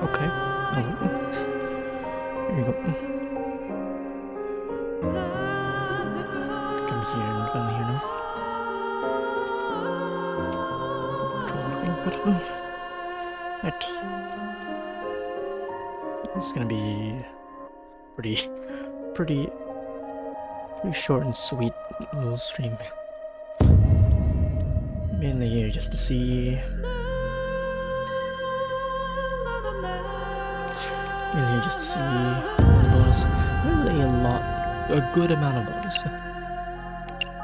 Okay. Hello. Here you go. Come here and finally here now. Control thing, but right. This is gonna be pretty, pretty short and sweet little stream. Mainly here just to see. Mainly here just to see the bonus. There's a good amount of bonus.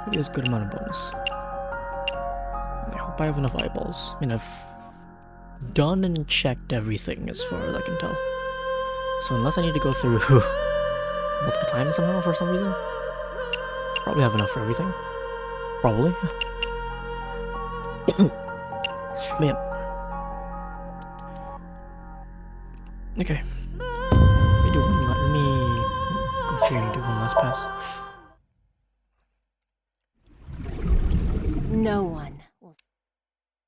It is a good amount of bonus. I hope I have enough eyeballs. I mean, I've done and checked everything as far as I can tell. So unless I need to go through multiple times somehow for some reason, probably have enough for everything. Probably. Man. Okay. Let me go through and do one last pass. No one will.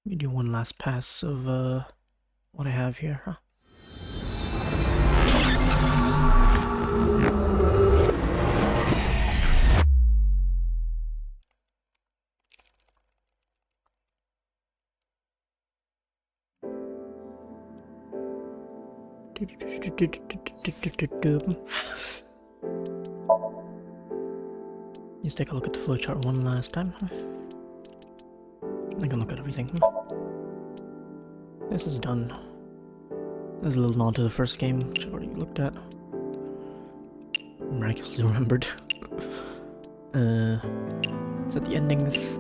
Let me do one last pass of what I have here, huh? Let's take a look at the flowchart one last time. I can look at everything. This is done. There's a little nod to the first game, which I already looked at. Miraculously remembered. Is that the endings?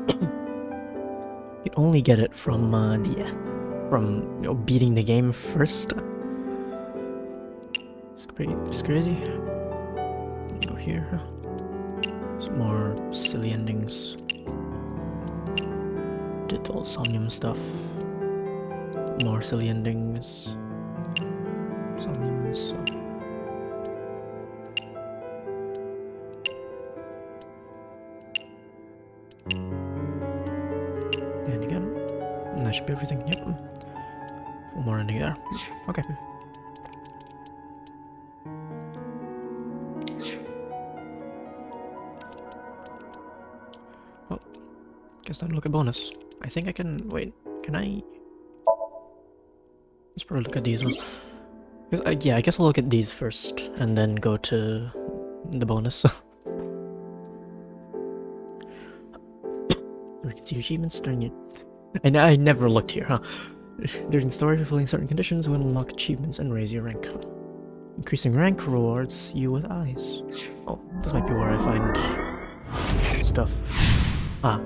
You can only get it from beating the game first. It's crazy. Go here. Some more silly endings. Did all Somnium stuff. More silly endings. Somnium stuff. And again. And that should be everything. Yep. One more ending there. Okay. Well, guess time to look at bonus. I think I can. Wait, can I? Let's probably look at these ones. Yeah, I guess I'll look at these first and then go to the bonus. We can see achievements during it. I never looked here, huh? During story, fulfilling certain conditions will unlock achievements and raise your rank. Increasing rank rewards you with eyes. Oh, this might be where I find stuff. Ah.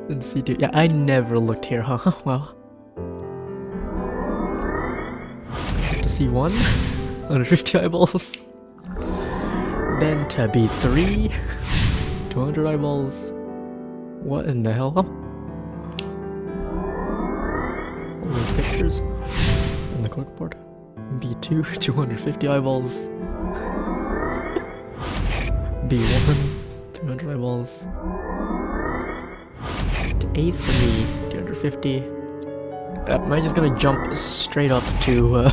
Didn't see dude. Yeah, I never looked here, huh? Well. To see 150 eyeballs. Then to be 3, 200 eyeballs. What in the hell? All those pictures on the clipboard. B2, 250 eyeballs. B1, 200 eyeballs. A3, 250. Am I just gonna jump straight up to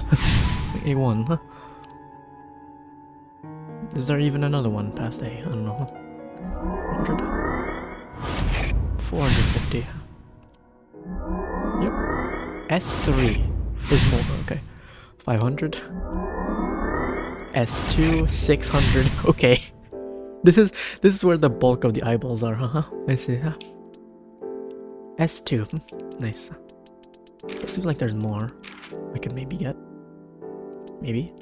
A1, huh? Is there even another one past A? I don't know. 100. 450. Yep. S3. There's more, okay. 500. S2, 600. Okay. This is where the bulk of the eyeballs are, huh? I see, huh? S2. Nice. It seems like there's more I could maybe get. Maybe.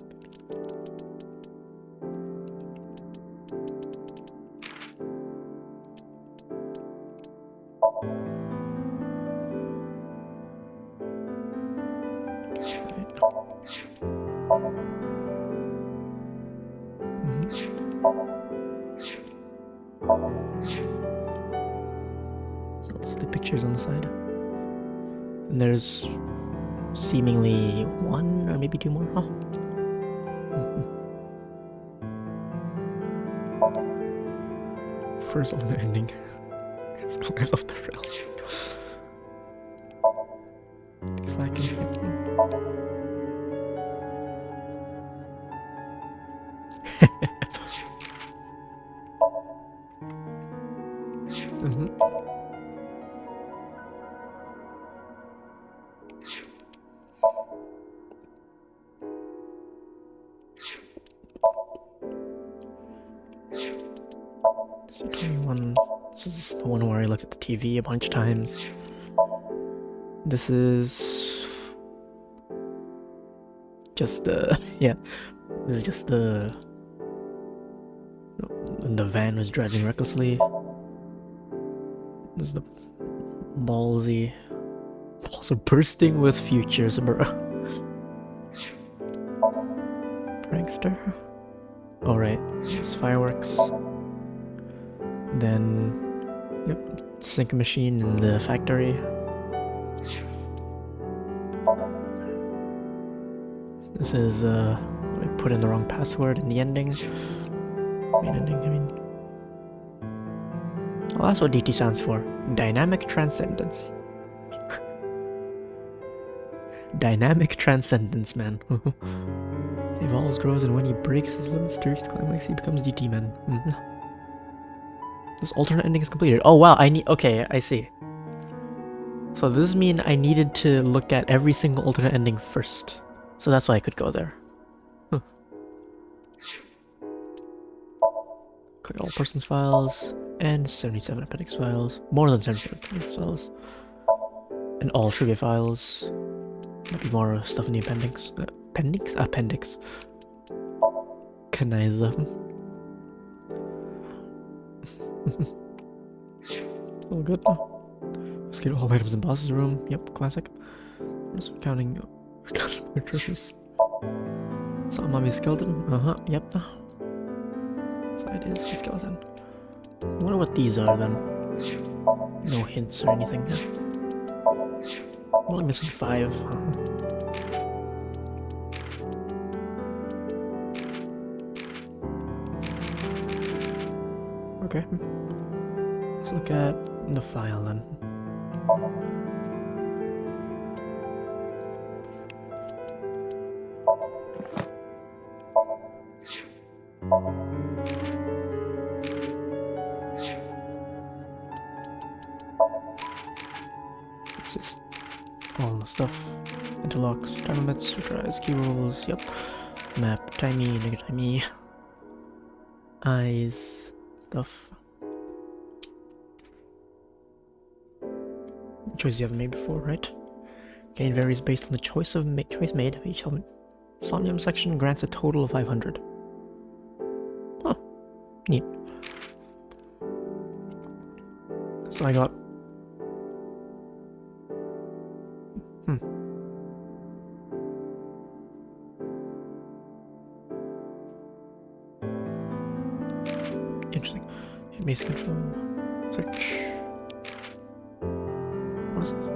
The pictures on the side. And there's seemingly 1 or maybe 2 more, huh? First alternate ending. I love the rails. Slacking. Mm-hmm. This is the one where I looked at the TV a bunch of times. This is just yeah. This is just the van was driving recklessly. This is the balls are bursting with futures, bro. Prankster. All right, it's fireworks. Then, yep, sync machine in the factory. This is I put in the wrong password in the ending. Main ending, I mean. Well, that's what DT stands for. Dynamic Transcendence. Dynamic Transcendence, man. Evolves, grows, and when he breaks his limits to reach the climax, he becomes DT, man. This alternate ending is completed. Oh wow, okay, I see. So does this mean I needed to look at every single alternate ending first? So that's why I could go there. Huh. Click all persons files and 77 appendix files. More than 77 appendix files. And all trivia files. Might be more stuff in the appendix. Appendix. Kaname. All good though. Let's get all items in boss's room. Yep, classic. Just counting my treasures. Saw mommy's skeleton. Yep. So it is a skeleton. I wonder what these are then. No hints or anything. I'm only missing 5. Okay. Let's look at the file then. It's just all the stuff. Interlocks, time limits, retries, key rules, yep. Map, timey, negative timey. Eyes, stuff. Choices you haven't made before, right? Gain varies based on the choice made of each element. Somnium section grants a total of 500. Huh. Neat. So I got... Interesting. Basic info. Search. What is this?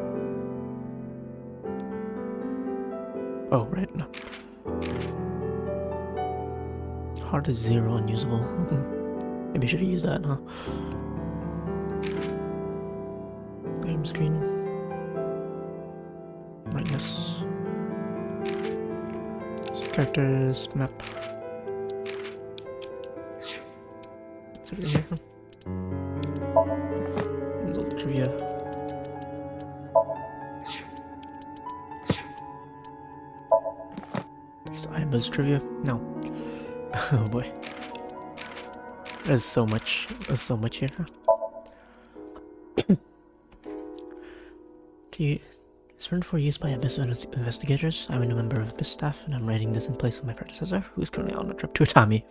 Oh, right, no. Hard is 0, unusable. Maybe I should have used that, huh? Item screen. Brightness. Characters, map. Is everything here? There's all the trivia. Buzz trivia? No. Oh boy. There's so much here. It's written for use by Abyss investigators. I'm a new member of Abyss staff, and I'm writing this in place of my predecessor, who is currently on a trip to Atami.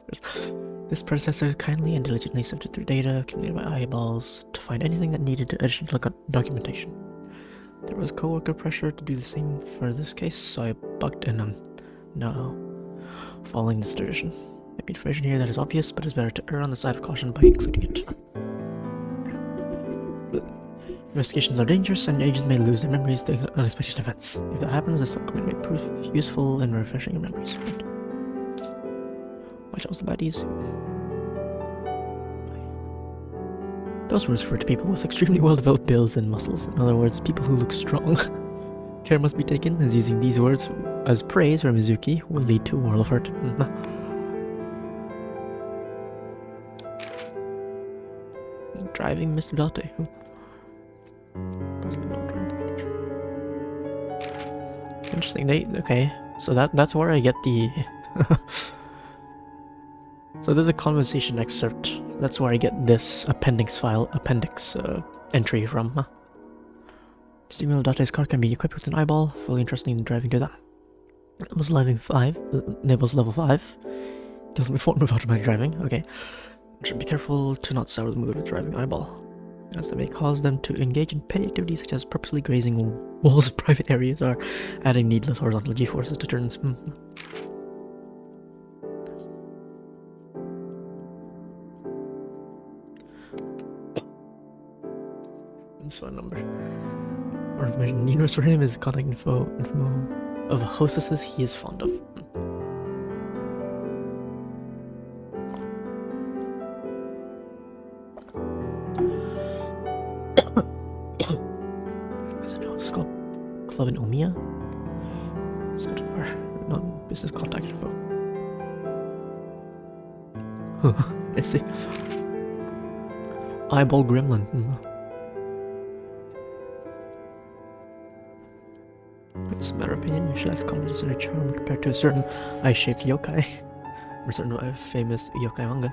This predecessor kindly and diligently sifted through data accumulated by eyeballs to find anything that needed additional documentation. There was coworker pressure to do the same for this case, so I bucked and now following this tradition. There may be information here that is obvious, but it's better to err on the side of caution by including it. Investigations are dangerous, and agents may lose their memories to unexpected events. If that happens, this document may prove useful in refreshing your memories. Watch out for the baddies. Those words refer to people with extremely well-developed builds and muscles. In other words, people who look strong. care must be taken, as using these words as praise from Mizuki will lead to a world of hurt. Driving Mr. Date. Interesting. Okay. So that's where I get the. So there's a conversation excerpt. That's where I get this appendix entry from. Steaming Date's car can be equipped with an eyeball. Fully interested in driving to that. Nibbles level 5. Doesn't reform with automatic driving. Okay. Should be careful to not sour the mood with driving eyeball, as that may cause them to engage in petty activities such as purposely grazing walls of private areas or adding needless horizontal G-forces to turns. His phone number. Or information needless for him is contact info of hostesses he is fond of. It's called Club in Omiya. It's got our non-business contact info. I see. Eyeball Gremlin. It's a matter of opinion. She lacks confidence in her charm compared to a certain eye-shaped yokai, or a certain famous yokai manga.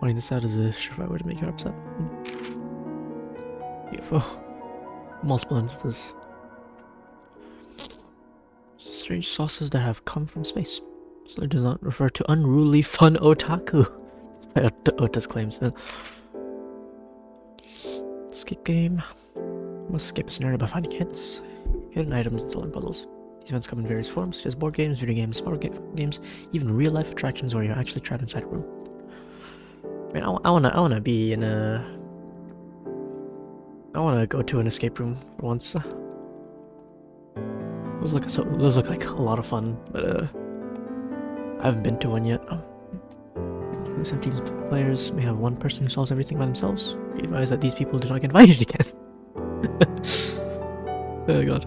Wanting this out is a surefire way to make her upset. UFO. Multiple instances. Strange sauces that have come from space. So it does not refer to unruly fun otaku. Despite Ota's claims. Escape game. Must escape a scenario by finding hints, hidden items, and solving puzzles. These events come in various forms, such as board games, video games, smart games, even real-life attractions where you're actually trapped inside a room. I mean, I wanna be in a. I wanna go to an escape room for once. Those look like a lot of fun, but I haven't been to one yet. Some teams of players may have one person who solves everything by themselves. Be advised that these people do not get invited again. Oh god.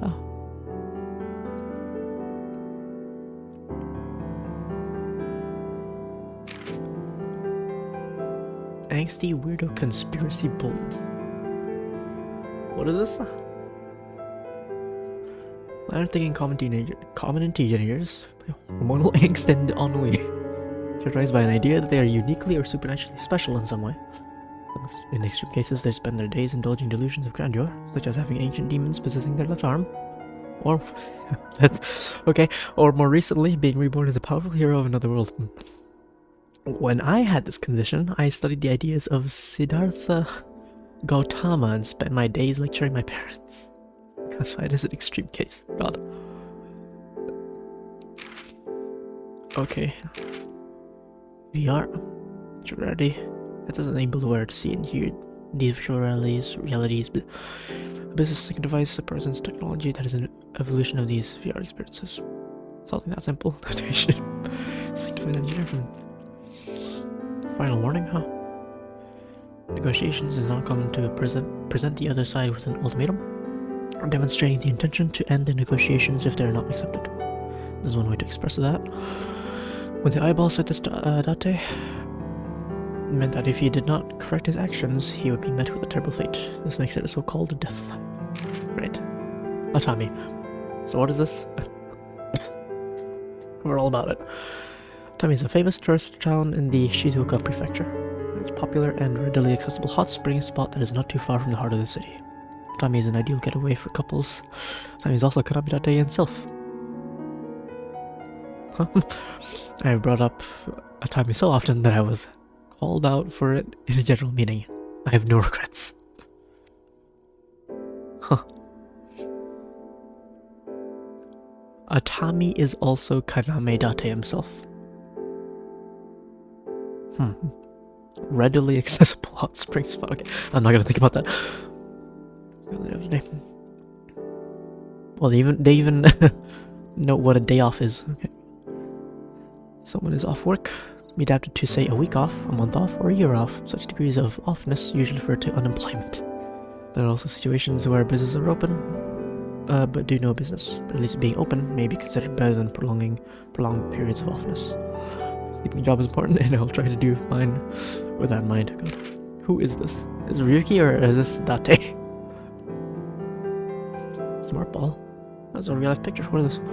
Angsty weirdo conspiracy bull. What is this? I'm thinking common in teenagers, hormonal angst and ennui, characterized by an idea that they are uniquely or supernaturally special in some way. In extreme cases, they spend their days indulging delusions of grandeur, such as having ancient demons possessing their left arm, or that's okay, or more recently, being reborn as a powerful hero of another world. When I had this condition, I studied the ideas of Siddhartha Gautama and spent my days lecturing my parents. Classified as an extreme case. God. Okay. VR. Reality. That doesn't enable the wearer to see and hear these virtual realities, but a business device, a presence technology that is an evolution of these VR experiences. Something that simple. Signified engineer. Final warning, huh? Negotiations is not common to present the other side with an ultimatum, demonstrating the intention to end the negotiations if they are not accepted. There's one way to express that. When the eyeball said this to Date, it meant that if he did not correct his actions, he would be met with a terrible fate. This makes it a so-called death. Right. Atami. So what is this? We're all about it. Atami is a famous tourist town in the Shizuoka prefecture. It's a popular and readily accessible hot spring spot that is not too far from the heart of the city. Atami is an ideal getaway for couples. Atami is also Kaname Date himself. I have brought up Atami so often that I was called out for it in a general meeting. I have no regrets. Huh. Atami is also Kaname Date himself. Readily accessible hot spring spot. Okay, I'm not gonna think about that. Well, they even know what a day off is. Okay. Someone is off work, be adapted to say a week off, a month off, or a year off. Such degrees of offness usually refer to unemployment. There are also situations where businesses are open, but do no business. But at least being open may be considered better than prolonged periods of offness. Sleeping job is important, and I'll try to do mine with that in mind. God. Who is this? Is it Ryuki or is this Date? Smart ball. That's a real life picture. What is this?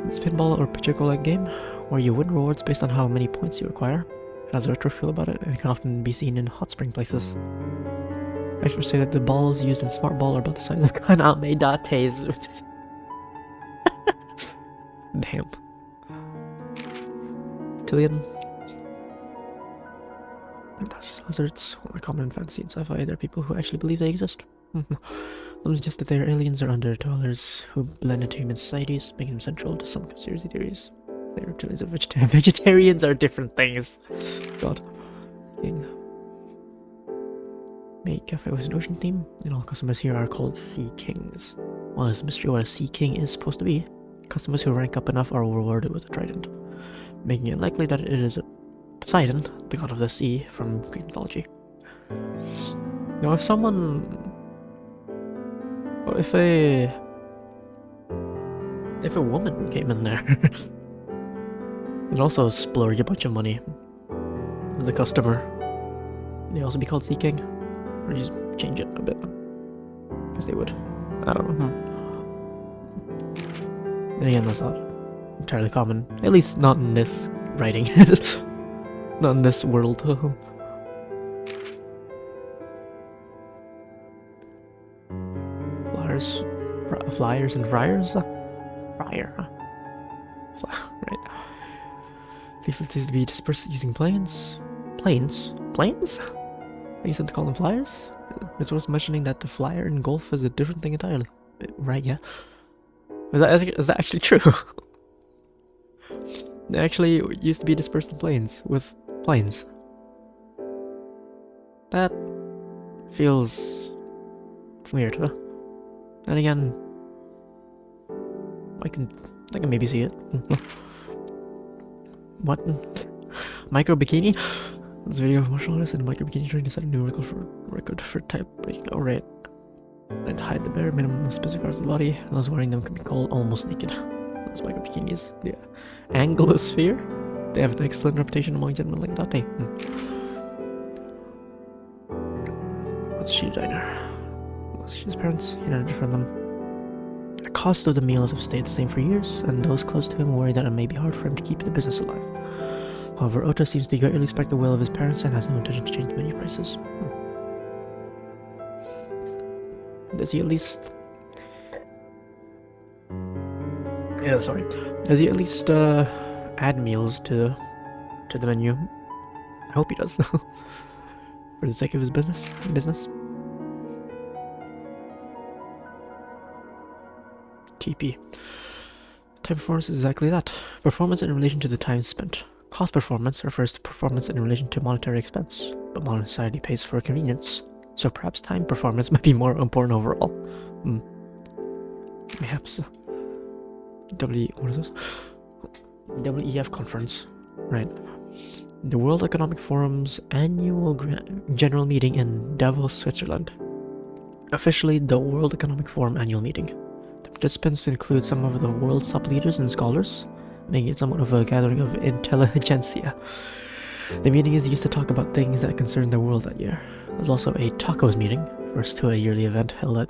It's pinball or pachinko-like game where you win rewards based on how many points you acquire. It has a retro feel about it, and it can often be seen in hot spring places. Experts say that the balls used in smart ball are about the size of Kaname Dates. Damn. Tillion. Lizards are common in fantasy and sci-fi. There are people who actually believe they exist. Some suggest that they are aliens or underdwellers who blend into human societies, making them central to some conspiracy theories. They are reptilians or vegetarians are different things. God. King. Make cafe with an ocean theme, and all customers here are called Sea Kings. While it's a mystery what a Sea King is supposed to be, customers who rank up enough are rewarded with a trident, making it likely that it is a Poseidon, the god of the sea from Greek mythology. Now, if a woman came in there and also splurge a bunch of money as a customer, would they also be called Sea King? Or just change it a bit? Because they would. I don't know. And again, that's not entirely common. At least not in this writing. Not in this world. Flyers and friars? Friar, huh? Right. These seem to be dispersed using planes? Planes? They used to call them flyers? It's worth mentioning that the flyer in golf is a different thing entirely. Right, yeah. Is that actually true? They actually used to be dispersed in planes, with planes. That feels weird, huh? And again, I can maybe see it. What? Micro bikini? This video of martial artists in a micro bikini trying to set a new record for type breaking. Oh, right. And hide the bare minimum of specific parts of the body. Those wearing them can be called almost naked. Those micro bikinis. Yeah. Anglosphere? They have an excellent reputation among gentlemen like Date. What's she diner? What's she's parents? He never different them. The cost of the meals have stayed the same for years, and those close to him worry that it may be hard for him to keep the business alive. However, Ota seems to greatly respect the will of his parents and has no intention to change the menu prices. Does he at least... Does he at least add meals to the menu? I hope he does. For the sake of his business. TP. Time performance is exactly that. Performance in relation to the time spent. Cost performance refers to performance in relation to monetary expense, but modern society pays for convenience, so perhaps time performance might be more important overall. Perhaps. What is this? WEF conference. Right. The World Economic Forum's annual general meeting in Davos, Switzerland. Officially, the World Economic Forum annual meeting. The participants include some of the world's top leaders and scholars, making it somewhat of a gathering of intelligentsia. The meeting is used to talk about things that concern the world that year. There's also a tacos meeting, first to a yearly event held at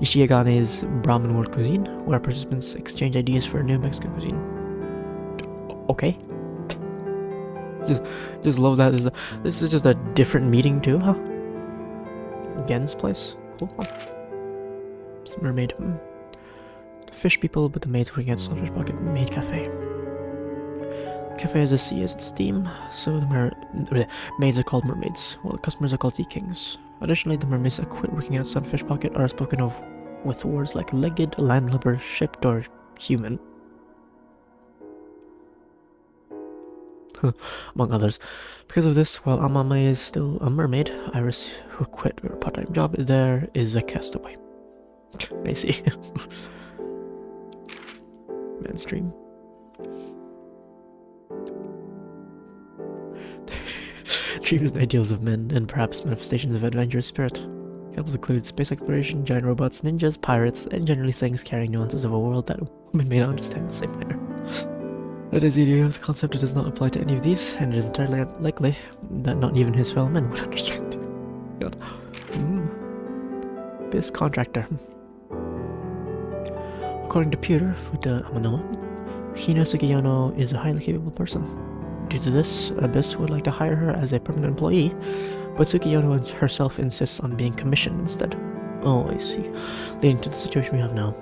Ishiagane's Brahmin World Cuisine, where participants exchange ideas for new Mexican cuisine. Okay. Just love that. This is just a different meeting too, huh? Gen's place. Cool. Some mermaid. Fish people, but the maids working at Saltfish Bucket Maid Cafe. Cafe has a sea as its theme, so the maids are called mermaids, while the customers are called sea kings. Additionally, the mermaids that quit working at Sunfish Pocket are spoken of with words like legged, landlubber, shipped, or human. Among others. Because of this, while Amame is still a mermaid, Iris, who quit her part-time job there, is a castaway. I see. Mainstream. Dreams and ideals of men, and perhaps manifestations of adventurous spirit. Examples include space exploration, giant robots, ninjas, pirates, and generally things carrying nuances of a world that women may not understand in the same manner. That is the idea of the concept. It does not apply to any of these, and it is entirely unlikely that not even his fellow men would understand. God. Biz contractor. According to Pewter Futa Amanoa, Hino Sugiyono is a highly capable person. Due to this, Abyss would like to hire her as a permanent employee, but Sugiyono herself insists on being commissioned instead. Oh, I see. Leading to the situation we have now.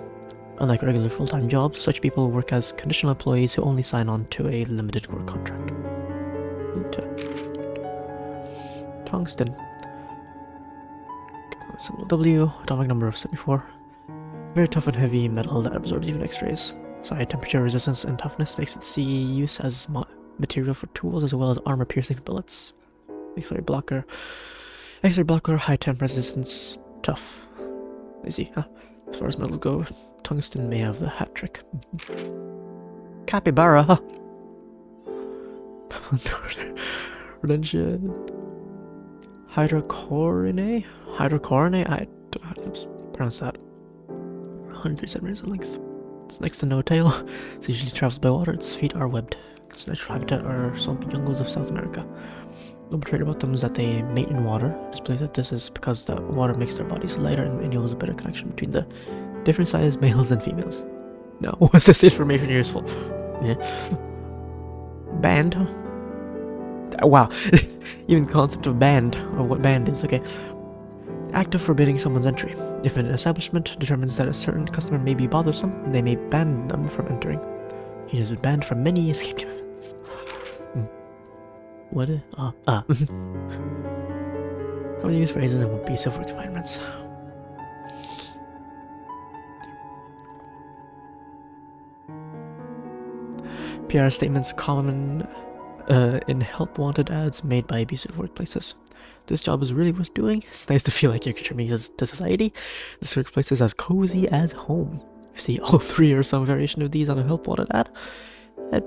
Unlike regular full-time jobs, such people work as conditional employees who only sign on to a limited work contract. Tungsten. Symbol W, atomic number of 74. Very tough and heavy metal that absorbs even X-rays. Its high temperature resistance and toughness makes it see use as material for tools as well as armor-piercing bullets. X-ray blocker, high temp resistance, tough. Easy, huh? As far as metals go, tungsten may have the hat trick. Capybara, huh? Redemption. Hydrocorine? I don't pronounce that. 130 centimeters in length. It's next to no tail. It usually travels by water. Its feet are webbed. Its natural habitat are swampy jungles of South America. The trait about them is that they mate in water. It's believed that this is because the water makes their bodies lighter and enables a better connection between the different sized males and females. Now, was this information useful? Yeah. Band? Wow. Even the concept of band, of what band is, okay. Act of forbidding someone's entry. If an establishment determines that a certain customer may be bothersome, they may ban them from entering. He has been banned from many escape events. What? Some use phrases and abusive work environments. PR statements common in help wanted ads made by abusive workplaces. This job is really worth doing. It's nice to feel like you're contributing to society. This workplace is as cozy as home. If you see all three or some variation of these on a help wanted ad,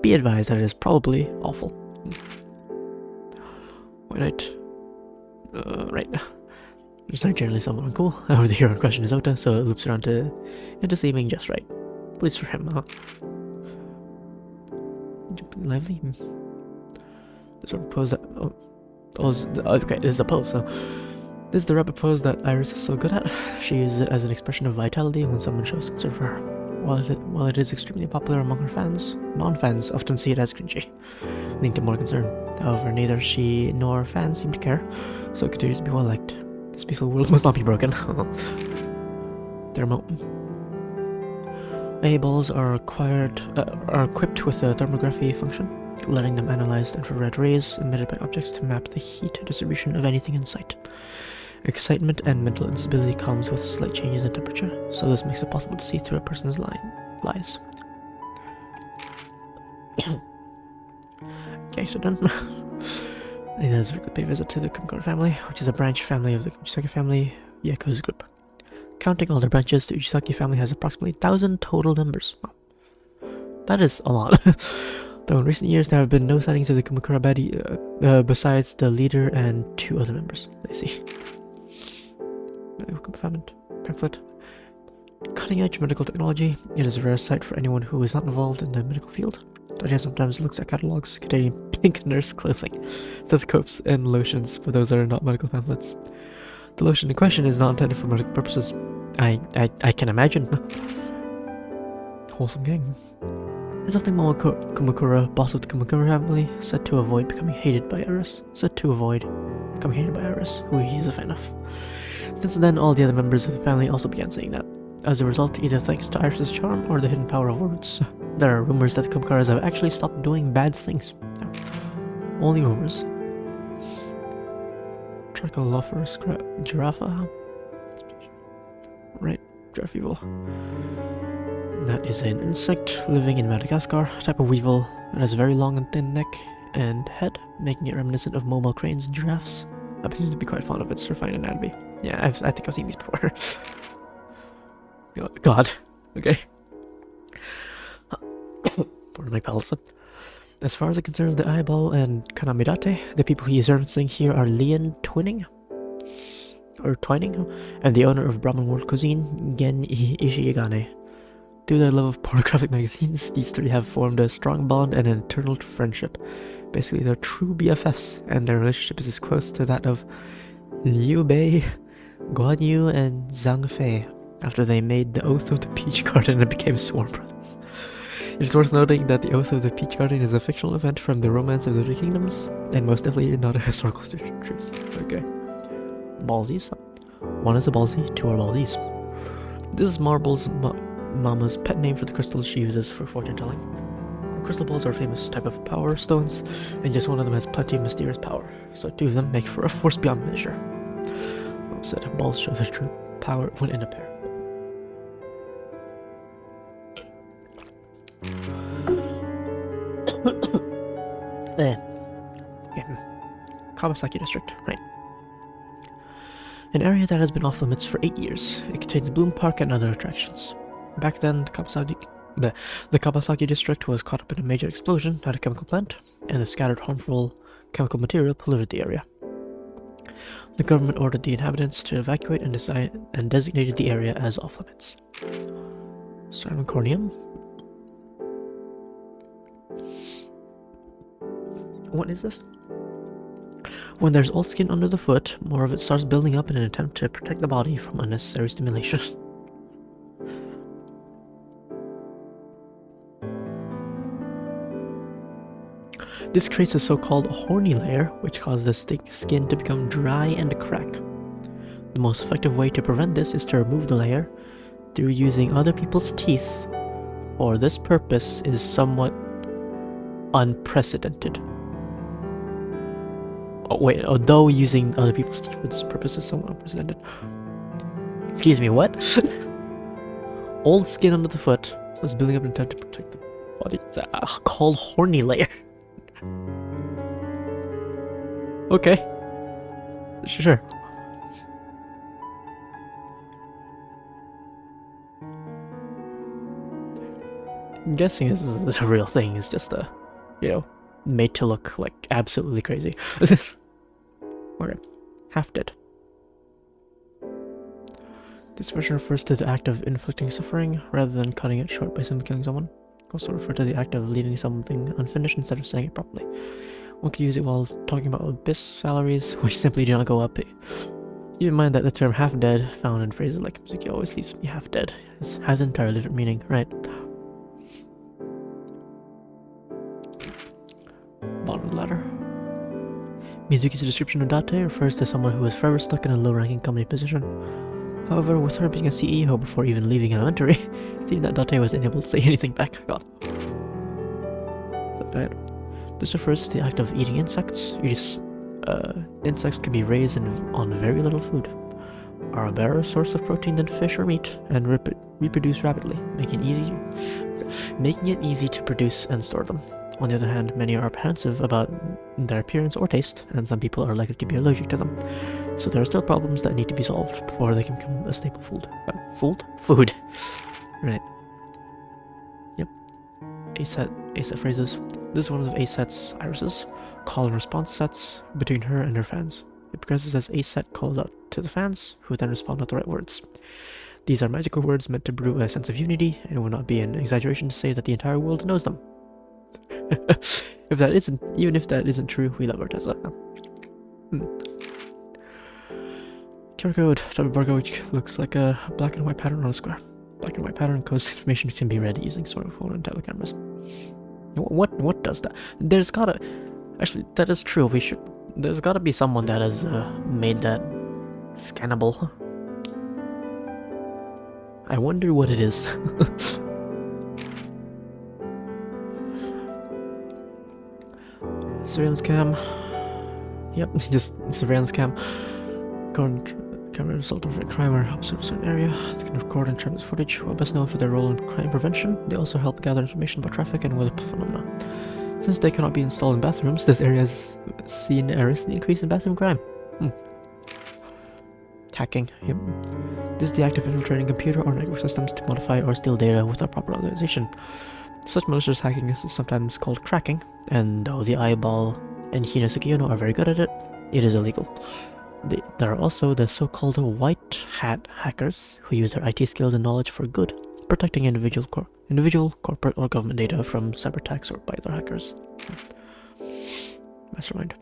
be advised that it is probably awful. Right. There's not generally someone uncool. However, the hero in question is Ota, so it loops around into seeming just right. Please for him, huh? Lively. This is a pose that. Okay, this is a pose. So this is the rapid pose that Iris is so good at. She uses it as an expression of vitality when someone shows concern for her. While it is extremely popular among her fans, non-fans often see it as cringy, leading to more concern. However, neither she nor her fans seem to care, so it continues to be well liked. This peaceful world must not be broken. Thermo. A balls are equipped with a thermography function, letting them analyze the infrared rays emitted by objects to map the heat distribution of anything in sight. Excitement and mental instability comes with slight changes in temperature, so this makes it possible to see through a person's lies. Okay, so done. It has a pay visit to the Kumikura family, which is a branch family of the Uchisaki family Yakuza group. Counting all the branches, the Uchisaki family has approximately 1,000 total members. Wow. That is a lot. Though in recent years there have been no sightings of the Kumikura baddie besides the leader and 2 other members. I see. Pamphlet. Cutting edge medical technology. It is a rare sight for anyone who is not involved in the medical field. Daniel sometimes looks at catalogs containing pink nurse clothing, stethoscopes, and lotions, but those are not medical pamphlets. The lotion in question is not intended for medical purposes. I can imagine. Wholesome gang. There's something Kumikura, boss of the Kumikura family, said to avoid becoming hated by Iris. Who he is a fan of. Since then, all the other members of the family also began saying that. As a result, either thanks to Iris' charm or the hidden power of words, there are rumors that the Kumikuras have actually stopped doing bad things. No. Only rumors. Tricholophorus giraffe. Right, giraffe weevil. That is an insect living in Madagascar, a type of weevil. It has a very long and thin neck and head, making it reminiscent of mobile cranes and giraffes. I seem to be quite fond of its refined anatomy. Yeah, I think I've seen these before. God. Okay. Pardon my pulse. As far as it concerns the eyeball and Kaname, the people he is referencing here are Lian twinning. or twining, and the owner of Brahmin World Cuisine, Gen Ishigane. Through their love of pornographic magazines, these three have formed a strong bond and an eternal friendship. Basically, they're true BFFs, and their relationship is as close to that of Liu Bei, Guan Yu, and Zhang Fei after they made the Oath of the Peach Garden and became sworn brothers. It is worth noting that the Oath of the Peach Garden is a fictional event from the Romance of the Three Kingdoms, and most definitely not a historical truth. Okay. Ballsies. One is a ballsy, two are ballsies. This is Marble's Mama's pet name for the crystals she uses for fortune telling. Crystal balls are a famous type of power stones, and just one of them has plenty of mysterious power, so two of them make for a force beyond measure. Said balls show their true power when in a pair. Okay. Kawasaki District, right. An area that has been off limits for 8 years. It contains Bloom Park and other attractions. Back then, the Kawasaki District was caught up in a major explosion at a chemical plant, and the scattered harmful chemical material polluted the area. The government ordered the inhabitants to evacuate and designated the area as off-limits. Cernicornium? What is this? When there's old skin under the foot, more of it starts building up in an attempt to protect the body from unnecessary stimulation. This creates a so-called horny layer, which causes the skin to become dry and crack. The most effective way to prevent this is to remove the layer through using other people's teeth. For this purpose is somewhat unprecedented. Oh wait, although using other people's teeth for this purpose is somewhat unprecedented. Excuse me, what? Old skin under the foot, so it's building up an attempt to protect the body. It's called horny layer. Okay. Sure. I'm guessing this is a real thing. It's just made to look like absolutely crazy. Okay. Half dead. This version refers to the act of inflicting suffering rather than cutting it short by simply killing someone. Also refer to the act of leaving something unfinished instead of saying it properly. One could use it while talking about abyss salaries, which simply do not go up. Keep in mind that the term half dead, found in phrases like Mizuki always leaves me half dead, has an entirely different meaning, right? Bottom of the ladder. Mizuki's description of Date refers to someone who is forever stuck in a low-ranking company position. However, with her being a CEO before even leaving elementary, it seemed that Date was unable to say anything back. God. So diet. This refers to the act of eating insects. Insects can be raised on very little food, are a better source of protein than fish or meat, and reproduce rapidly, making it easy to produce and store them. On the other hand, many are apprehensive about their appearance or taste, and some people are likely to be allergic to them. So there are still problems that need to be solved before they can become a staple food. Food. Right. Yep. A-set phrases. This is one of A-set's irises. Call and response sets between her and her fans. It progresses as A-set calls out to the fans, who then respond with the right words. These are magical words meant to brew a sense of unity, and it would not be an exaggeration to say that the entire world knows them. Even if that isn't true, we love our Tesla. QR code, type of barcode which looks like a black and white pattern on a square. Black and white pattern codes information which can be read using smartphone and telecameras. What does that? There's gotta... Actually, that is true. There's gotta be someone that has made that scannable. I wonder what it is. Surveillance cam. Yep, just surveillance cam. Camera result of a crime or helps in a certain area. They can record and transmit footage. While best known for their role in crime prevention, they also help gather information about traffic and weather phenomena. Since they cannot be installed in bathrooms, this area has seen a recent increase in bathroom crime. Hacking. Yep. This is the act of infiltrating computer or network systems to modify or steal data without proper authorization. Such malicious hacking is sometimes called cracking, and though the Eyeball and Hinosuke Ono are very good at it, it is illegal. There are also the so-called white hat hackers who use their IT skills and knowledge for good, protecting individual, corporate, or government data from cyber attacks or by other hackers. Mastermind.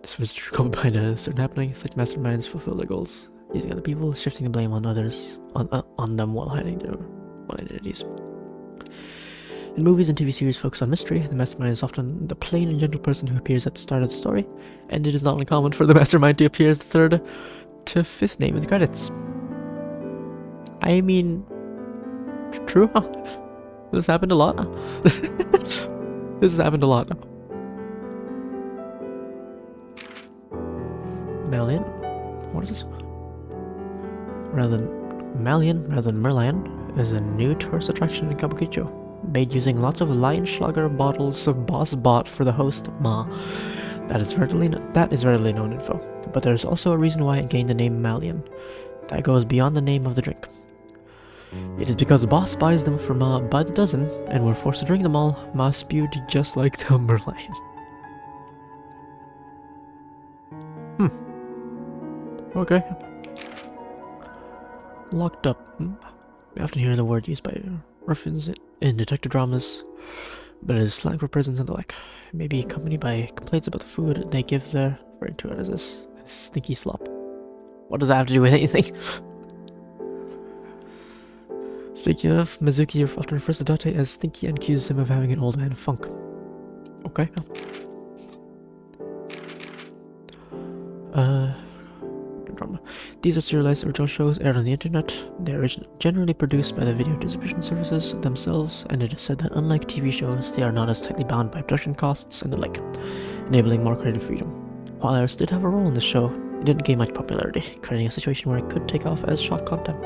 This was covered by the certain happenings. Such masterminds fulfill their goals, using other people, shifting the blame on others, on them while hiding their own identities. In movies and TV series focused on mystery, the mastermind is often the plain and gentle person who appears at the start of the story, and it is not uncommon for the mastermind to appear as the third to fifth name in the credits. I mean, true, huh? This happened a lot. This has happened a lot. Malian? What is this? Malian, rather than Merlion, is a new tourist attraction in Kabukicho, made using lots of Lionschlager bottles of Boss bought for the host, Ma. That is readily known info, but there is also a reason why it gained the name Malian. That goes beyond the name of the drink. It is because Boss buys them for Ma by the dozen, and when forced to drink them all, Ma spewed just like the Merlion. Okay. Locked up. We often hear the word used by orphans in detective dramas, but it is slang for prisons and the like. It may be accompanied by complaints about the food they give there, referring to it as this stinky slop. What does that have to do with anything? Speaking of, Mizuki often refers to Date as stinky and accuses him of having an old man funk. Okay. Drama. These are serialized original shows aired on the internet. They are generally produced by the video distribution services themselves, and it is said that unlike TV shows, they are not as tightly bound by production costs and the like, enabling more creative freedom. While Iris did have a role in the show, it didn't gain much popularity, creating a situation where it could take off as shock content.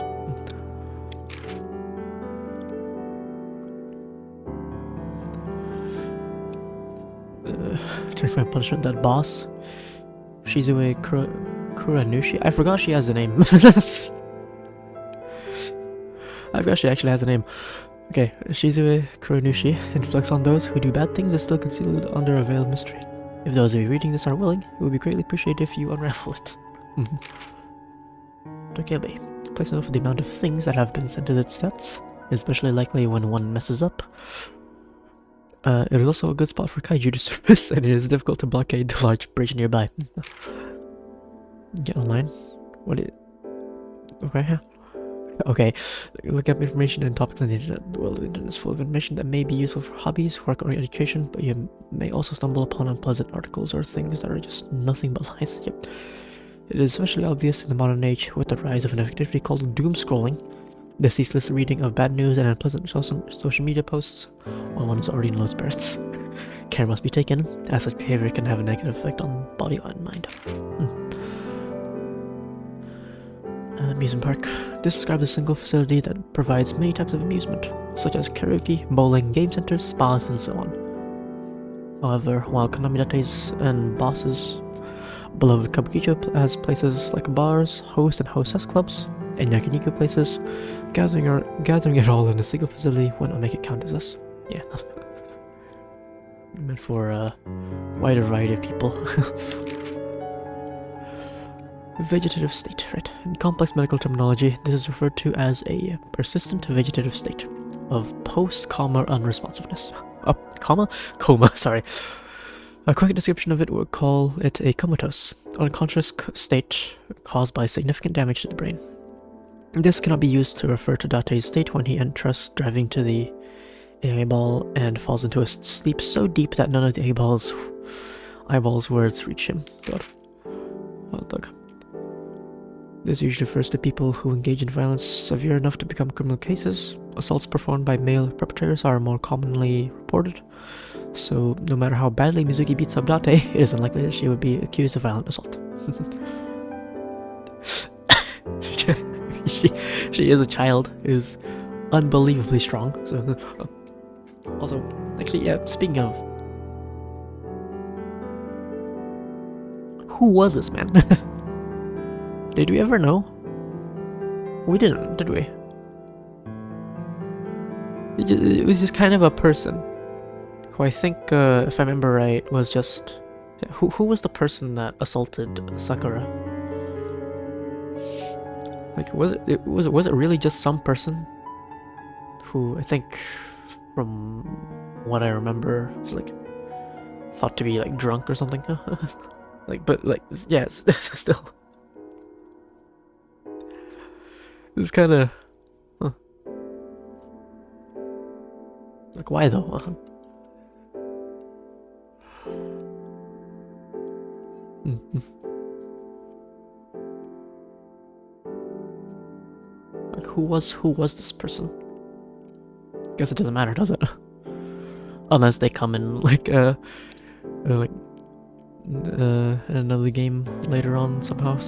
Terrifying punishment, that boss, Shizue Kuranushi? I forgot she has a name. I forgot she actually has a name. Okay, Shizue Kuranushi inflicts on those who do bad things is still concealed under a veil of mystery. If those of you reading this are willing, it would be greatly appreciated if you unravel it. Dokebe. Place note for the amount of things that have been sent to its stats, especially likely when one messes up. It is also a good spot for kaiju to surface, and it is difficult to blockade the large bridge nearby. Get online. What is... Okay, okay. Look up information and topics on the internet. The world of the internet is full of information that may be useful for hobbies, work, or education, but you may also stumble upon unpleasant articles or things that are just nothing but lies. Yep. It is especially obvious in the modern age with the rise of an activity called doom scrolling, the ceaseless reading of bad news and unpleasant social media posts while one is already in low spirits. Care must be taken, as such behavior can have a negative effect on body and mind. Amusement park. This describes a single facility that provides many types of amusement, such as karaoke, bowling, game centers, spas, and so on. However, while Kaname Date's and Boss's beloved Kabukicho has places like bars, host and hostess clubs, and yakiniku places, gathering it all in a single facility would not make it count as this. Yeah. Meant for a wider variety of people. Vegetative state, right? In complex medical terminology, this is referred to as a persistent vegetative state of post-coma unresponsiveness. Coma, sorry. A quick description of it would call it a comatose, unconscious state caused by significant damage to the brain. This cannot be used to refer to Date's state when he entrusts driving to the eyeball and falls into a sleep so deep that none of the eyeball's words reach him. God. Oh, look. This usually refers to people who engage in violence severe enough to become criminal cases. Assaults performed by male perpetrators are more commonly reported, so no matter how badly Mizuki beats up Date, it is unlikely that she would be accused of violent assault. she is a child who's unbelievably strong. So, also, actually, yeah. Speaking of, who was this man? Did we ever know? We didn't, did we? It was just kind of a person who I think, if I remember right, was just... Who was the person that assaulted Sakura? Like, was it really just some person who I think, from what I remember, was like thought to be like drunk or something? Like, but like, yeah, still, it's kind of like, why though? Like, who was this person? Guess it doesn't matter, does it? Unless they come in like another game later on somehow, for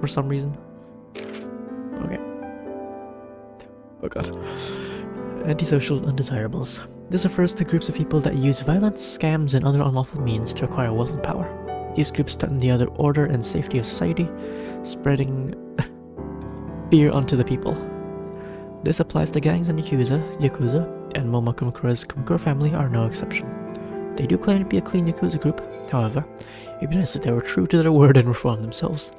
some reason. Okay. Oh god. Antisocial undesirables. This refers to groups of people that use violence, scams, and other unlawful means to acquire wealth and power. These groups threaten the other order and safety of society, spreading fear onto the people. This applies to gangs and Yakuza, and Momokamukura's Kamakura family are no exception. They do claim to be a clean Yakuza group, however, it'd be nice if they were true to their word and reformed themselves.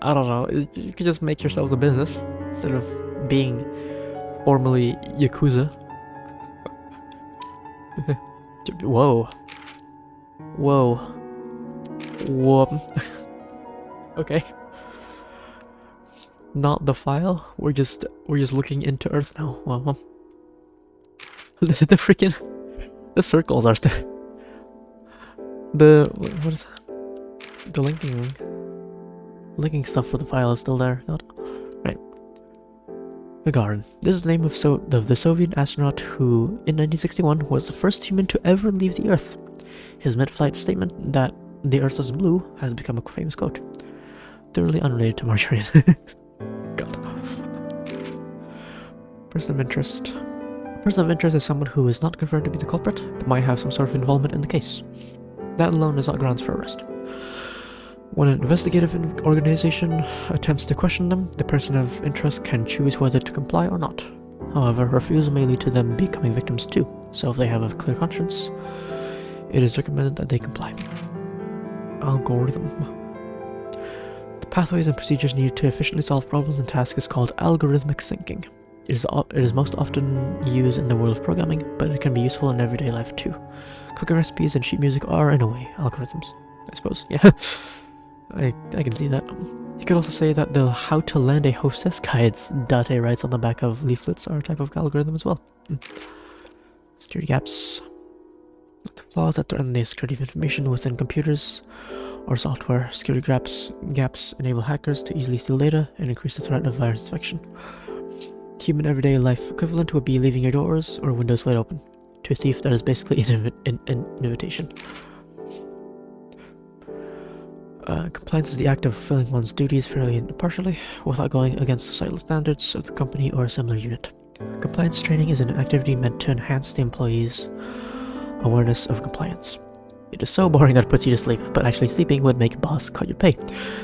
I don't know, you could just make yourselves a business, instead of being formally Yakuza. Whoa. Whoa. Whoa. Okay. Not the file. We're just looking into Earth now. Well, this is the freaking. The circles are still. What is the linking stuff for the file is still there. Right. Gagarin. This is the name of the Soviet astronaut who, in 1961, was the first human to ever leave the Earth. His mid-flight statement that the Earth is blue has become a famous quote. Thoroughly unrelated to Marjorian. God. Person of interest. A person of interest is someone who is not confirmed to be the culprit, but might have some sort of involvement in the case. That alone is not grounds for arrest. When an investigative organization attempts to question them, the person of interest can choose whether to comply or not. However, refusal may lead to them becoming victims too, so if they have a clear conscience, it is recommended that they comply. Algorithm. The pathways and procedures needed to efficiently solve problems and tasks is called algorithmic thinking. It is most often used in the world of programming, but it can be useful in everyday life too. Cooking recipes and sheet music are, in a way, algorithms, I suppose. Yeah, I can see that. You could also say that the how to land a hostess guides Date writes on the back of leaflets are a type of algorithm as well. Security gaps. The flaws that threaten the security of information within computers or software. Security gaps enable hackers to easily steal data and increase the threat of virus infection. Human everyday life equivalent would be leaving your doors or windows wide open. To a thief, that is basically an invitation. Compliance is the act of fulfilling one's duties fairly and impartially, without going against societal standards of the company or a similar unit. Compliance training is an activity meant to enhance the employee's awareness of compliance. It is so boring that it puts you to sleep, but actually sleeping would make a boss cut your pay.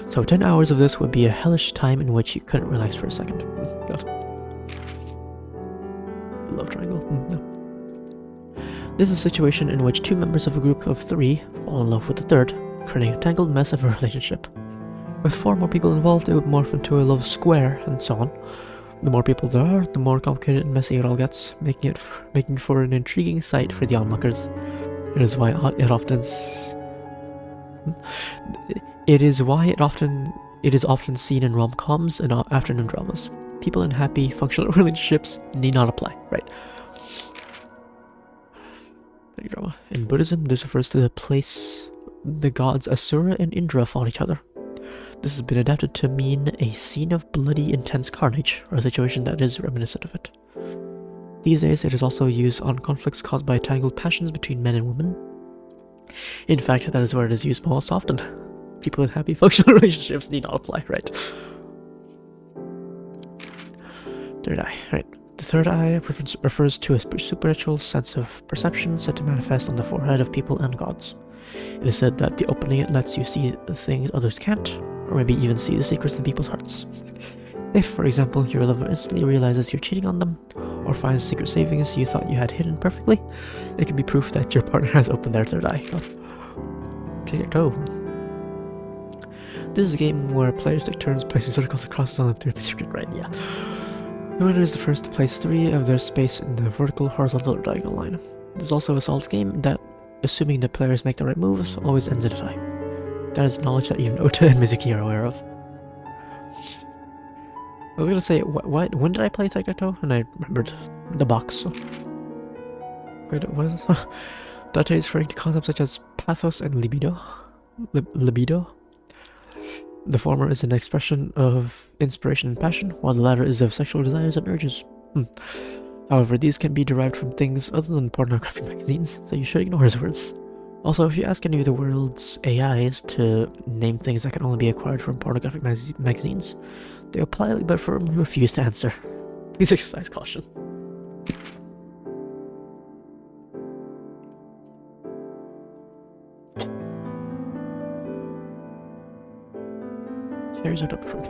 So 10 hours of this would be a hellish time in which you couldn't relax for a second. God. Love triangle. No. This is a situation in which two members of a group of three fall in love with the third, creating a tangled mess of a relationship. With 4 more people involved, it would morph into a love square, and so on. The more people there are, the more complicated and messy it all gets, making for an intriguing sight for the onlookers. It is why it is often seen in rom-coms and afternoon dramas. People in happy, functional relationships need not apply, right? Drama. In Buddhism, this refers to the place the gods Asura and Indra fought each other. This has been adapted to mean a scene of bloody, intense carnage, or a situation that is reminiscent of it. These days, it is also used on conflicts caused by tangled passions between men and women. In fact, that is where it is used most often. People in happy, functional relationships need not apply, right? Third eye, right. The third eye refers to a supernatural sense of perception said to manifest on the forehead of people and gods. It is said that the opening it lets you see things others can't, or maybe even see the secrets in people's hearts. If, for example, your lover instantly realizes you're cheating on them, or finds secret savings you thought you had hidden perfectly, it can be proof that your partner has opened their third eye. Take your toe. This is a game where players take turns placing circles across the zone of 3 secret, right? Yeah. The winner is the first to place 3 of their space in the vertical, horizontal, or diagonal line. There's also a solved game that, assuming the players make the right moves, always ends in a tie. That is knowledge that even Ota and Mizuki are aware of. I was gonna say, when did I play Tic-Tac-Toe? And I remembered the box. Wait, what is this? Date is referring to concepts such as pathos and libido. Libido. The former is an expression of inspiration and passion, while the latter is of sexual desires and urges. However, these can be derived from things other than pornographic magazines, so you should ignore his words. Also, if you ask any of the world's AIs to name things that can only be acquired from pornographic magazines, they will politely but firmly refuse to answer. Please exercise caution. Cherries are different.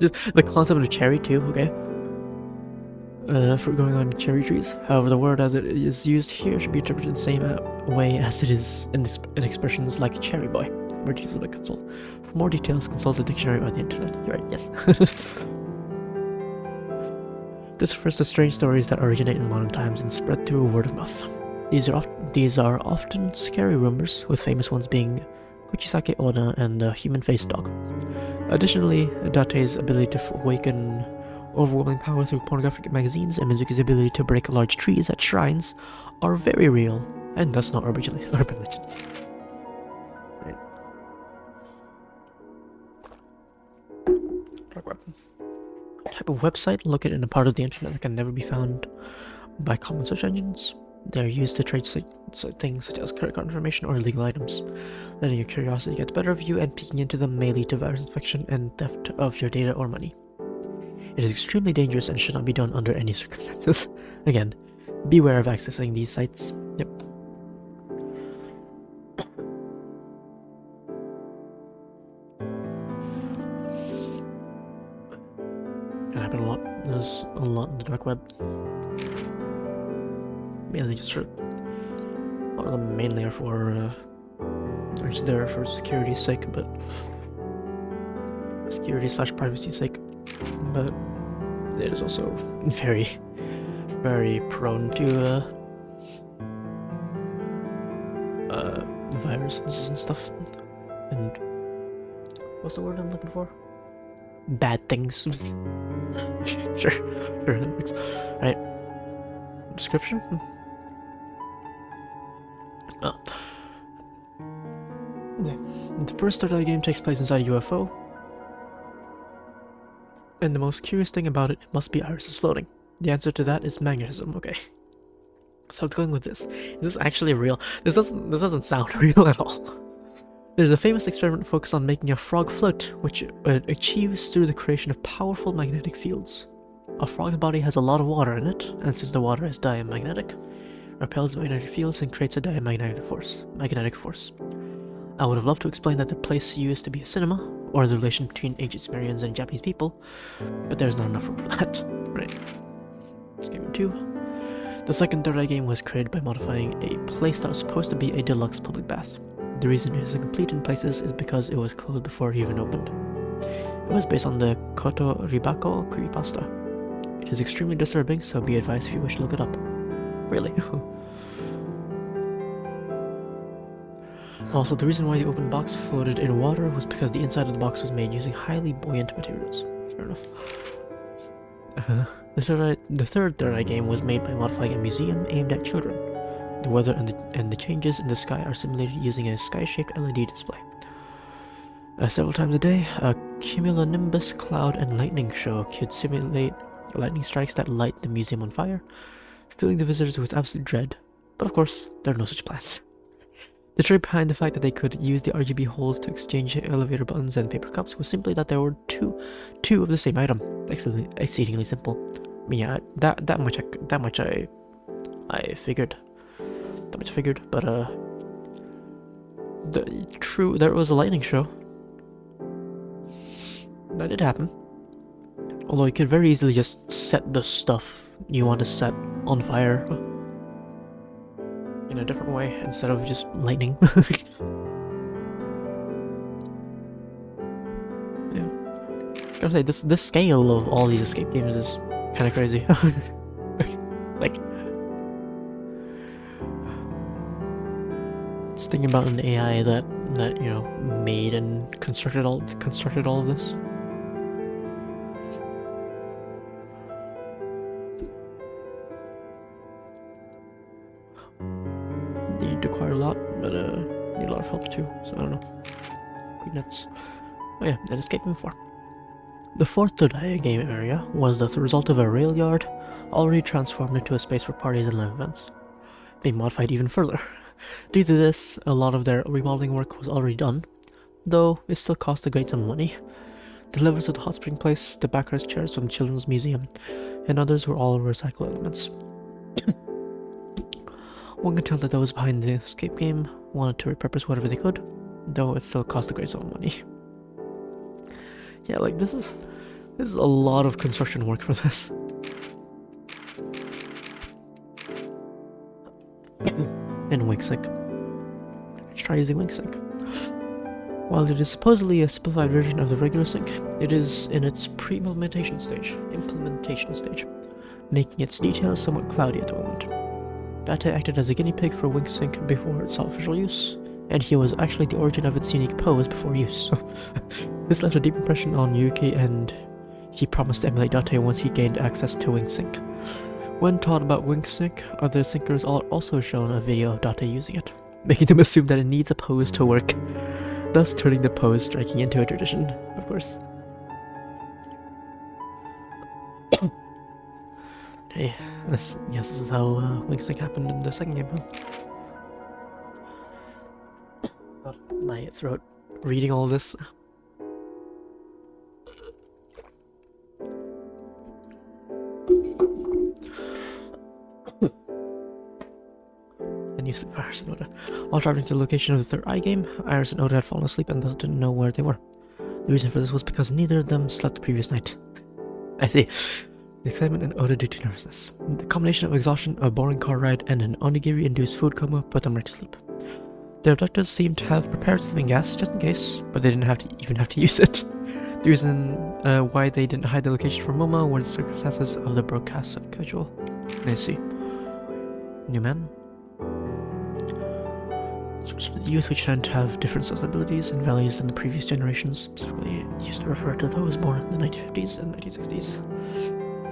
Just the concept of a cherry too, okay? For going on cherry trees. However, the word as it is used here should be interpreted the same way as it is in expressions like cherry boy. For more details, consult the dictionary or the internet. You're right, yes. This refers to strange stories that originate in modern times and spread through word of mouth. These are often scary rumors, with famous ones being Kuchisake Onna and the human-faced dog. Additionally, Date's ability to awaken overwhelming power through pornographic magazines and Mizuki's ability to break large trees at shrines are very real, and thus not urban legends. Right. Dark web. A type of website located in a part of the internet that can never be found by common search engines. They are used to trade things such as credit card information or illegal items. Letting your curiosity get the better of you and peeking into them may lead to virus infection and theft of your data or money. It is extremely dangerous and should not be done under any circumstances. Again, beware of accessing these sites. Yep. Can happen a lot. There's a lot in the dark web. Mainly just for, a lot of them mainly are for, they're just there for security's sake, but security/privacy's sake. But it is also very, very prone to viruses and stuff. And what's the word I'm looking for? Bad things. Sure, that works. Right. Description? Oh. Yeah. The first start of the game takes place inside a UFO. And the most curious thing about it must be irises floating. The answer to that is magnetism, okay. So going with this. Is this actually real? This doesn't sound real at all. There's a famous experiment focused on making a frog float, which it achieves through the creation of powerful magnetic fields. A frog's body has a lot of water in it, and since the water is diamagnetic, repels magnetic fields and creates a magnetic force. I would have loved to explain that the place used to be a cinema, or the relation between ancient Sumerians and Japanese people, but there's not enough room for that. Right. Game 2. The second Third Eye game was created by modifying a place that was supposed to be a deluxe public bath. The reason it is incomplete in places is because it was closed before it even opened. It was based on the Koto Ribako creepypasta. It is extremely disturbing, so be advised if you wish to look it up. Really? Also, the reason why the open box floated in water was because the inside of the box was made using highly buoyant materials. Fair enough. The third Third Eye game was made by modifying a museum aimed at children. The weather and the changes in the sky are simulated using a sky-shaped LED display. Several times a day, a cumulonimbus cloud and lightning show could simulate lightning strikes that light the museum on fire, filling the visitors with absolute dread. But of course, there are no such plans. The trick behind the fact that they could use the RGB holes to exchange elevator buttons and paper cups was simply that there were two of the same item. Exceedingly simple. I mean, yeah, that much I figured. That much I figured, but there was a lightning show. That did happen. Although you could very easily just set the stuff you want to set on fire in a different way instead of just lightning. gotta say, this scale of all these escape games is kind of crazy. Like, just thinking about an AI that you know made and constructed all of this. You need to acquire a lot, but need a lot of help too. So I don't know. Pretty nuts. Oh yeah, then Escape Room 4. The fourth Dodaya game area was the result of a rail yard already transformed into a space for parties and live events, being modified even further. Due to this, a lot of their remodeling work was already done, though it still cost a great sum of money. The levers of the hot spring place, the backrest chairs from the Children's Museum, and others were all recycled elements. One could tell that those behind the escape game wanted to repurpose whatever they could, though it still cost a great sum of money. Yeah, like this is a lot of construction work for this. And WinkSync. Let's try using WinkSync. While it is supposedly a simplified version of the regular sync, it is in its pre-implementation stage, making its details somewhat cloudy at the moment. Date acted as a guinea pig for WinkSync before its official use, and he was actually the origin of its unique pose before use. This left a deep impression on Yuki, and he promised to emulate Date once he gained access to WinkSync. When taught about WinkSync, other syncers are also shown a video of Date using it, making them assume that it needs a pose to work, thus turning the pose striking into a tradition, of course. Hey, this is how WinkSync happened in the second game. My throat reading all this. And you sleep for Iris and Oda. While driving to the location of the third eye game, Iris and Oda had fallen asleep and thus didn't know where they were. The reason for this was because neither of them slept the previous night. I see. The excitement and Oda due to nervousness. The combination of exhaustion, a boring car ride, and an onigiri-induced food coma put them right to sleep. Their abductors seemed to have prepared sleeping gas just in case, but they didn't even have to use it. The reason why they didn't hide the location from Momo were the circumstances of the broadcast schedule. I see. New man. The youth which tend to have different sensibilities and values than the previous generations, specifically used to refer to those born in the 1950s and 1960s.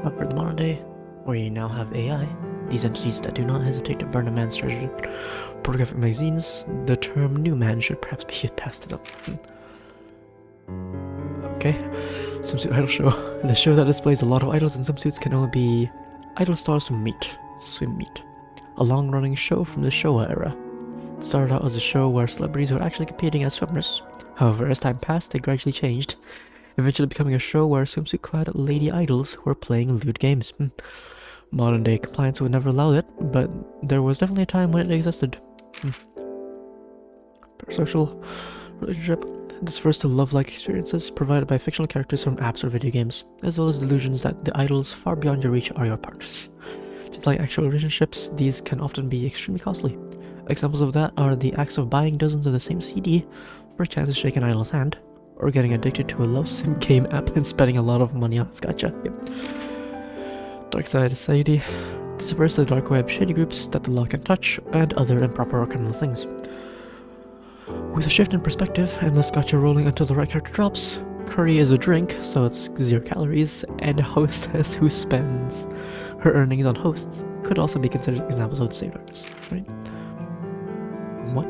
However, in the modern day, where you now have AI, these entities that do not hesitate to burn a man's treasure pornographic magazines, the term new man should perhaps be passed to them. Okay, swimsuit idol show. The show that displays a lot of idols in swimsuits can only be idol stars from Swim Meet, a long-running show from the Showa era. It started out as a show where celebrities were actually competing as swimmers. However, as time passed, it gradually changed, eventually becoming a show where swimsuit-clad lady idols were playing lewd games. Modern-day compliance would never allow it, but there was definitely a time when it existed. Parasocial relationship. This refers to love-like experiences provided by fictional characters from apps or video games, as well as delusions that the idols far beyond your reach are your partners. Just like actual relationships, these can often be extremely costly. Examples of that are the acts of buying dozens of the same CD for a chance to shake an idol's hand, or getting addicted to a love sim game app and spending a lot of money on its gacha. Dark side society. This refers to the dark web shady groups that the law can touch, and other improper or criminal things. With a shift in perspective, and less gacha rolling until the right character drops, curry is a drink, so it's 0 calories, and a hostess who spends her earnings on hosts could also be considered examples of the same darkness, right? What?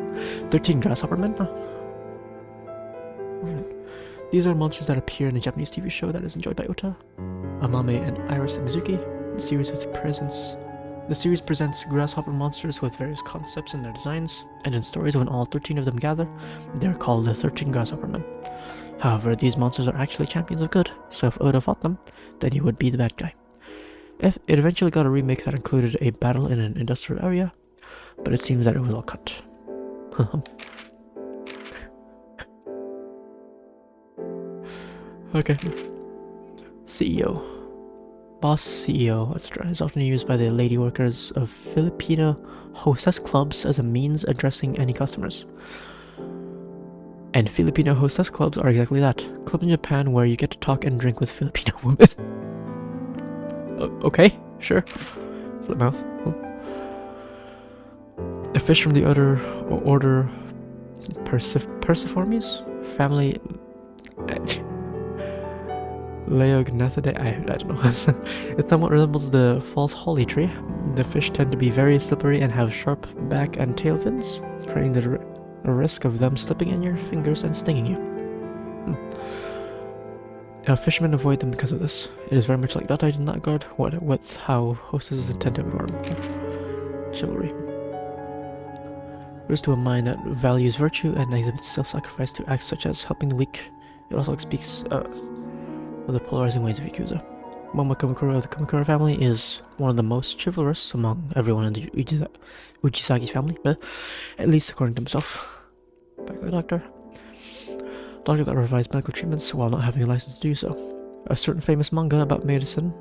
13 grasshopper men? These are monsters that appear in a Japanese TV show that is enjoyed by Ota, Amame, and Iris and Mizuki. The series presents grasshopper monsters with various concepts in their designs, and in stories when all 13 of them gather, they are called the 13 grasshopper men. However, these monsters are actually champions of good, so if Oda fought them, then he would be the bad guy. If it eventually got a remake that included a battle in an industrial area, but it seems that it was all cut. Okay. CEO. Boss, CEO, etc. is often used by the lady workers of Filipino hostess clubs as a means addressing any customers. And Filipino hostess clubs are exactly that. Clubs in Japan where you get to talk and drink with Filipino women. Okay, sure. Slip mouth. A fish from the order Persiformes family. Leognathidae, I don't know. It somewhat resembles the false holly tree. The fish tend to be very slippery and have sharp back and tail fins, creating the risk of them slipping in your fingers and stinging you. Fishermen avoid them because of this. It is very much like that I did not guard with how hostesses intend to perform. Chivalry. Refers to a mind that values virtue and exhibits self-sacrifice to acts such as helping the weak. It also speaks of the polarizing ways of Yakuza. Momo Kumakura of the Kumakura family is one of the most chivalrous among everyone in the Uchisagi's family, but at least according to himself. Back to the doctor. Doctor that provides medical treatments while not having a license to do so. A certain famous manga about medicine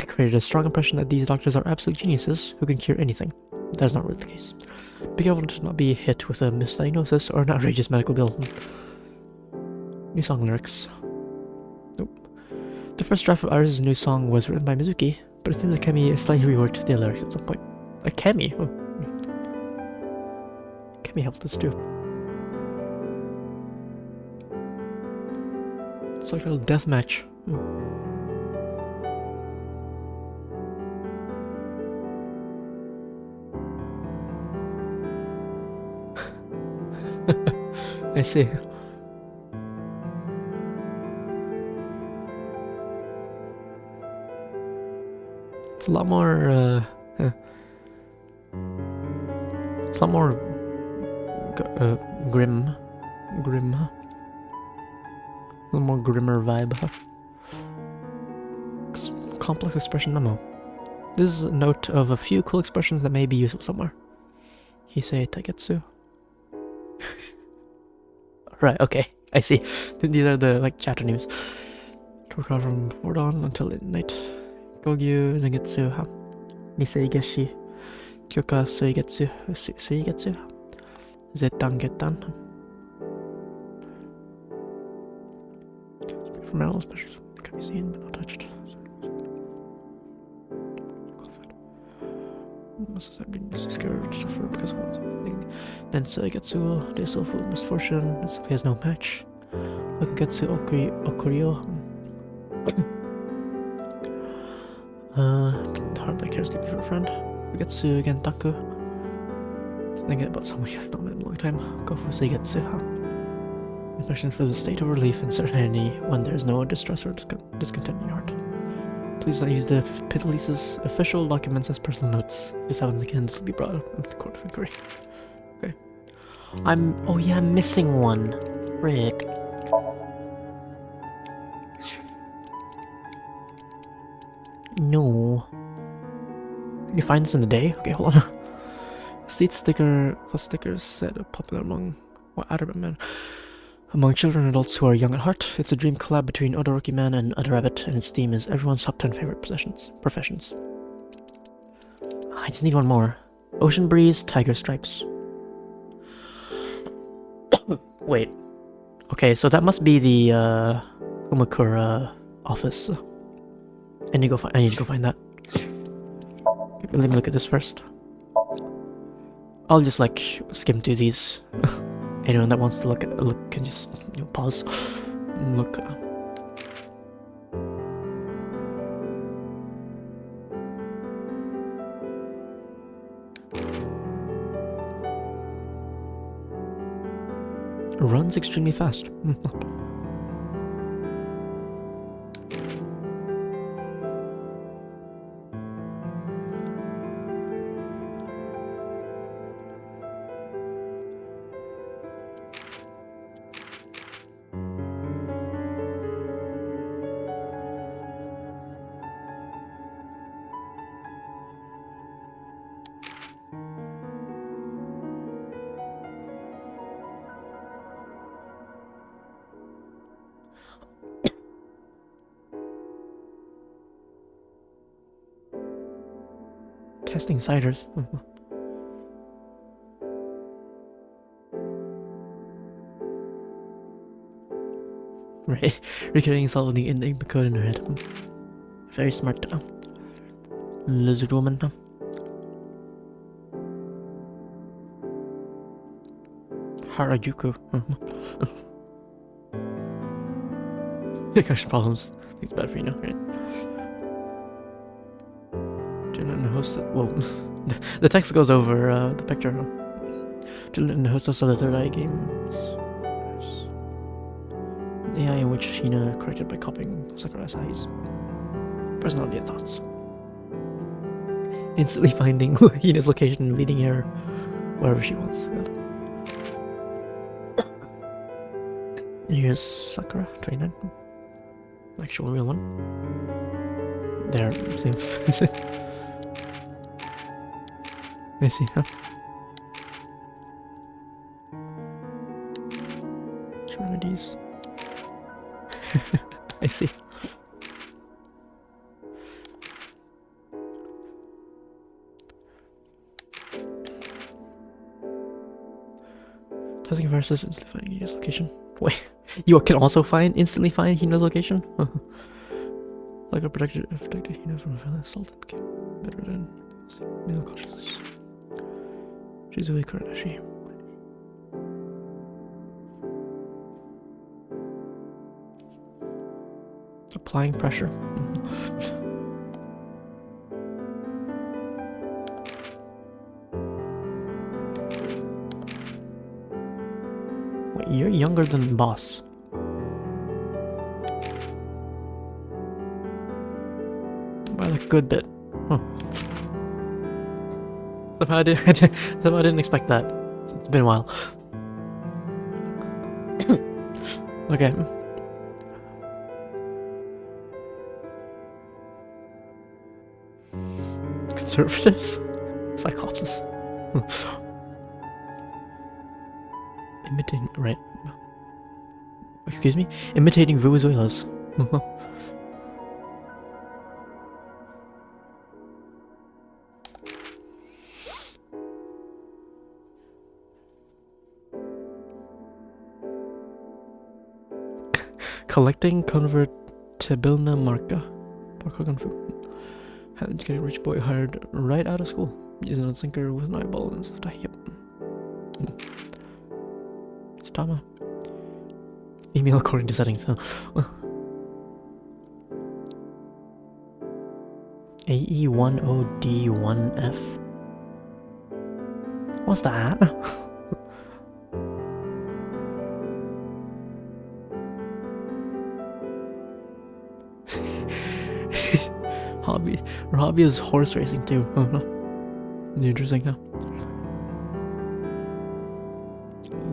created a strong impression that these doctors are absolute geniuses who can cure anything. That is not really the case. Be careful to not be hit with a misdiagnosis or an outrageous medical bill. New song lyrics. Nope. The first draft of Iris' new song was written by Mizuki, but it seems like Kemi slightly reworked the lyrics at some point. Kemi? Oh. Kemi helped us too. It's like a little death match. I see. It's a lot more, it's a lot more grim. A little more grimmer vibe. Complex expression memo. This is a note of a few cool expressions that may be useful somewhere. Hisei Taiketsu. Right, okay, I see. These are the chapter names. Work out from before dawn until midnight. Gogyu Zengetsu ha. Nisei Geshi. Kyoka Seigetsu. Seigetsu. Zetan Getan. From animal specials can be seen but not touched. Must have been scared to suffer because of something. Then Seigetsu, they still full of misfortune, as if he has no match. Lokugetsu Okurio. Hardly cares deeply for a friend. Fugetsu Gentaku. Thinking about someone you've known in a long time. Gofu Seigetsu. Impression for the state of relief and certainty when there is no distress or discontent in your heart. Please don't use the Pitalice's official documents as personal notes. If this happens again, this will be brought up in the court of inquiry. Okay. Oh yeah, I'm missing one. Frick. No. Can you find this in the day? Okay, hold on. Seat sticker plus stickers said popular among men. Among children and adults who are young at heart, it's a dream collab between Odoroki Man and Other Rabbit, and its theme is everyone's top 10 favorite professions. I just need one more. Ocean Breeze, Tiger Stripes. Wait. Okay, so that must be the Kumakura office. I need to go find that. Okay, let me look at this first. I'll just skim through these. Anyone that wants to look can just pause. Look. Runs extremely fast. Testing ciders. Right? Recreating and solving the enigma code in her head. Very smart. Lizard woman. Harajuku. Gosh, problems. It's bad for you now, right? Children and hostess. Whoa. The text goes over the picture. Children and hostess of the Third Eye games. AI in which Hina corrected by copying Sakura's eyes. Personality and thoughts. Instantly finding Hina's location and leading her wherever she wants. God. And here's Sakura, 29. Actual real one. There, same. I see, huh? Remedies. I see. Testing versus instantly finding Hina's location. Wait, you can also instantly find Hina's location? Like a protected Hina from a violent assault. Okay, better than male consciousness. She's really Kuranashi. Applying pressure. Wait, you're younger than the boss. By a good bit. Huh. Somehow I didn't expect that. It's been a while. Okay. Conservatives? Cyclopses. Imitating, right. Excuse me? Imitating Vuvuzelas. Collecting convertibilna marca. Parkour Kung Fu. Highly educated rich boy hired right out of school. Using a sinker with an eyeball and stuff. Yep. Stama. Female according to settings, huh? AE10D1F. What's that? Her hobby is horse racing too. Interesting, huh?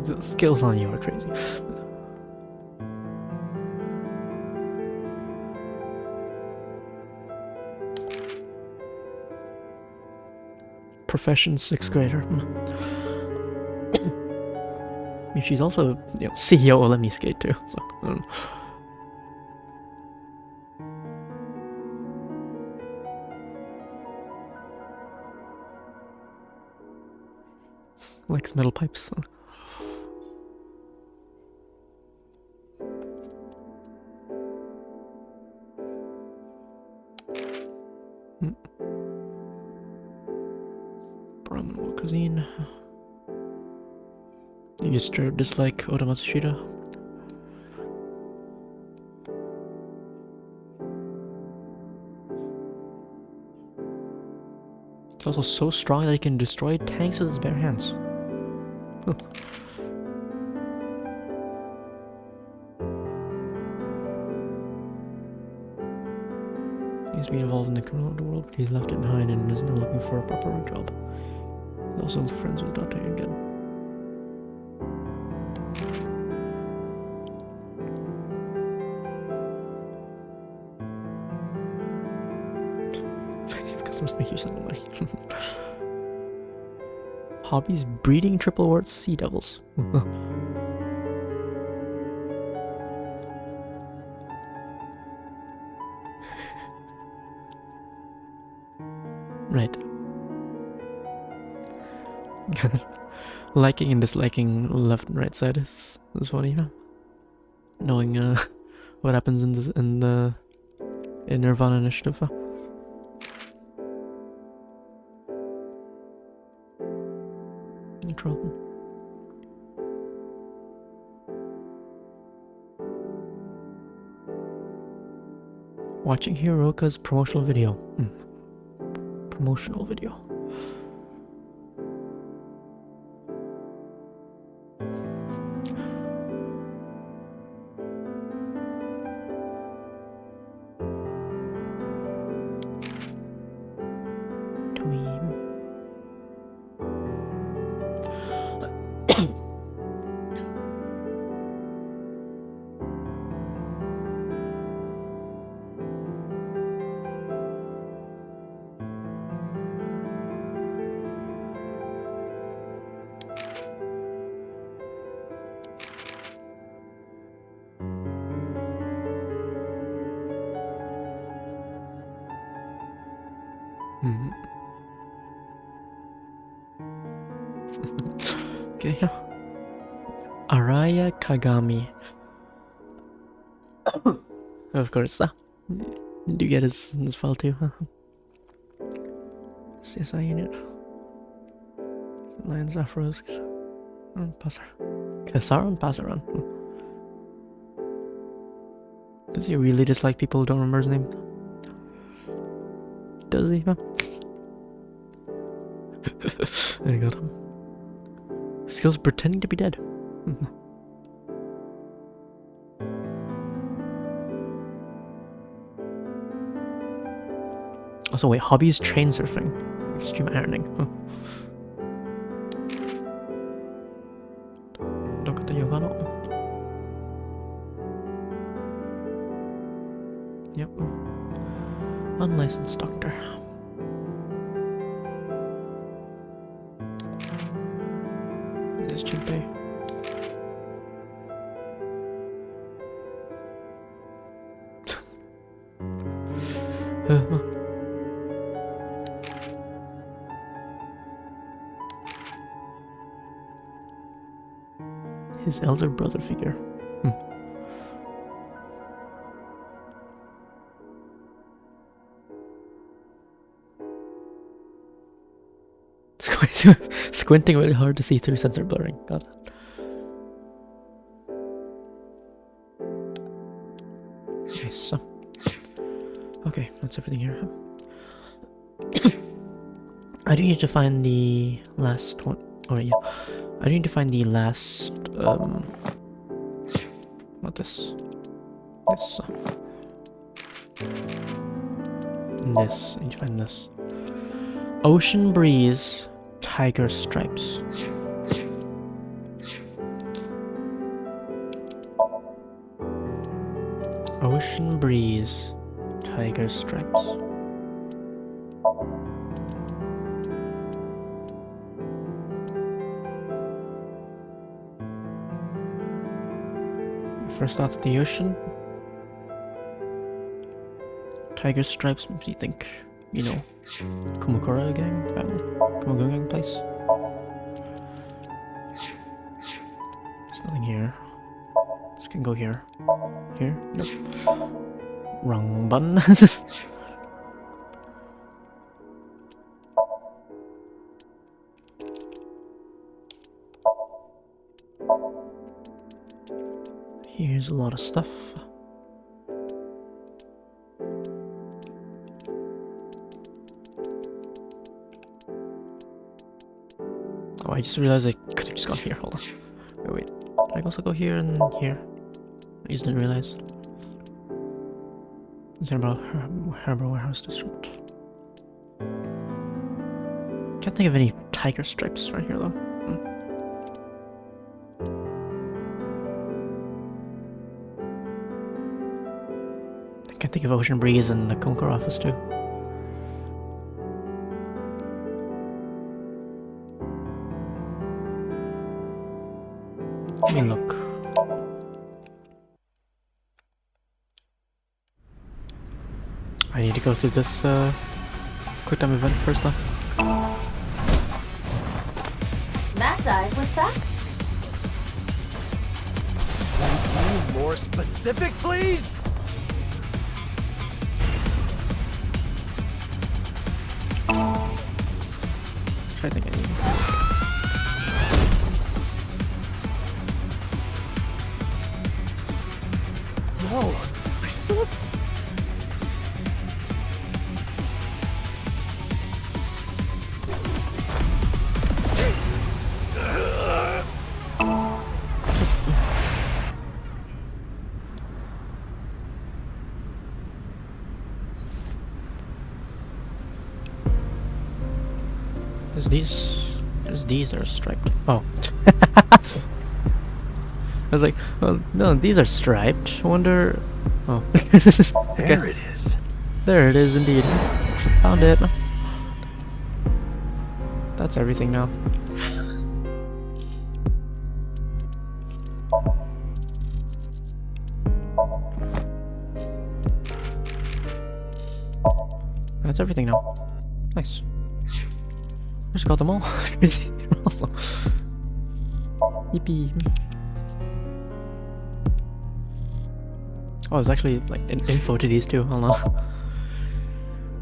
The skills on you are crazy. Profession 6th grader. I mean, she's also, CEO of Let Me Skate too. So, I don't know. Likes metal pipes. Ramen cuisine. You just straight up dislike Oda Matsushita. He's also so strong that he can destroy tanks with his bare hands. Huh. He used to be involved in the criminal underworld, but he's left it behind and is now looking for a proper job. He's also friends with Date again. Customs make you send money. Hobbies: breeding triple wart sea devils. Right. Liking and disliking left and right side is funny, huh? Knowing what happens in the Nirvana initiative. Neutral. Watching Hiroka's promotional video. Promotional video. Okay, yeah. Araya Kagami. Of course, did you get his file too? CSI unit. Lions, Afros, Kasaran, Pasaran. Does he really dislike people who don't remember his name? Does he? I got him. Skills pretending to be dead. Also, wait, hobbies train surfing, extreme ironing. Look at the Yogano. Yep. Unlicensed doctor. This Jinpei. His elder brother figure. Squinting really hard to see through sensor blurring. Got it. Nice. Okay, that's everything here. I do need to find the last one. Oh yeah, I do need to find the last. Not this. This. This. I need to find this. Ocean breeze, tiger stripes. Ocean breeze, tiger stripes. First out of the ocean. Tiger stripes makes me think, you know, Kumakura gang, Kumakura gang place. There's nothing here. Just can go here. Here? Nope. Wrong button. Here's a lot of stuff. Oh, I just realized I could have just gone here. Hold on. Wait. Did I also go here and here? I just didn't realize. It's about Harbor Warehouse District. Can't think of any tiger stripes right here though. I can't think of Ocean Breeze and the Conquer office too. Let me look. I need to go through this quick time event first though. That dive was fast. More specific, please? I think I need. No, I still. These are striped. Oh. I was like, oh no, these are striped. I wonder. Oh. Okay. There it is. There it is indeed. Found it. That's everything now. That's everything now. Nice. I just got them all. That's crazy. Awesome. Yippee. Oh, there's actually like an info to these too. Hold on.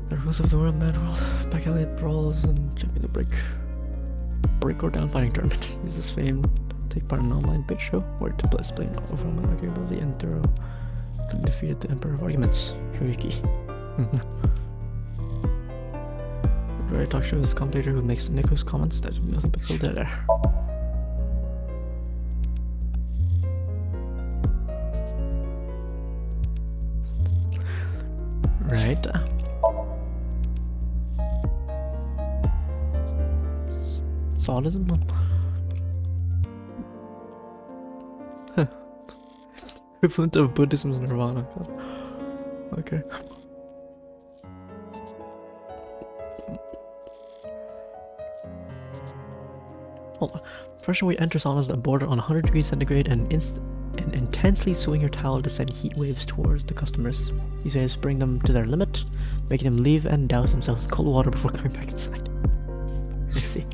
The rules of the world, mad world, back alley brawls, and champion the break or down fighting tournament. Use this fame to take part in an online bit show where to display overall ability and thorough to defeat the Emperor of Arguments. Tricky. The very talk show is a commentator who makes Nico's comments that do nothing but fill dead air. Right. Solidism? Equivalent of Buddhism's nirvana. Okay. Hold on. First we enter saunas that border on 100 degrees centigrade and intensely swing your towel to send heat waves towards the customers. These waves bring them to their limit, making them leave and douse themselves in cold water before coming back inside. I see.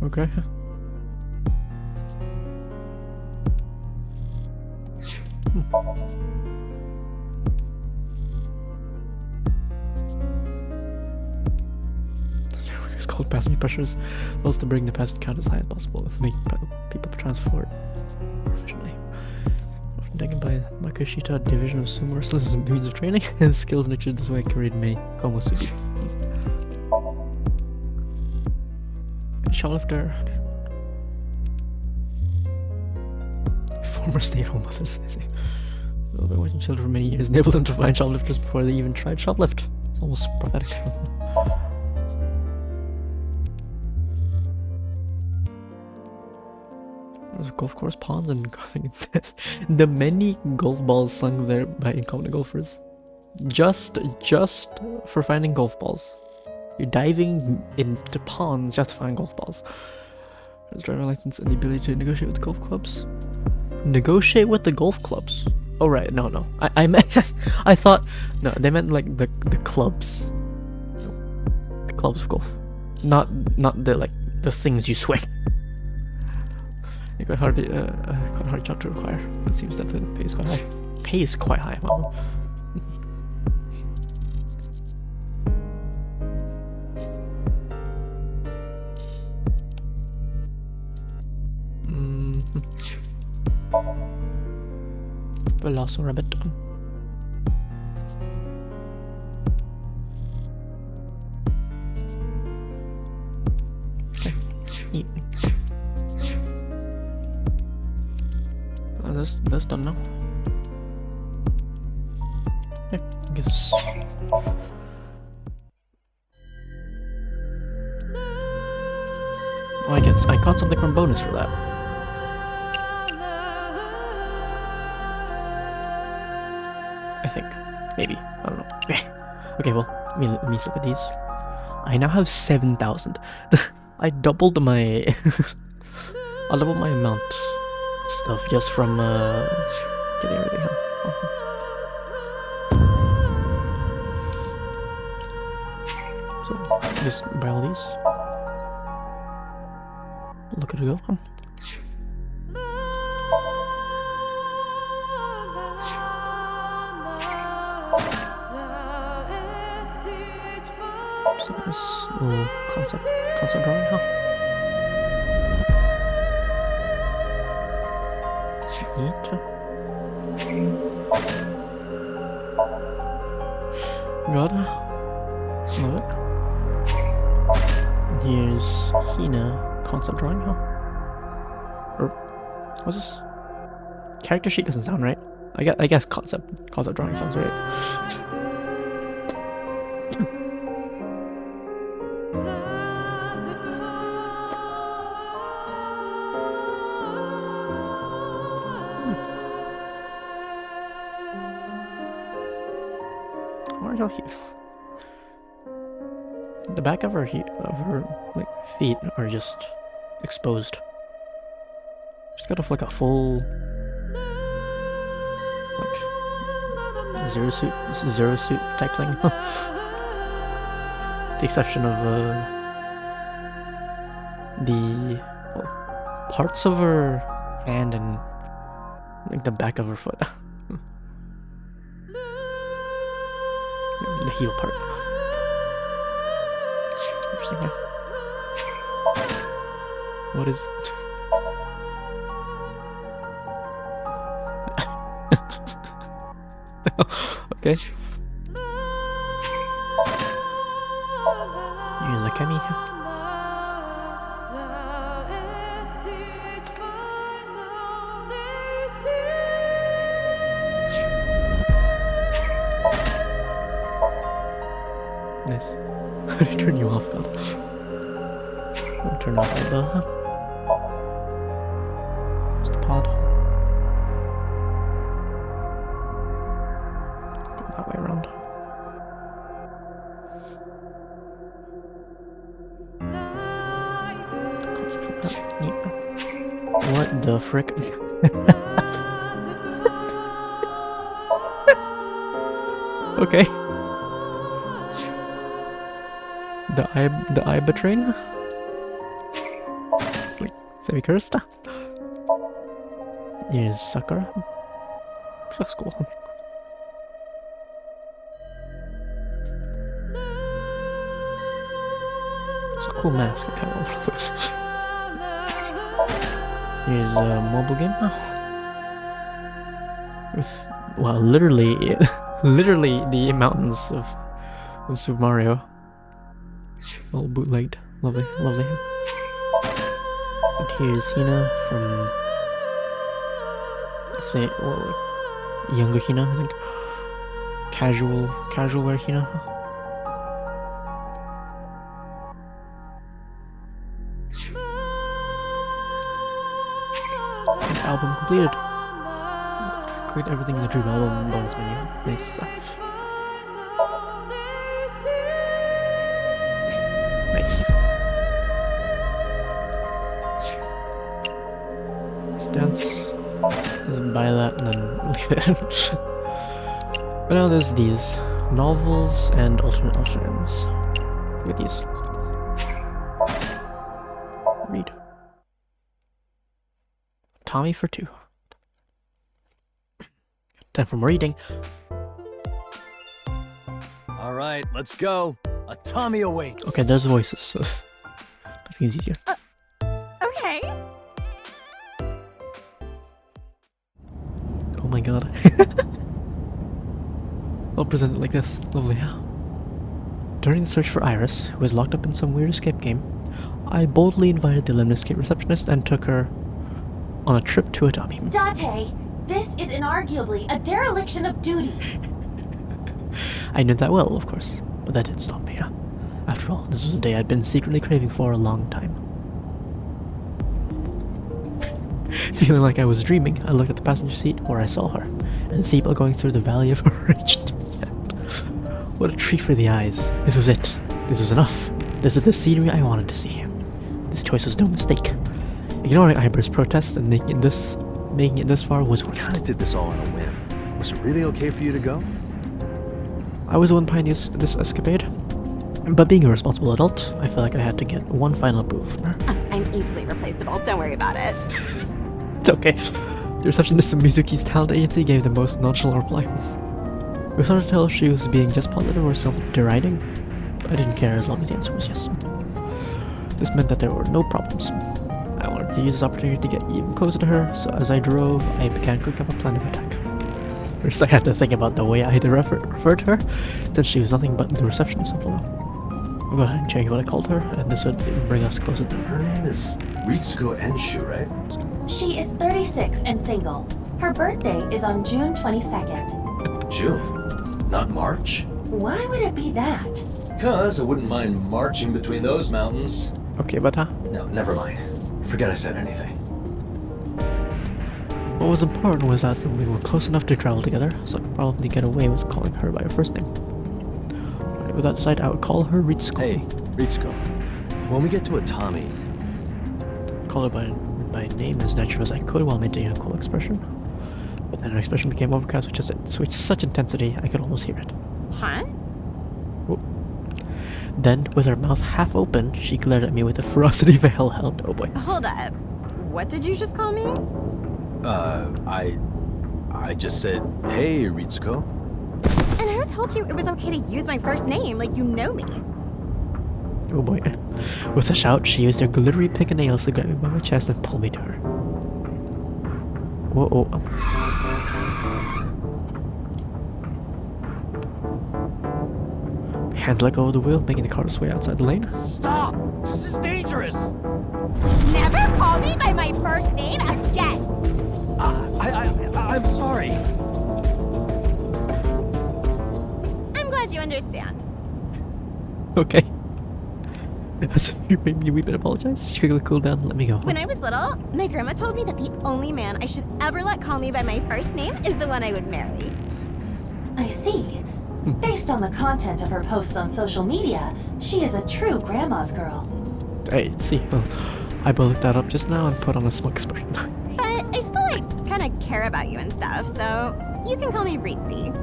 Okay. It's called passenger pressures. Those to bring the passenger count as high as possible and make people transport more efficiently. Often taken by Makashita Division of Sumo Wrestlers as a means of training and skills nurtured this way carried Mei Komusugi. Shoplifter. Former stay-at-home mothers, I see. They've been watching children for many years, enabled them to find shoplifters before they even tried shoplift. It's almost prophetic. There's golf course ponds and the many golf balls sung there by incompetent golfers. Just for finding golf balls. You're diving into ponds just to find golf balls. There's a driving license and the ability to negotiate with golf clubs. Negotiate with the golf clubs? Oh right, no. I meant I thought no, they meant like the clubs. The clubs of golf. Not the like the things you swing. It got hard job to require. It seems that the pay is quite high. Pay is quite high, wow. Velociraptor. Okay. Eat. That's done now. Yeah, I guess. Oh, I got something from bonus for that. I think. Maybe. I don't know. Okay, well, let me look at these. I now have 7,000. I doubled my... I doubled my amount of stuff just from getting everything out. So, just buy all these. Look at it go. So there's a little concept drawing, huh? Neat. Got it. Love it. Here's Hina concept drawing, huh? Or what's this? Character sheet doesn't sound right. I guess concept drawing sounds right. The back of her like feet are just exposed. She's got like a full like zero suit type thing. The exception of the parts of her hand and like the back of her foot. The heel part. Interesting, yeah. What is it? Okay. Here's a Kemi. Nice. How did I turn you off, God? I'll turn off the Where's the pod? Go that way around. What the frick? Okay. The eye betraying? It's like semi-cursed. Here's Sakura. She looks cool. It's a cool mask, I kind of want this. Here's a mobile game. With, well, literally the mountains of Super Mario. All bootlegged. Lovely. And here's Hina from, I think, well, like, younger Hina, I think. Casual wear Hina. And album completed. Complete everything in the Dream album bonus menu. Nice. Nice. Dance. Buy that and then leave it. But now there's these novels and alternate ends. Look at these. Read. Tommy for 2. Time for more reading. All right, let's go. A Tommy awaits. Okay, there's voices, so I think it's easier. Okay. Oh my god. I'll present it like this. Lovely. During the search for Iris, who was locked up in some weird escape game, I boldly invited the Lemon Escape receptionist and took her on a trip to Atami. Date, this is inarguably a dereliction of duty. I knew that well, of course, but that didn't stop me. After all, this was a day I'd been secretly craving for a long time. Feeling like I was dreaming, I looked at the passenger seat where I saw her, and the seatbelt going through the valley of her wretched death. What a treat for the eyes. This was it. This was enough. This is the scenery I wanted to see. This choice was no mistake. Ignoring Iber's protests and making it this far was worth Kinda it. did this all on a whim. Was it really okay for you to go? I was the one behind this escapade, but being a responsible adult, I felt like I had to get one final approval from her. I'm easily replaceable, don't worry about it. It's okay. The receptionist of Mizuki's talent agency gave the most nonchalant reply. It was hard to tell if she was being just positive or self-deriding, but I didn't care as long as the answer was yes. This meant that there were no problems. I wanted to use this opportunity to get even closer to her, so as I drove, I began cooking up a plan of attack. First, I had to think about the way I had referred to her, since she was nothing but the receptionist after all. I'll go ahead and change what I called her, and this would bring us closer to her. Her name is Ritsuko Enshu, right? She is 36 and single. Her birthday is on June 22nd. June, not March. Why would it be that? Cause I wouldn't mind marching between those mountains. Okay, but No, never mind. Forget I said anything. what was important was that we were close enough to travel together, so I could probably get away with calling her by her first name. With that aside, I would call her Ritsuko. Hey, Ritsuko. When we get to Atami, Call her by name as natural as I could while maintaining a cool expression. But then her expression became overcast with such intensity I could almost hear it. Huh? Then, with her mouth half open, she glared at me with the ferocity of a hellhound. Oh boy. Hold up. What did you just call me? I just said, hey, Ritsuko. And who told you it was okay to use my first name like you know me? Oh boy. With a shout, she used her glittery pink nails to grab me by my chest and pull me to her. Whoa. Hand let go of the wheel, making the car sway outside the lane. Stop! This is dangerous! Never call me by my first name again! I'm sorry. I'm glad you understand. Okay. As if you made me weep and apologize, she quickly cooled down and let me go. When I was little, my grandma told me that the only man I should ever let call me by my first name is the one I would marry. I see. Based on the content of her posts on social media, she is a true grandma's girl. Hey, see, well, I looked that up just now and put on a smug expression. But I still, kind of care about you and stuff, so you can call me Ritzy.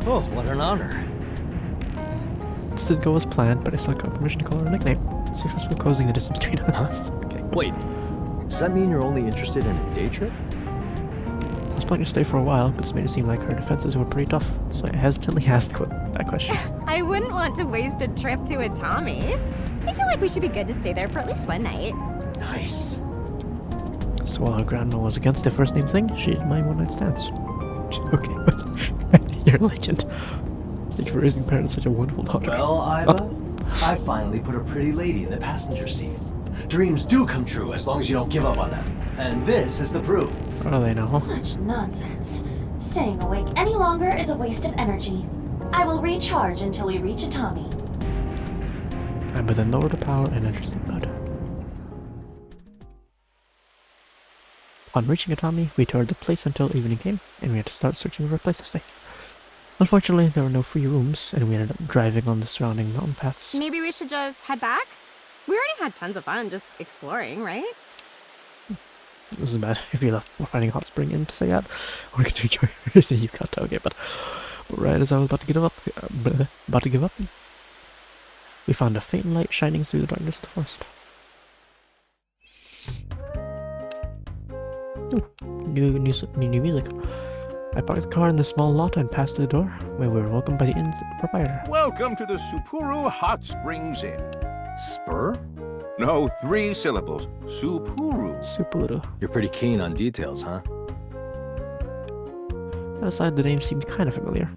Oh, what an honor. This didn't go as planned, but I still got permission to call her a nickname. Successfully closing the distance between us. Okay. Wait, does that mean you're only interested in a day trip? I was planning to stay for a while, but this made it seem like her defenses were pretty tough, so I hesitantly asked that question. I wouldn't want to waste a trip to Atami. I feel like we should be good to stay there for at least one night. Nice. So while her grandma was against the first name thing, she didn't mind one-night stands. Okay, but you're a legend. Thank you for raising parents such a wonderful daughter. Well, Iva, I finally put a pretty lady in the passenger seat. Dreams do come true as long as you don't give up on them. And this is the proof. What are they now? Such nonsense. Staying awake any longer is a waste of energy. I will recharge until we reach Atami. I'm within lower to power and interesting mode. Upon reaching Atami, we toured the place until evening came, and we had to start searching for a place to stay. Unfortunately, there were no free rooms, and we ended up driving on the surrounding mountain paths. Maybe we should just head back? We already had tons of fun just exploring, right? This is bad. If you left before finding a hot spring inn to say that, or we could enjoy everything you got to. Okay, but right as I was about to give up, we found a faint light shining through the darkness of the forest. Ooh, new music. I parked the car in the small lot and passed through the door, where we were welcomed by the inn's proprietor. Welcome to the Sapporo Hot Springs Inn. Spur? No, 3 syllables. Sapporo. Sapporo. You're pretty keen on details, huh? That aside, the name seemed kind of familiar. I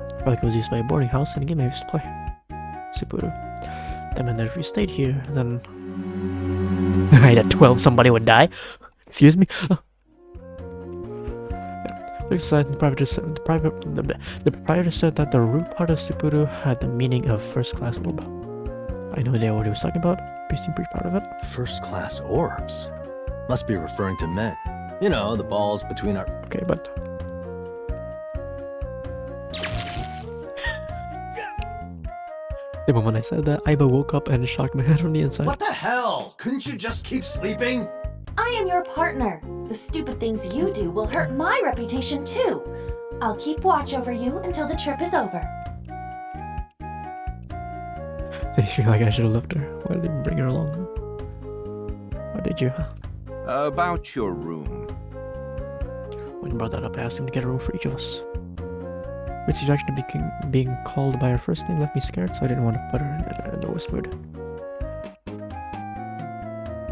felt like it was used by a boarding house and a game I used to play. Sapporo. That meant that if we stayed here, then... Right at 12 somebody would die. Excuse me? Aside, the proprietor said that the root part of Sapporo had the meaning of first-class orb. I no idea what he was talking about, but he seemed pretty proud of it. First-class orbs? Must be referring to men. You know, the balls between our... Okay, but... The moment I said that, Aiba woke up and shocked my head from the inside. What the hell? Couldn't you just keep sleeping? I am your partner. The stupid things you do will hurt my reputation too. I'll keep watch over you until the trip is over. I feel like I should have left her. Why did I even bring her along? Or did you? About your room. When you brought that up, I asked him to get a room for each of us. Ritzy's reaction to being called by her first name left me scared, so I didn't want to put her in the worst mood.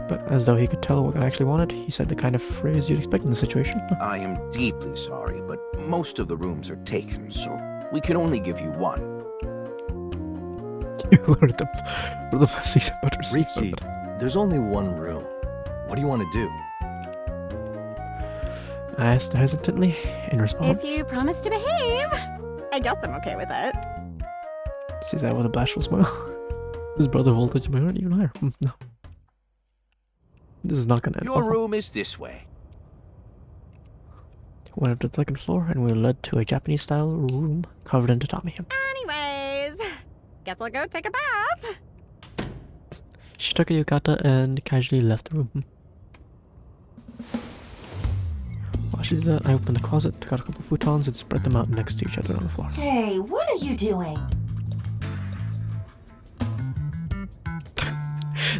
But as though he could tell what I actually wanted, he said the kind of phrase you'd expect in the situation. I am deeply sorry, but most of the rooms are taken, so we can only give you one. You learned them for the blessings and butters. Ritzy, there's only one room. What do you want to do? I asked hesitantly in response. If you promise to behave, I guess I'm okay with it. She said with a bashful smile. His brother voltage my heart even higher. No. This is not gonna end Your well. room is this way. Went up to the second floor and we were led to a Japanese-style room covered in tatami. Anyways, guess I'll go take a bath. She took a yukata and casually left the room. While she did that, I opened the closet, took out a couple of futons, and spread them out next to each other on the floor. Hey, what are you doing?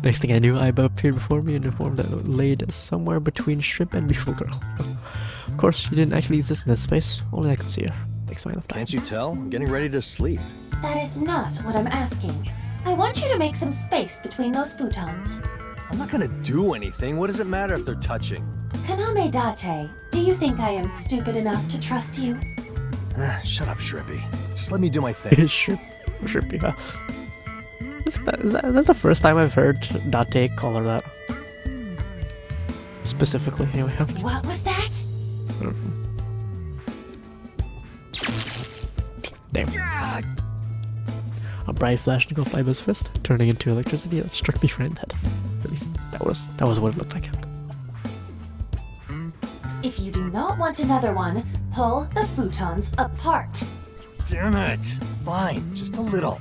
Next thing I knew, Aiba appeared before me in a form that laid somewhere between shrimp and beautiful girl. Of course, she didn't actually exist in that space, only I could see her. Thanks to my left eye. Can't you tell? I'm getting ready to sleep. That is not what I'm asking. I want you to make some space between those futons. I'm not gonna do anything. What does it matter if they're touching? Kaname Date, do you think I am stupid enough to trust you? Shut up, Shrimpy. Just let me do my thing. Shrimpy, huh? That's the first time I've heard Date call her that. Specifically, anyway. What was that? Damn. A bright flash engulfed Aiba's fist, turning into electricity that struck me right in the head. At least that was what it looked like. If you do not want another one, pull the futons apart. Damn it. Fine, just a little.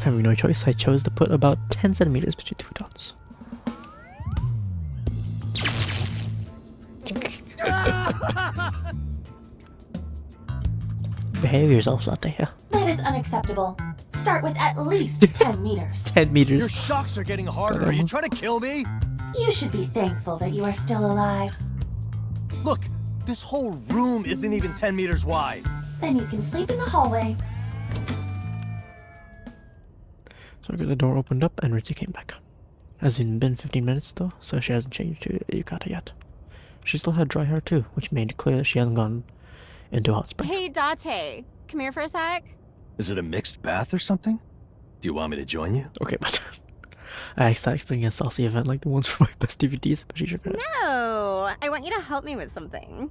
Having no choice, I chose to put about 10 centimeters between the futons. Behave yourself, Latte. Yeah. That is unacceptable. Start with at least 10 meters. 10 meters. Your shocks are getting harder. Are you trying to kill me? You should be thankful that you are still alive. Look, this whole room isn't even 10 meters wide. Then you can sleep in the hallway. So the door opened up and Ritzy came back. Hasn't been 15 minutes though, so she hasn't changed to yukata yet. She still had dry hair too, which made it clear that she hasn't gone into a hot spring. Hey, Date, come here for a sec. Is it a mixed bath or something? Do you want me to join you? Okay, but I asked that explaining a saucy event like the ones from my best DVDs, but she shook her head. No, I want you to help me with something.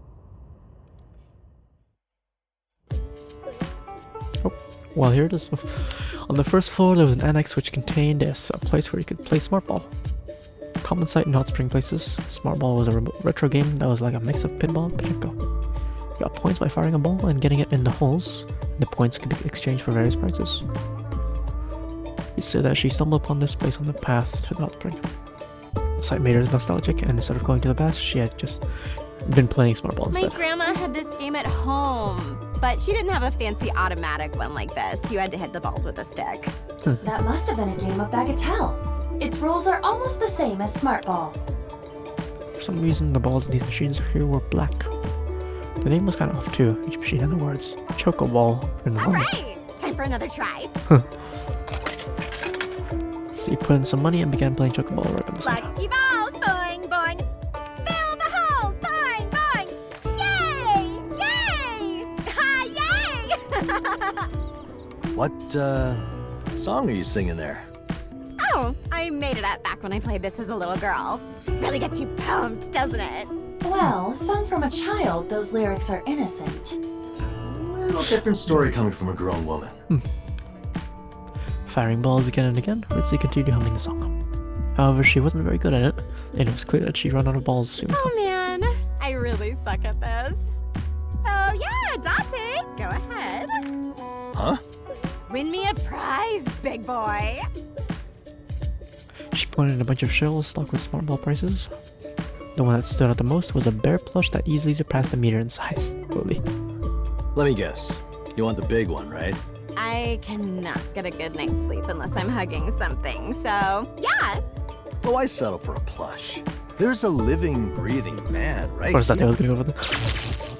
Oh, well, here it is. On the first floor, there was an annex which contained a place where you could play Smart Ball. Common sight in hot spring places, Smart Ball was a retro game that was like a mix of pinball and pachinko. You got points by firing a ball and getting it in the holes. The points could be exchanged for various prizes. He said that she stumbled upon this place on the path to the hot spring. The sight made her nostalgic, and instead of going to the bath, she had just been playing Smart Ball My instead. grandma had this game at home, but she didn't have a fancy automatic one like this. You had to hit the balls with a stick. That must have been a game of Bagatelle. Its rules are almost the same as Smart Ball. For some reason, the balls in these machines here were black. The name was kind of off too. Each machine had the words Choco Ball in the All name. right, time for another try. So he put in some money and began playing Choco Ball right on the side. Lucky balls, boing, boing. Fill the holes, boing, boing. Yay! Yay! Ha, yay! What, song are you singing there? Oh, I made it up back when I played this as a little girl. Really gets you pumped, doesn't it? Well, sung from a child, those lyrics are innocent. A little different story coming from a grown woman. Firing balls again and again, Ritzy continued humming the song. However, she wasn't very good at it, and it was clear that she'd run out of balls soon. Oh man, I really suck at this. So yeah, Date, go ahead. Huh? Win me a prize, big boy. She pointed at a bunch of shells stocked with smart ball prices. The one that stood out the most was a bear plush that easily surpassed a meter in size. Holy. Let me guess. You want the big one, right? I cannot get a good night's sleep unless I'm hugging something, so yeah. Oh, I settle for a plush. There's a living, breathing man right Of course, that here. I was gonna go for this.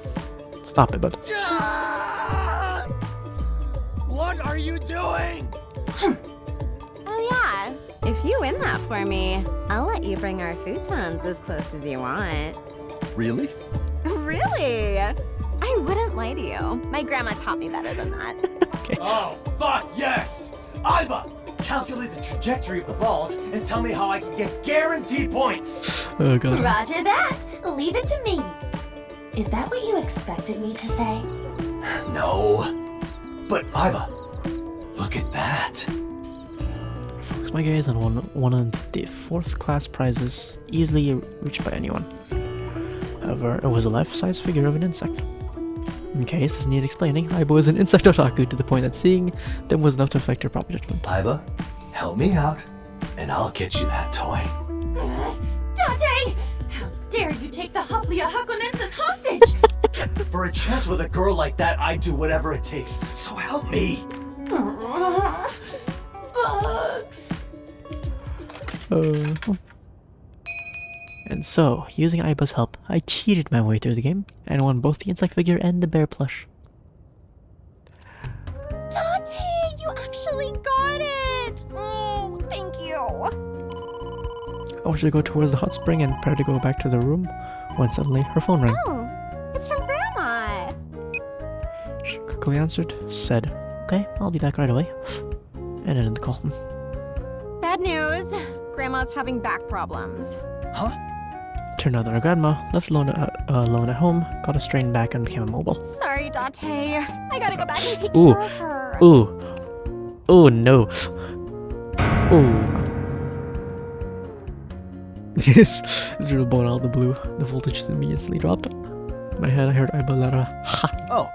Stop it, bud. What are you doing? Oh yeah. If you win that for me, I'll let you bring our futons as close as you want. Really? Really? I wouldn't lie to you. My grandma taught me better than that. Oh, fuck yes! Iba! Calculate the trajectory of the balls and tell me how I can get guaranteed points! Oh god. Roger that. Leave it to me. Is that what you expected me to say? No. But Iba, look at that. Focus my gaze on one of the fourth class prizes, easily reached by anyone. However, it was a life-size figure of an insect. In case this needed explaining, Aiba was an insect otaku to the point that seeing them was enough to affect her proper judgment. Iba, help me out, and I'll get you that toy. Date! How dare you take the Hoplia Hakonensis hostage! For a chance with a girl like that, I'd do whatever it takes, so help me! Bugs! And so, using Aiba's help, I cheated my way through the game and won both the insect figure and the bear plush. Dante, you actually got it! Oh, thank you. I was to go towards the hot spring and prepare to go back to the room when suddenly her phone rang. Oh, it's from Grandma. She quickly answered, said, "Okay, I'll be back right away," and ended the call. Bad news. Grandma's having back problems. Huh? Turned out that her grandma, left alone at home, got a strained back and became immobile. Sorry, Dante. I gotta go back and take Ooh. care of her. Ooh. Oh no. Ooh. This drill ball out of the blue. The voltage immediately dropped. In my head, I heard Aiba let a ha. Oh,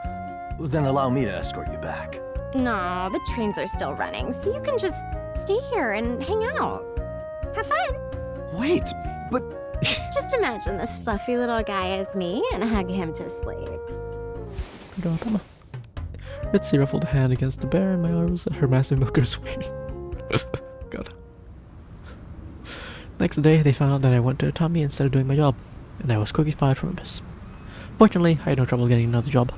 then allow me to escort you back. No, the trains are still running, so you can just stay here and hang out. Have fun. Wait, but Just imagine this fluffy little guy as me and hug him to sleep. God, Emma. Ritzy ruffled a hand against the bear, and my arm was at her massive milker's waist. God. Next day, they found out that I went to Tommy instead of doing my job, and I was quickly fired from Abyss. Fortunately, I had no trouble getting another job.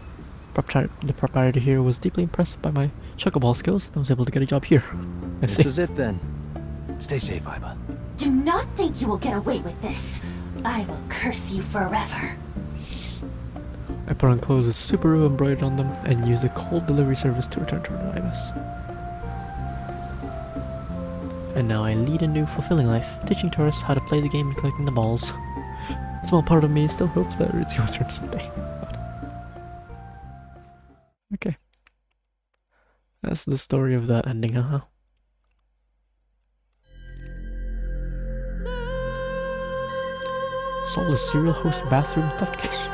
The proprietor here was deeply impressed by my chocoball skills and was able to get a job here. I this see. is it then. Stay safe, Iba. Do not think you will get away with this. I will curse you forever. I put on clothes with Subaru embroidered on them and used the cold delivery service to return to Ibis. And now I lead a new fulfilling life, teaching tourists how to play the game and collecting the balls. A small part of me still hopes that Ritzy will return someday. Okay. That's the story of that ending, huh? Solved a serial host bathroom theft case.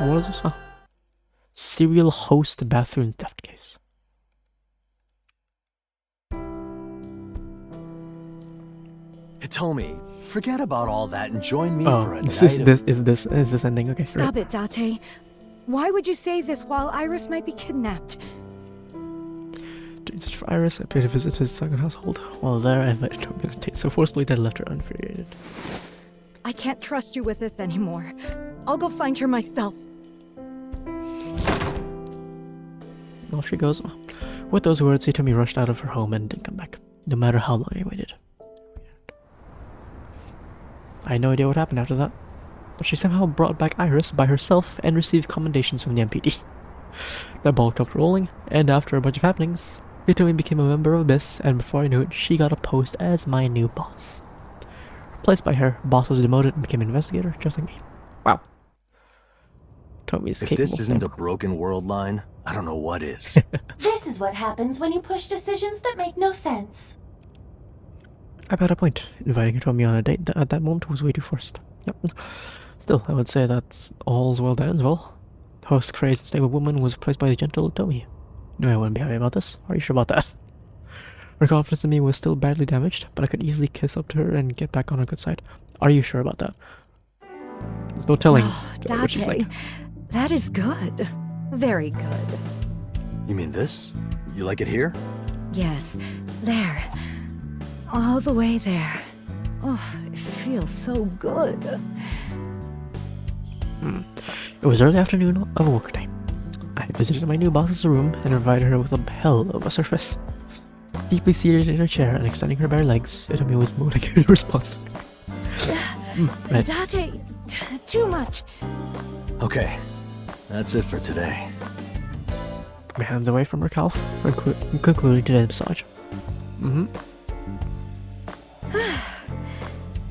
What is this? Serial host bathroom theft case. Hitomi, forget about all that and join me Oh, for a is night of... this ending? Okay. Stop it, Date. Why would you say this while Iris might be kidnapped? During search for Iris, I paid a visit to his second household. While there, I invited Toby on a date so forcefully that I left her unfuriated. I can't trust you with this anymore. I'll go find her myself. Off she goes. With those words, Hitomi rushed out of her home and didn't come back, no matter how long I waited. I had no idea what happened after that, but she somehow brought back Iris by herself and received commendations from the MPD. That ball kept rolling, and after a bunch of happenings, Hitomi became a member of Abyss, and before I knew it, she got a post as my new boss. Replaced by her, boss was demoted and became an investigator, just like me. Wow. Tommy's If capable. this isn't a broken world line, I don't know what is. This is what happens when you push decisions that make no sense. I had a point. Inviting Hitomi on a date at that moment was way too forced. Yep. Still, I would say that all's well that ends well. The host crazed and stable woman was replaced by the gentle Hitomi. No, I wouldn't be happy about this. Are you sure about that? Her confidence in me was still badly damaged, but I could easily kiss up to her and get back on her good side. Are you sure about that? There's no telling what she's like. Date, that is good. Very good. You mean this? You like it here? Yes, there. All the way there. Oh, it feels so good. It was early afternoon of a work day. I visited my new boss's room and invited her with a hell of a surface. Deeply seated in her chair and extending her bare legs, Itami was moaning in response to me. Right. Date, too much. Okay, that's it for today. My hands away from her calf, concluding today's massage.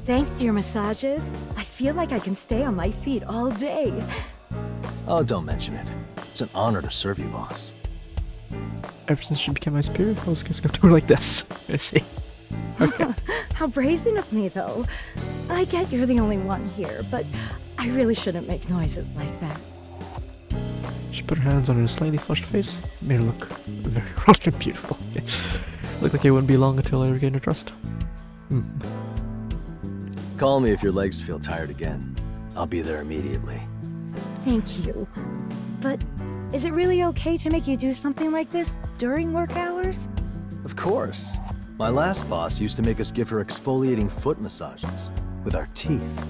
Thanks to your massages, I feel like I can stay on my feet all day. Oh, don't mention it. It's an honor to serve you, boss. Ever since she became my superior, I was kissing up to her like this. I see. Okay. How brazen of me, though. I get you're the only one here, but I really shouldn't make noises like that. She put her hands on her slightly flushed face, made her look very rock and beautiful. Looked like it wouldn't be long until I regained her trust. Call me if your legs feel tired again. I'll be there immediately. Thank you. But is it really okay to make you do something like this during work hours? Of course. My last boss used to make us give her exfoliating foot massages with our teeth.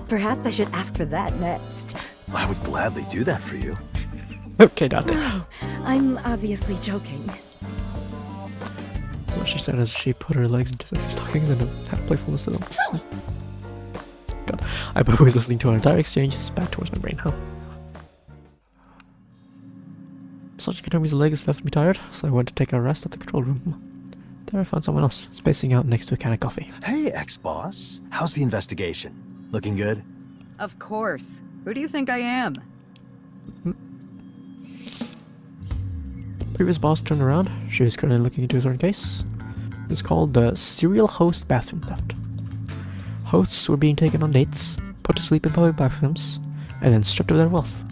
Perhaps I should ask for that next. I would gladly do that for you. Okay, Dante. Oh, I'm obviously joking. What she said as she put her legs into sexy stockings and had playfulness to them. God, I bet who was listening to our entire exchange spat towards my brain now. Massaging Kanami's legs left me tired, so I went to take a rest at the control room. There I found someone else, spacing out next to a can of coffee. Hey, ex-boss. How's the investigation? Looking good? Of course. Who do you think I am? Previous boss turned around. She was currently looking into a certain case. It's called the serial host bathroom theft. Hosts were being taken on dates, put to sleep in public bathrooms, and then stripped of their wealth.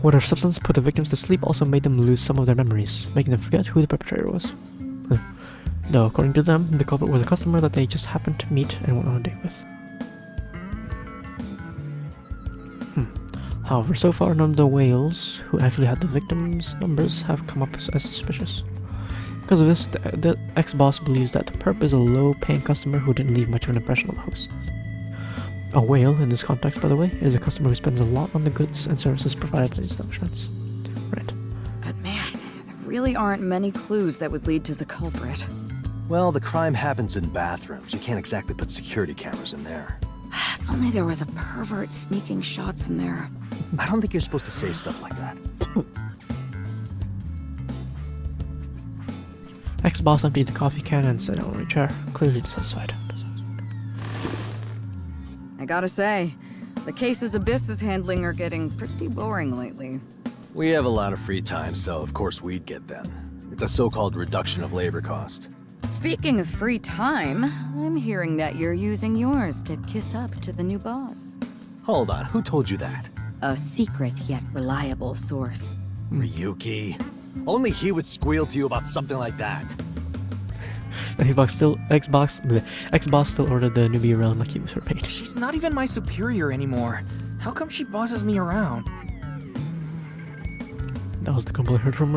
Whatever substance put the victims to sleep also made them lose some of their memories, making them forget who the perpetrator was. Though, according to them, the culprit was a customer that they just happened to meet and went on a date with. However, so far none of the whales who actually had the victims' numbers have come up as suspicious. Because of this, the ex-boss believes that the perp is a low-paying customer who didn't leave much of an impression on the hosts. A whale, in this context by the way, is a customer who spends a lot on the goods and services provided by the establishments. Right. But man, there really aren't many clues that would lead to the culprit. Well, the crime happens in bathrooms. You can't exactly put security cameras in there. If only there was a pervert sneaking shots in there. I don't think you're supposed to say stuff like that. Ex-boss emptied the coffee can and sat down on a chair, clearly dissatisfied. I gotta say, the cases Abyss is handling are getting pretty boring lately. We have a lot of free time, so of course we'd get them. It's a so-called reduction of labor cost. Speaking of free time, I'm hearing that you're using yours to kiss up to the new boss. Hold on, who told you that? A secret yet reliable source. Ryuki. Only he would squeal to you about something like that. Xbox still ordered the newbie around like he was her mate. She's not even my superior anymore. How come she bosses me around? That was the complaint I heard from him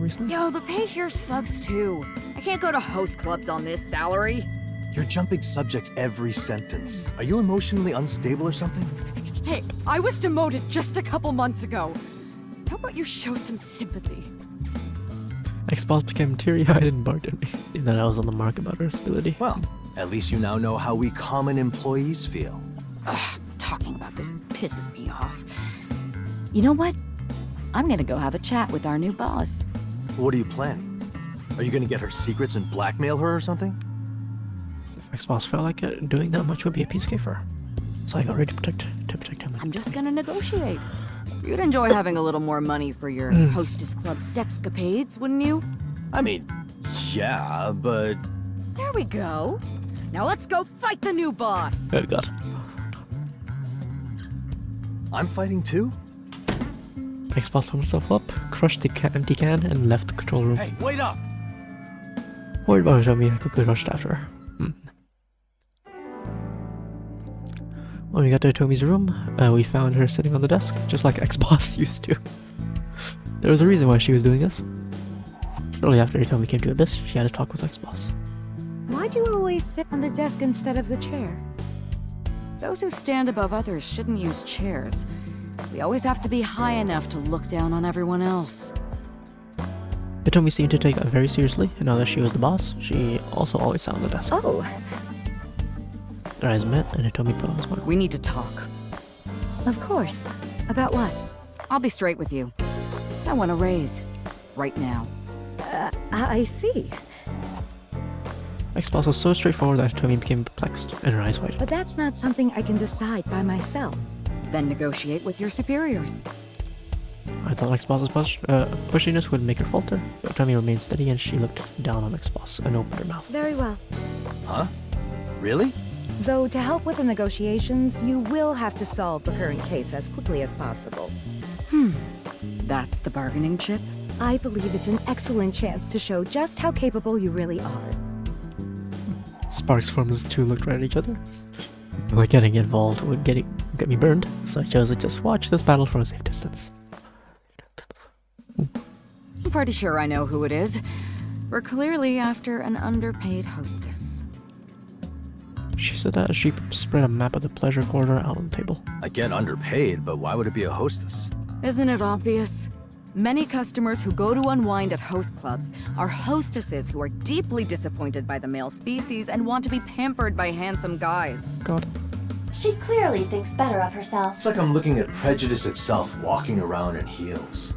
recently. Yo, the pay here sucks too. I can't go to host clubs on this salary. You're jumping subjects every sentence. Are you emotionally unstable or something? Hey, I was demoted just a couple months ago. How about you show some sympathy? Xbox became teary-eyed and barked at me, even that I was on the mark about her stability. Well, at least you now know how we common employees feel. Ugh, talking about this pisses me off. You know what? I'm gonna go have a chat with our new boss. What are you planning? Are you gonna get her secrets and blackmail her or something? If Xbox felt like it, doing that much would be a piece of cake for her. So I got ready to protect him. I'm just gonna negotiate. You'd enjoy having a little more money for your hostess club sexcapades, wouldn't you? I mean, yeah, but... There we go. Now let's go fight the new boss. Oh god. I'm fighting too? X-Boss pumped himself up, crushed the empty can, and left the control room. Hey, wait up! Worried about Hitomi, I quickly rushed after her. When we got to Hitomi's room, we found her sitting on the desk, just like X-Boss used to. There was a reason why she was doing this. Shortly after Hitomi came to Abyss, she had a talk with X-Boss. Why'd you always sit on the desk instead of the chair? Those who stand above others shouldn't use chairs. We always have to be high enough to look down on everyone else. Hitomi seemed to take that very seriously, and now that she was the boss, she also always sat on the desk. Oh, Their eyes met, and Hitomi put on a smile. We need to talk. of course. About what? I'll be straight with you. I want a raise. Right now. I see. X-Boss was so straightforward that Hitomi became perplexed, and her eyes widened. But that's not something I can decide by myself. Then negotiate with your superiors. I thought X-Boss's pushiness would make her falter, but Hitomi remained steady, and she looked down on X-Boss and opened her mouth. Very well. Huh? Really? Though to help with the negotiations, you will have to solve the current case as quickly as possible. That's the bargaining chip? I believe it's an excellent chance to show just how capable you really are. Sparks formed as the two looked right at each other. Like getting involved would get me burned, so I chose to just watch this battle from a safe distance. I'm pretty sure I know who it is. We're clearly after an underpaid hostess. She said that as she spread a map of the pleasure corridor out on the table. I get underpaid, but why would it be a hostess? Isn't it obvious? Many customers who go to unwind at host clubs are hostesses who are deeply disappointed by the male species and want to be pampered by handsome guys. God. She clearly thinks better of herself. It's like I'm looking at prejudice itself walking around in heels.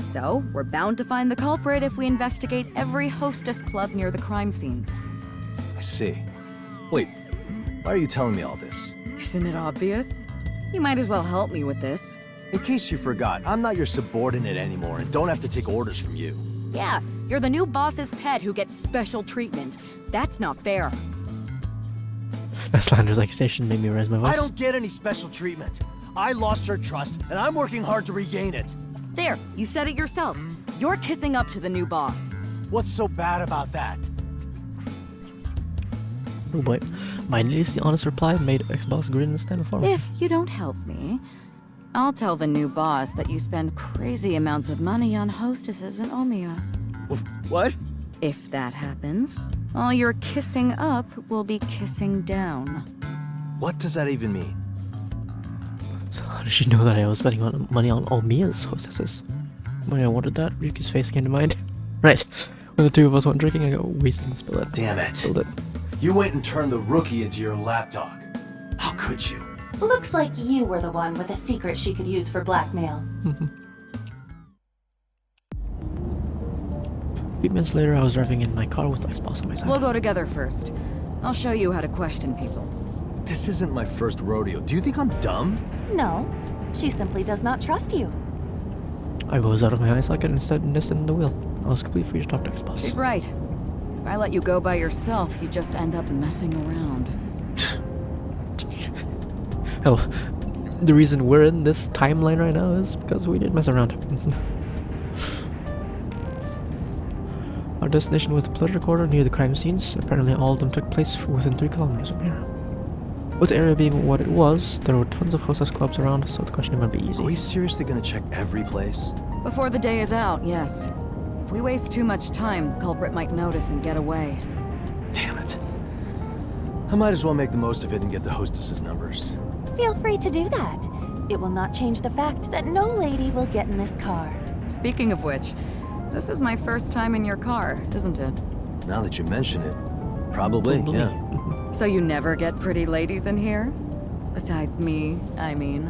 So, we're bound to find the culprit if we investigate every hostess club near the crime scenes. I see. Wait, why are you telling me all this? Isn't it obvious? You might as well help me with this. In case you forgot, I'm not your subordinate anymore and don't have to take orders from you. Yeah, you're the new boss's pet who gets special treatment. That's not fair. That slanderous accusation made me raise my voice. I don't get any special treatment. I lost her trust, and I'm working hard to regain it. There, you said it yourself. You're kissing up to the new boss. What's so bad about that? Oh boy. My needlessly honest reply made X-Boss grin and stand before me. If you don't help me, I'll tell the new boss that you spend crazy amounts of money on hostesses in Omiya. What? If that happens, all your kissing up will be kissing down. What does that even mean? So how did she know that I was spending money on Omiya's hostesses? When I wanted that, Ryuki's face came to mind. Right. When the two of us went drinking, I got wasted and spilled it. Damn it. Spilled it. You went and turned the rookie into your lapdog. How could you? Looks like you were the one with a secret she could use for blackmail. A few minutes later, I was driving in my car with X-Boss on my side. We'll go together first. I'll show you how to question people. This isn't my first rodeo. Do you think I'm dumb? No, she simply does not trust you. I rose out of my eye socket and instead nested in the wheel. I was completely free to talk to X-Boss. She's right. If I let you go by yourself, you just end up messing around. Hell, the reason we're in this timeline right now is because we did mess around. Our destination was the pleasure corridor near the crime scenes. Apparently all of them took place within 3 kilometers of here. With the area being what it was, there were tons of hostess clubs around, so the questioning would be easy. Are we seriously gonna check every place? Before the day is out, yes. If we waste too much time, the culprit might notice and get away. Damn it. I might as well make the most of it and get the hostess's numbers. Feel free to do that. It will not change the fact that no lady will get in this car. Speaking of which, this is my first time in your car, isn't it? Now that you mention it, probably. Yeah. So you never get pretty ladies in here? Besides me, I mean.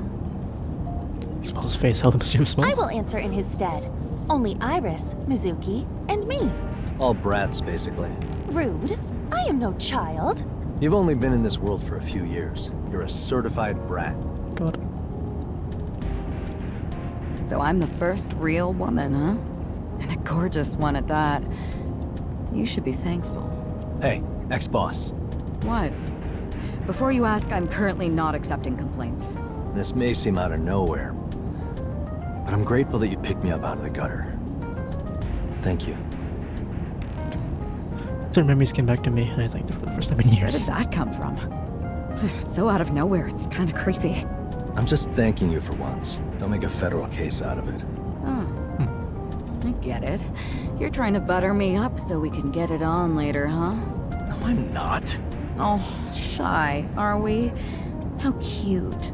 X-Boss's face held a mischievous smile. I will answer in his stead. Only Iris, Mizuki, and me. All brats, basically. Rude. I am no child. You've only been in this world for a few years. You're a certified brat. God. So I'm the first real woman, huh? And a gorgeous one at that. You should be thankful. Hey, ex-boss. What? Before you ask, I'm currently not accepting complaints. This may seem out of nowhere, but I'm grateful that you picked me up out of the gutter. Thank you. Certain memories came back to me, and I thanked her for the first time in Where years. did that come from? So out of nowhere, it's kind of creepy. I'm just thanking you for once. Don't make a federal case out of it. Oh. I get it. You're trying to butter me up so we can get it on later, huh? No, I'm not. Oh, shy, are we? How cute.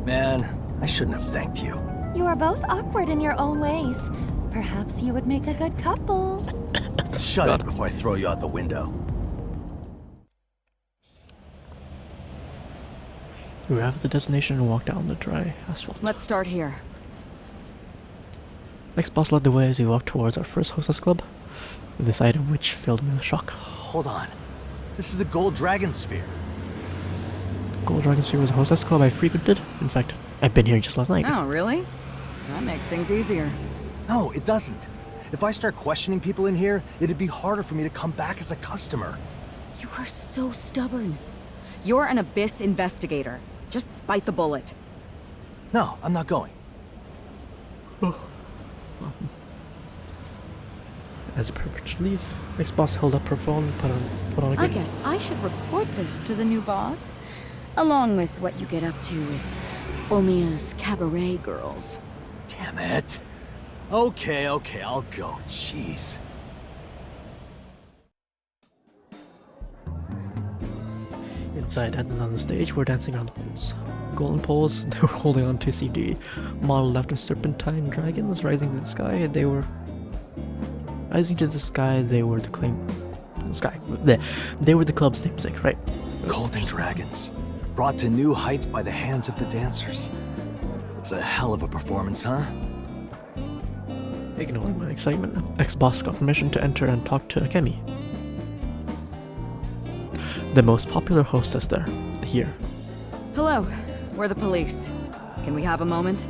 Man, I shouldn't have thanked you. You are both awkward in your own ways. Perhaps you would make a good couple. Shut it before I throw you out the window. We arrived at the destination and walked down the dry asphalt. Let's start here. Ex-boss led the way as we walked towards our first hostess club, the sight of which filled me with shock. Hold on. This is the Gold Dragon Sphere. Gold Dragon Sphere was a hostess club I frequented. In fact, I've been here just last night. Oh, really? That makes things easier. No, it doesn't. If I start questioning people in here, it'd be harder for me to come back as a customer. You are so stubborn. You're an Abyss investigator. Just bite the bullet. No, I'm not going. As a prepared to leave, ex-boss held up her phone and put on a I game. guess I should report this to the new boss, along with what you get up to with Omiya's cabaret girls. Damn it. Okay, I'll go. Jeez. Inside, dancing on the stage, we're dancing on the poles. Golden poles, they were holding on to CD, modeled after serpentine dragons rising to the sky, and they were... Rising to the sky, they were the They were the club's namesake, right? Golden dragons, brought to new heights by the hands of the dancers. It's a hell of a performance, huh? Ignoring my excitement, ex-boss got permission to enter and talk to Akemi, the most popular hostess here. Hello, we're the police. Can we have a moment?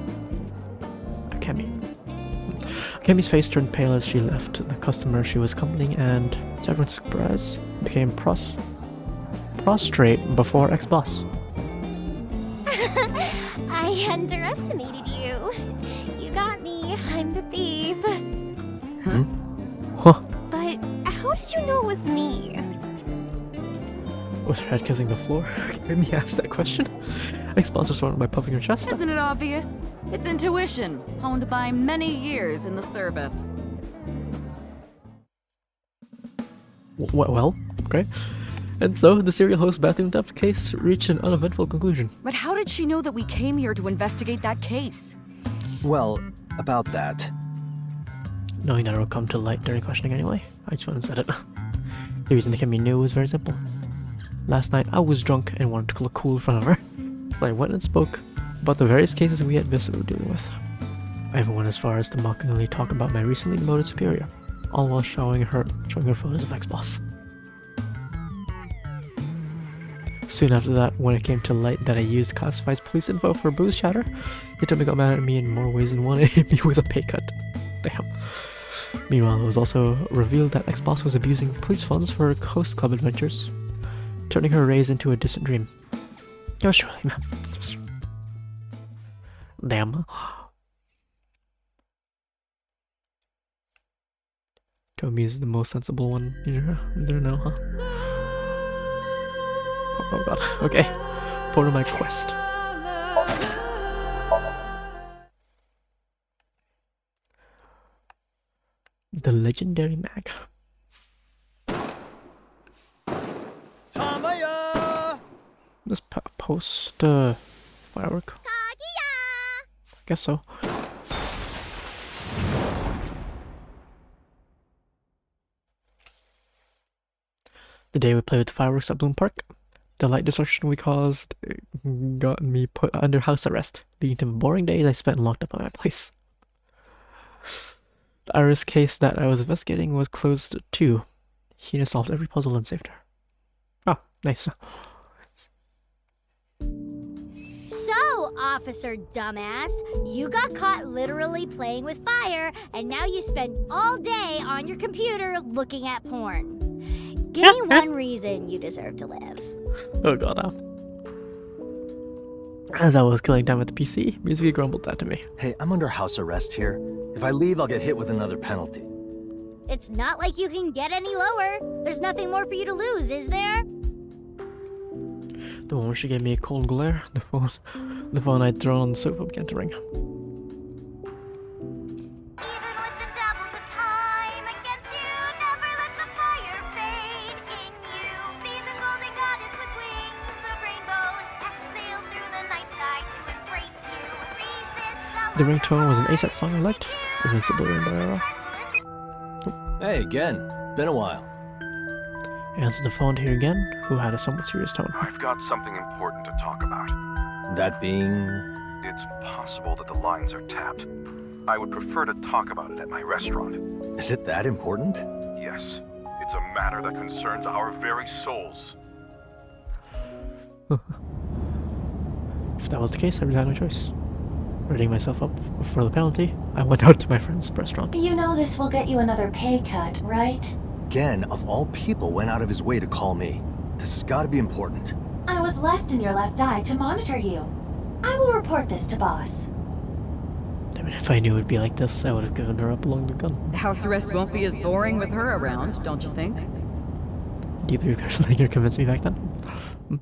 Akemi's face turned pale as she left the customer she was accompanying and, to everyone's surprise, became prostrate before ex-boss. I underestimated you. You got me. I'm the thief. Huh? But how did you know it was me? With her head kissing the floor, Akemi asked that question. Ex-boss responded by puffing her chest. Isn't it obvious? It's intuition, honed by many years in the service. Well, okay. And so, the serial host bathroom theft case reached an uneventful conclusion. But how did she know that we came here to investigate that case? Well, about that. Knowing that it would come to light during questioning anyway, I just went and said it. The reason Akemi knew was very simple. Last night, I was drunk and wanted to look cool in front of her. So I went and spoke about the various cases we at Vista were dealing with. I even went as far as to mockingly talk about my recently demoted superior, all while showing her photos of ex-boss. Soon after that, when it came to light that I used classified police info for booze chatter, he told me got mad at me in more ways than one and hit me with a pay cut. Damn. Meanwhile, it was also revealed that ex-boss was abusing police funds for her host club adventures, turning her raise into a distant dream. It was truly, man. Damn. Tomi is the most sensible one there now, huh? Oh god. Okay. Part of my quest. The legendary mag. Tamaya! This post firework. I guess so. The day we played with the fireworks at Bloom Park, the light destruction we caused got me put under house arrest, leading to boring days I spent locked up at my place. The Iris case that I was investigating was closed too. Hina solved every puzzle and saved her. Oh, nice. So, Officer Dumbass, you got caught literally playing with fire, and now you spend all day on your computer looking at porn. Give me one reason you deserve to live. Oh god. As I was killing time at the PC, Mizuki grumbled that to me. Hey, I'm under house arrest here. If I leave, I'll get hit with another penalty. It's not like you can get any lower. There's nothing more for you to lose, is there? The moment she gave me a cold glare, the phone I'd thrown on the sofa began to ring. Even with the devils of time against you, never let the fire fade in you. See the golden goddess with wings of rainbow set sail through the night sky to embrace you. Resist The ringtone was an ASAP song I liked, Invincible Rainbow Arrow. Hey, again. Been a while. I answered the phone to hear again, who had a somewhat serious tone. I've got something important to talk about. That being... It's possible that the lines are tapped. I would prefer to talk about it at my restaurant. Is it that important? Yes, it's a matter that concerns our very souls. If that was the case, I really had no choice. Readying myself up for the penalty, I went out to my friend's restaurant. You know this will get you another pay cut, right? Gen, of all people, went out of his way to call me. This has got to be important. I was left in your left eye to monitor you. I will report this to boss. I mean, if I knew it would be like this, I would have given her up along the gun. House arrest won't be as boring with her around, don't you think? Deeply regretting you convinced me back then.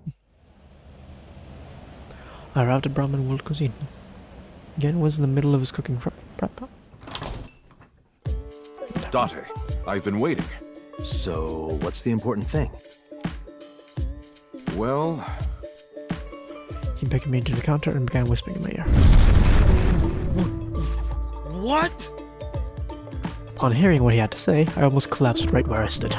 I arrived at Brahmin World Cuisine. Gen was in the middle of his cooking prep. Date, I've been waiting. So, what's the important thing? Well, He beckoned me to the counter and began whispering in my ear. What? Upon hearing what he had to say, I almost collapsed right where I stood.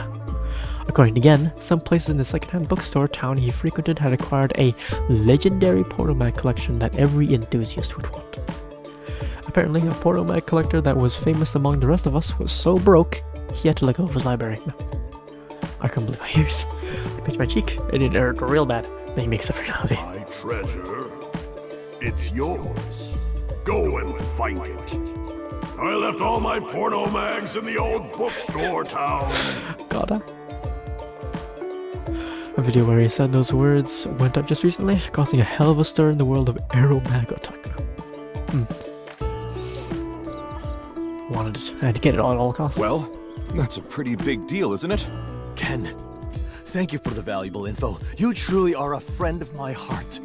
According to Gen, some places in the secondhand bookstore town he frequented had acquired a legendary porno mag collection that every enthusiast would want. Apparently, a porno mag collector that was famous among the rest of us was so broke, he had to let go of his library. I couldn't believe my ears. I pinched my cheek, and it hurt real bad, making me accept reality. My treasure. It's yours. Go and find it. I left all my porno mags in the old bookstore town. Gotta. A video where he said those words went up just recently, causing a hell of a stir in the world of Aero Mag Otaku. Wanted it. I had to get it all at all costs. well, that's a pretty big deal, isn't it? Ken, thank you for the valuable info. You truly are a friend of my heart.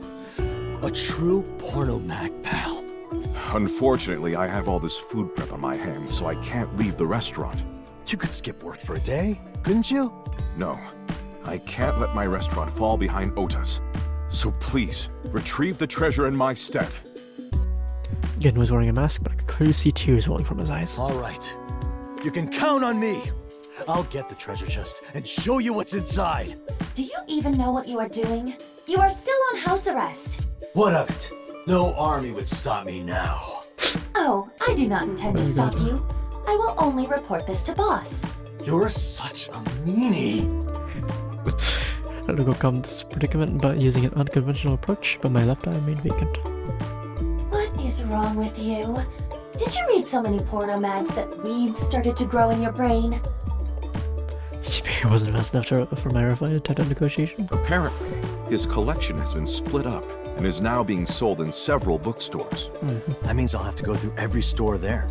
A true porno mag pal. Unfortunately, I have all this food prep on my hands, so I can't leave the restaurant. You could skip work for a day, couldn't you? No, I can't let my restaurant fall behind Ota's. So please, retrieve the treasure in my stead. Gen was wearing a mask, but I could clearly see tears rolling from his eyes. All right. You can count on me. I'll get the treasure chest and show you what's inside. Do you even know what you are doing? You are still on house arrest. What of it? No army would stop me now. Oh, I do not intend to stop you. I will only report this to boss. You're such a meanie. I had to overcome this predicament by using an unconventional approach, but my left eye remained vacant. What is wrong with you? Did you read so many porno mags that weeds started to grow in your brain? CPU wasn't fast enough for my refined attempt at negotiation. Apparently, his collection has been split up and is now being sold in several bookstores. That means I'll have to go through every store there.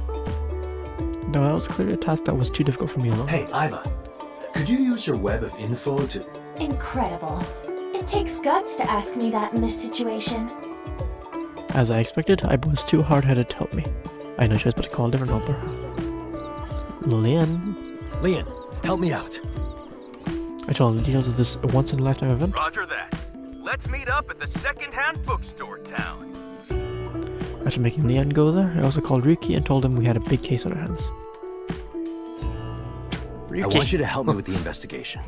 No, that was clearly a task that was too difficult for me alone. Hey, Iva, could you use your web of info to... Incredible. It takes guts to ask me that in this situation. As I expected, I was too hard-headed to help me. I had no choice but to call a different helper. Lillian. Leon, help me out. I told him the details of this once-in-a-lifetime event. Roger that. Let's meet up at the second-hand bookstore town. After making Leanne go there, I also called Ryuki and told him we had a big case on our hands. I want you to help me with the investigation.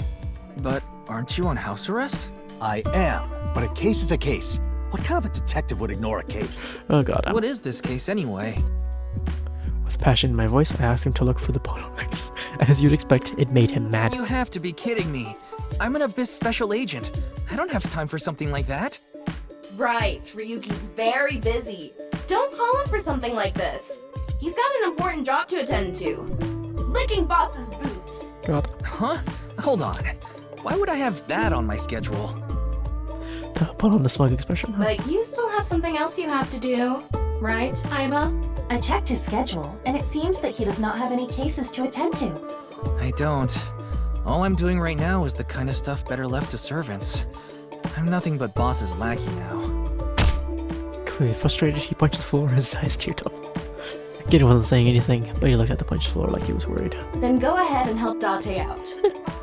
But aren't you on house arrest? I am, but a case is a case. What kind of a detective would ignore a case? Oh god. What is this case anyway? With passion in my voice, I asked him to look for the Ponomax. As you'd expect, it made him mad. You have to be kidding me. I'm an Abyss special agent. I don't have time for something like that. Right, Ryuki's very busy. Don't call him for something like this. He's got an important job to attend to. Licking boss's boots. God. Huh? Hold on. Why would I have that on my schedule? Put on the smug expression. But you still have something else you have to do, right, Aiba? I checked his schedule, and it seems that he does not have any cases to attend to. I don't. All I'm doing right now is the kind of stuff better left to servants. I'm nothing but boss's lackey now. Clearly frustrated, he punched the floor and his eyes teared up. Kid wasn't saying anything, but he looked at the punched floor like he was worried. Then go ahead and help Date out.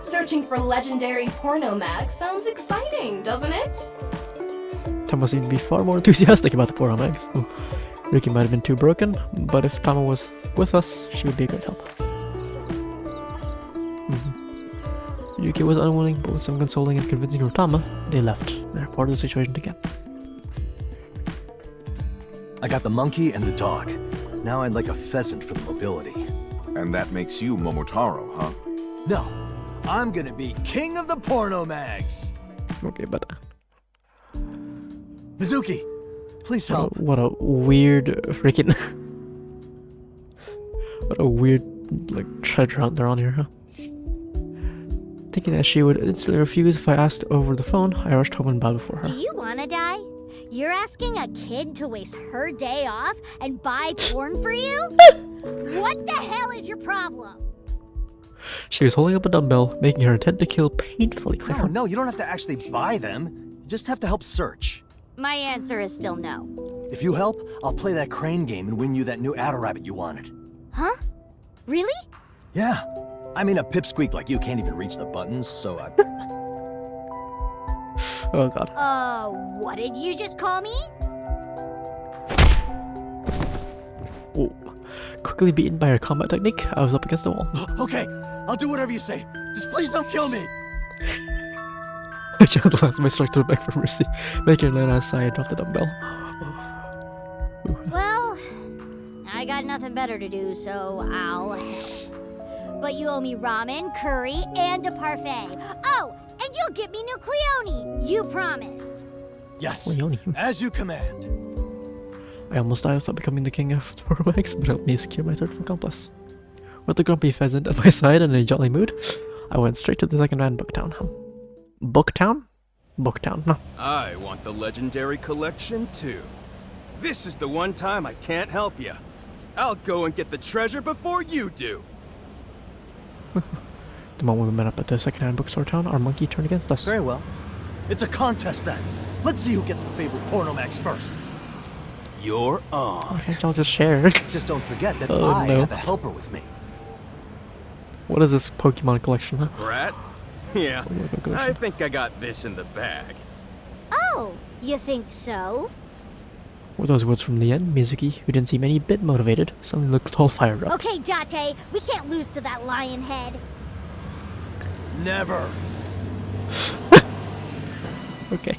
Searching for legendary porno mags sounds exciting, doesn't it? Tama seemed to be far more enthusiastic about the porno mags. Ryuki might have been too broken, but if Tama was with us, she would be a good help. Ryuki was unwilling, but with some consoling and convincing from Tama, they left. They reported the situation again. I got the monkey and the dog. Now I'd like a pheasant for the mobility. And that makes you Momotaro, huh? No, I'm gonna be king of the porno mags. Okay, but Mizuki, please help. What a weird freaking what a weird treasure hunt they're on here, huh? Thinking that she would instantly refuse if I asked over the phone, I rushed home and bowed before her. Do you wanna die? You're asking a kid to waste her day off and buy porn for you? What the hell is your problem? She was holding up a dumbbell, making her intent to kill painfully clear. No, you don't have to actually buy them. You just have to help search. My answer is still no. If you help, I'll play that crane game and win you that new Adder Rabbit you wanted. Huh? Really? Yeah. I mean, a pipsqueak like you can't even reach the buttons, so I... Oh god. What did you just call me? Oh. Quickly beaten by her combat technique, I was up against the wall. Okay, I'll do whatever you say. Just please don't kill me! I channeled last my strike to the back for mercy, making her land on his side and drop the dumbbell. Well, I got nothing better to do, so I'll help. But you owe me ramen, curry, and a parfait. Oh, and you'll get me Nucleone. You promised. Yes, Leone. as you command. I almost died without becoming the king of Tormax, but helped me secure my third accomplice. With the grumpy pheasant at my side and in a jolly mood, I went straight to the second-hand Booktown. Booktown? Booktown, no. I want the legendary collection too. This is the one time I can't help you. I'll go and get the treasure before you do. The moment we met up at the second-hand bookstore town, our monkey turned against us. Very well. It's a contest then. Let's see who gets the fabled porno mags first. You're on. Why can't y'all just share? Just don't forget that Oh, I no. have a helper with me. What is this Pokemon collection, huh? Brat? Yeah, Pokemon I collection. think I got this in the bag. Oh, you think so? With those words from the end, Mizuki, who didn't seem any bit motivated, suddenly looked all fired up. Okay, Date, we can't lose to that lion head. Never. Okay.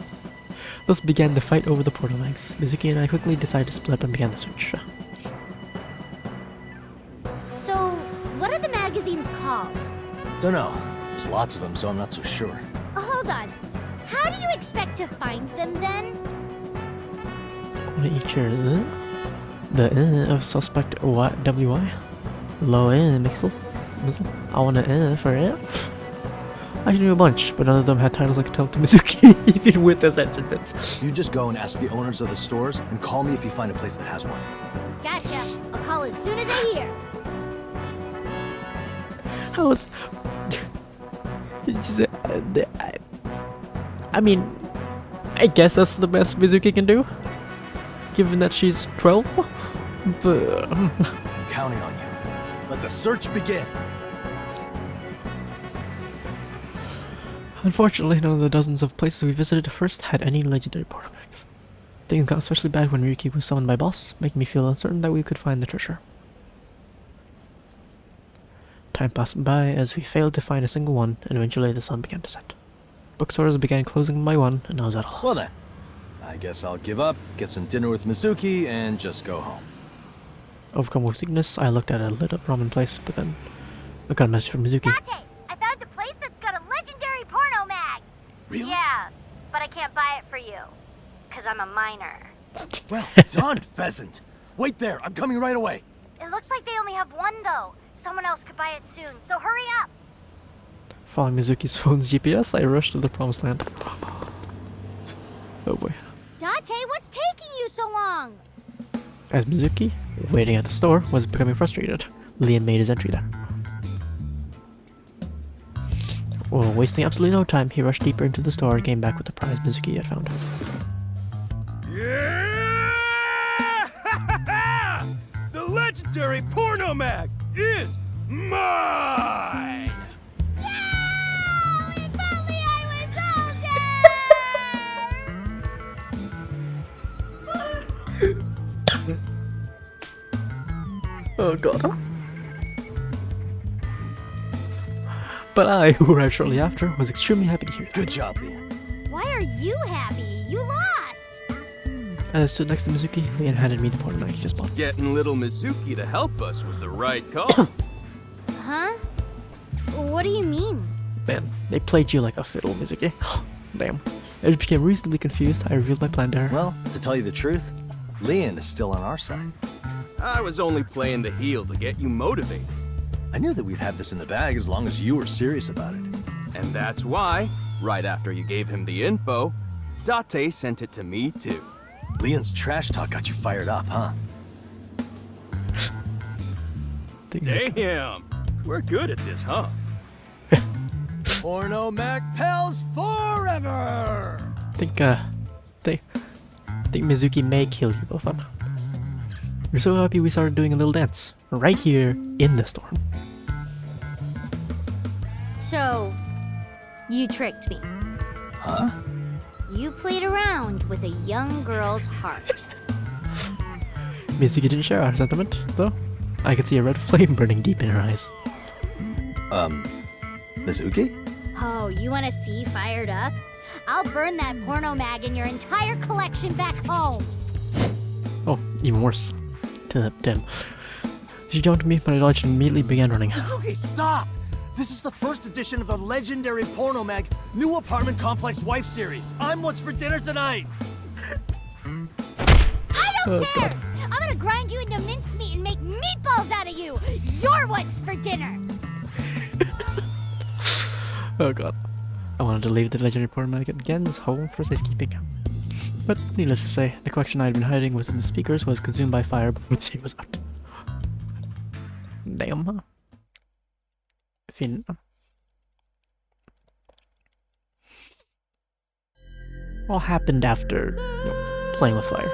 Thus began the fight over the portal mags. Mizuki and I quickly decided to split up and began the search. So, what are the magazines called? Don't know. There's lots of them, so I'm not so sure. Hold on. How do you expect to find them then? I want to eat your the of suspect what WI? Low mixel. I want to for it. I knew a bunch, but none of them had titles I could tell to Mizuki, even with the censored bits. You just go and ask the owners of the stores and call me if you find a place that has one. Gotcha. I'll call as soon as I hear. I was. I mean, I guess that's the best Mizuki can do, given that she's 12. But I'm counting on you. Let the search begin. unfortunately, none of the dozens of places we visited first had any legendary portal mags. Things got especially bad when Ryuki was summoned by boss, making me feel uncertain that we could find the treasure. Time passed by as we failed to find a single one, and eventually the sun began to set. Bookstores began closing one by one, and I was at a loss. Well then, I guess I'll give up, get some dinner with Mizuki, and just go home. Overcome with weakness, I looked at a lit-up ramen place, but then I got a message from Mizuki. Date, I found a place that's got a legendary porno mag. Really? Yeah, but I can't buy it for you, because I'm a minor. Well done, pheasant. Wait there, I'm coming right away. It looks like they only have one, though. Someone else could buy it soon, so hurry up. Following Mizuki's phone's GPS, I rushed to the promised land. Oh boy. Date, what's taking you so long? As Mizuki, waiting at the store, was becoming frustrated, Liam made his entry there. Well, wasting absolutely no time, he rushed deeper into the store and came back with the prize Mizuki had found. Yeah! The legendary porno mag is mine! Yeah! If only I was older! Oh god. But I, who arrived shortly after, was extremely happy to hear it. Good job, Liam. Why are you happy? You lost! As I stood next to Mizuki, Liam handed me the porno mag he just bought. Getting little Mizuki to help us was the right call. Huh? What do you mean? Man, they played you like a fiddle, Mizuki. Damn. As I became reasonably confused, I revealed my plan to her. Well, to tell you the truth, Liam is still on our side. I was only playing the heel to get you motivated. I knew that we'd have this in the bag as long as you were serious about it. And that's why, right after you gave him the info, Date sent it to me too. Leon's trash talk got you fired up, huh? Damn! We're good at this, huh? Porno Mac pals forever! think Mizuki may kill you both of them. We're so happy we started doing a little dance right here in the storm. So, you tricked me. Huh? You played around with a young girl's heart. Mizuki didn't share our sentiment, though. I could see a red flame burning deep in her eyes. Mizuki? Oh, you want to see fired up? I'll burn that porno mag and your entire collection back home. Oh, even worse. To them. She jumped me, but I dodged and immediately began running. Mizuki, stop! This is the first edition of the legendary Porno Mag New Apartment Complex Wife Series. I'm what's for dinner tonight! I don't care! God. I'm gonna grind you into mincemeat and make meatballs out of you! You're what's for dinner! Oh god. I wanted to leave the legendary porno mag at Gen's home for safekeeping. But needless to say, the collection I had been hiding within the speakers was consumed by fire before the day was out. Damn, huh? Fin. What happened after, playing with fire?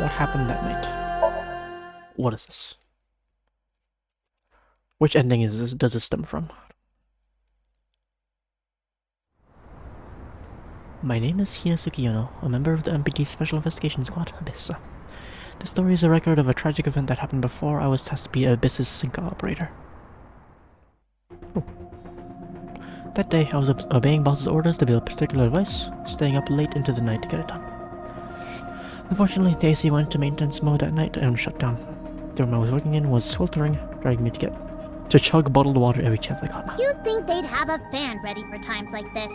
What happened that night? What is this? Which ending is this? Does this stem from? My name is Hinasuke Yono, a member of the MPT Special Investigation Squad, Abyss. The story is a record of a tragic event that happened before I was tasked to be Abyss's sync operator. Oh. That day, I was obeying boss's orders to build a particular device, staying up late into the night to get it done. Unfortunately, the AC went into maintenance mode at night and shut down. The room I was working in was sweltering, driving me to chug bottled water every chance I got. You'd think they'd have a fan ready for times like this.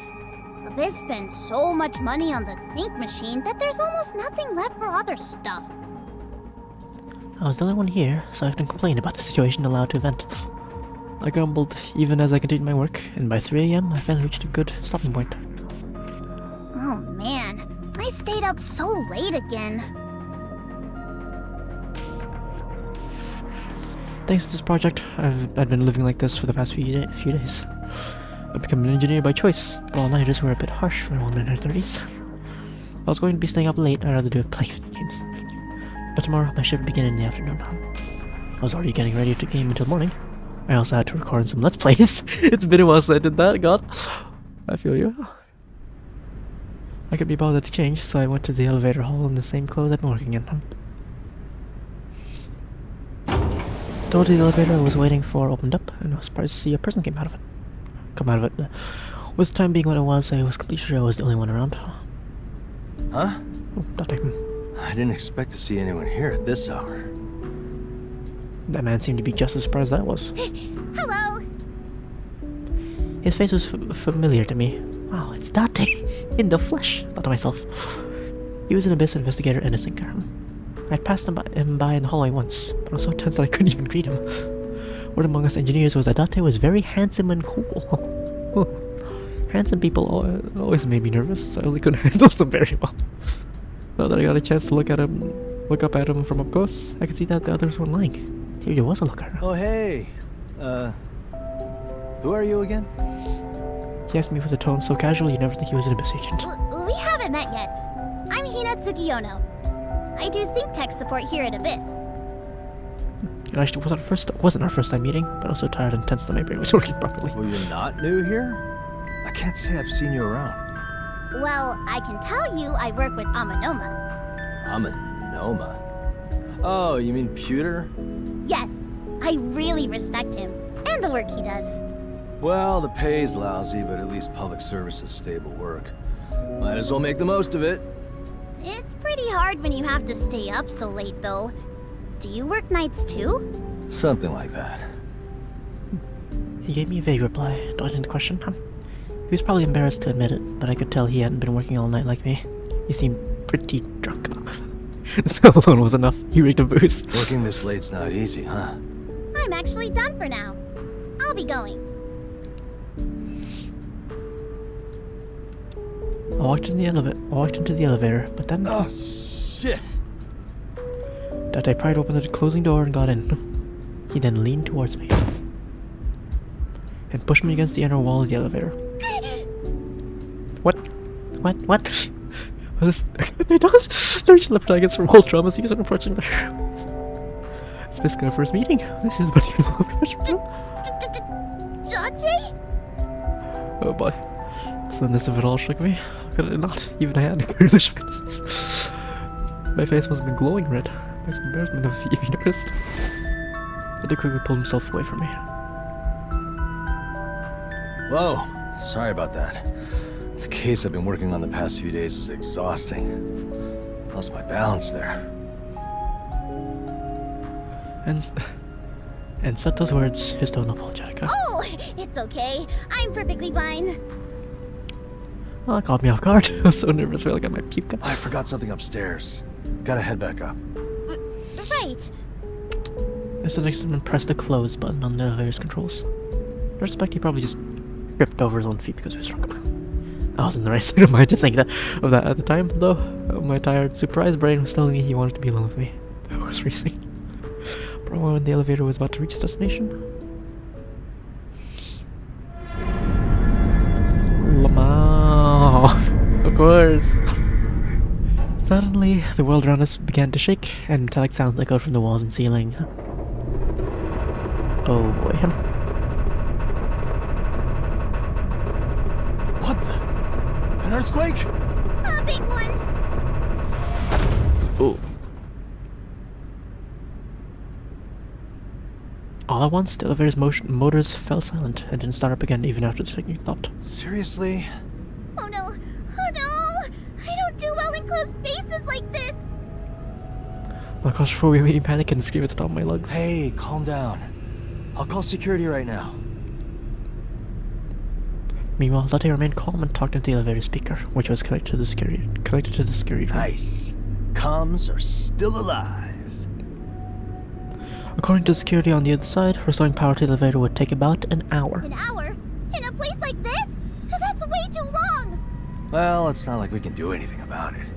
Abyss spends so much money on the sync machine that there's almost nothing left for other stuff. I was the only one here, so I often complained about the situation allowed to vent. I grumbled even as I continued my work, and by 3 AM I finally reached a good stopping point. Oh man, I stayed up so late again. Thanks to this project, I'd been living like this for the past few days. I've become an engineer by choice, but all-nighters were a bit harsh for a woman in her 30s. If I was going to be staying up late, I'd rather do it playing video games. But tomorrow, my shift would begin in the afternoon. I was already getting ready to game until morning. I also had to record some Let's Plays. It's been a while since I did that, god. I feel you. I could be bothered to change, so I went to the elevator hall in the same clothes I'd been working in. The door to the elevator I was waiting for opened up, and I was surprised to see a person come out of it. With the time being what it was, I was completely sure I was the only one around. Huh? Oh, Dr. I didn't expect to see anyone here at this hour. That man seemed to be just as surprised as I was. Hello! His face was familiar to me. Wow, it's Date in the flesh, thought to myself. He was an Abyss investigator and a sinker. I'd passed him by in the hallway once, but I was so tense that I couldn't even greet him. Word among us engineers was that Date was very handsome and cool. Handsome people always made me nervous. I only couldn't handle them very well. Now that I got a chance to look up at him from up close, I could see that the others weren't lying. There was a looker. Oh, hey. Who are you again? He asked me with a tone so casual you'd never think he was an Abyss agent. We haven't met yet. I'm Hina Tsukiono. I do sync tech support here at Abyss. It actually wasn't our first time meeting, but I was so tired and tense that my brain was working properly. Well, you're not new here? I can't say I've seen you around. Well, I can tell you I work with Amanoma. Amanoma? Oh, you mean Pewter? Yes, I really respect him and the work he does. Well, the pay's lousy, but at least public service is stable work. Might as well make the most of it. It's pretty hard when you have to stay up so late, though. Do you work nights too? Something like that. He gave me a vague reply, dodging the question. He was probably embarrassed to admit it, but I could tell he hadn't been working all night like me. He seemed pretty drunk. The smell alone was enough. He reeked of booze. Working this late's not easy, huh? I'm actually done for now. I'll be going. I walked into the elevator, but then... Oh, shit! That I pried open the closing door and got in. He then leaned towards me and pushed me against the inner wall of the elevator. What? Was this? They left targets from old traumas used when approaching my rooms. It's basically our first meeting. This is about to get a little Dante? Oh boy. The suddenness of it all shook me. How could it not? Even I had a girlish face. My face must have been glowing red. There's embarrassment of if you noticed. But he quickly pulled himself away from me. Whoa, sorry about that. The case I've been working on the past few days is exhausting. Lost my balance there. And said those words, his tone apologetic. Oh, it's okay. I'm perfectly fine. Well, that caught me off guard. I was so nervous I felt like I might puke. I forgot something upstairs. Gotta head back up. Right. I stood next to him and pressed the close button on the elevator's controls. In respect, he probably just tripped over his own feet because he was drunk. I was in the right state of mind to think of that at the time, though. My tired, surprised brain was telling me he wanted to be alone with me. I was racing. But when the elevator was about to reach its destination, Lamau! Of course! Suddenly, the world around us began to shake, and metallic sounds echoed from the walls and ceiling. Oh boy. What the? An earthquake? A big one. Oh. All at once, the elevator's motors fell silent and didn't start up again even after the shaking stopped. Seriously? Oh no! Oh no! I don't do well in closed spaces like this! My claustrophobia made me panic and scream at the top of my lungs. Hey, calm down. I'll call security right now. Meanwhile, Latte remained calm and talked into the elevator speaker, which was connected to the security room. Nice. Comms are still alive. According to security on the other side, restoring power to the elevator would take about an hour. An hour? In a place like this? That's way too long! Well, it's not like we can do anything about it.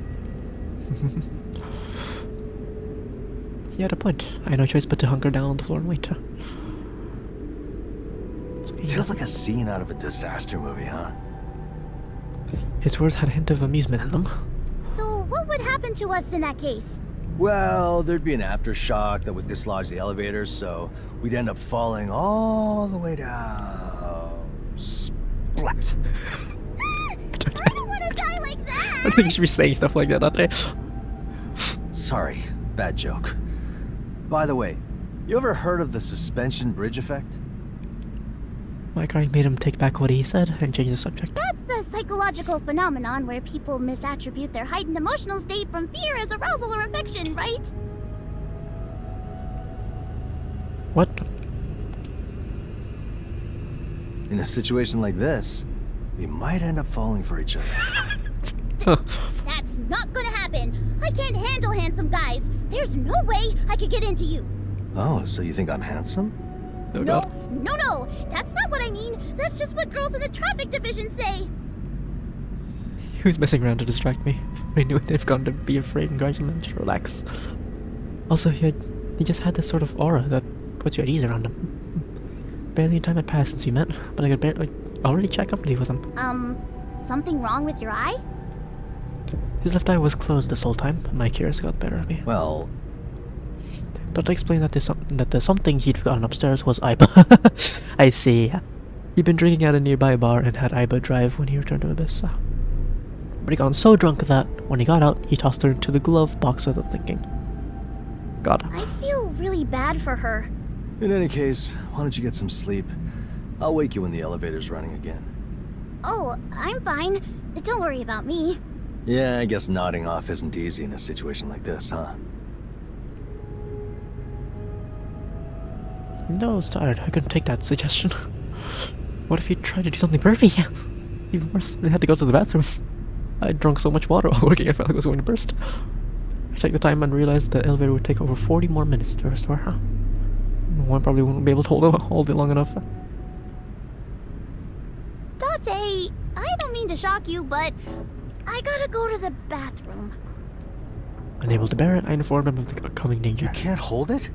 He had a point. I had no choice but to hunker down on the floor and wait. Feels like a scene out of a disaster movie, huh? His words had a hint of amusement in them. So what would happen to us in that case? Well, there'd be an aftershock that would dislodge the elevator, so we'd end up falling all the way down. Splat! I don't want to die like that! I think you should be saying stuff like that, Latte. Sorry, bad joke. By the way, you ever heard of the suspension bridge effect? My crying made him take back what he said and change the subject. That's the psychological phenomenon where people misattribute their heightened emotional state from fear as arousal or affection, right? What? In a situation like this, we might end up falling for each other. That's not gonna happen! I can't handle handsome guys! There's no way I could get into you! Oh, so you think I'm handsome? Oh, No, God. no, that's not what I mean. That's just what girls in the traffic division say. He was messing around to distract me. I knew they've gone to be afraid and encouragement to relax. Also, he just had this sort of aura that puts you at ease around him. Barely any time had passed since we met, but I could already check up with him. Something wrong with your eye? His left eye was closed this whole time, and my curious got better of me. Well, Dr. explained that the something he'd forgotten upstairs was Iba. I see. He'd been drinking at a nearby bar and had Iba drive when he returned to Abyss. But he got so drunk that when he got out, he tossed her into the glove box without thinking. God. I feel really bad for her. in any case, why don't you get some sleep? I'll wake you when the elevator's running again. Oh, I'm fine. Don't worry about me. Yeah, I guess nodding off isn't easy in a situation like this, huh? No, I was tired. I couldn't take that suggestion. What if he tried to do something perfect? Even worse, they had to go to the bathroom. I'd drunk so much water while working, I felt like I was going to burst. I checked the time and realized the elevator would take over 40 more minutes to restore. One probably wouldn't be able to hold it long enough. Date, I don't mean to shock you, but I gotta go to the bathroom. Unable to bear it, I informed him of the coming danger. You can't hold it?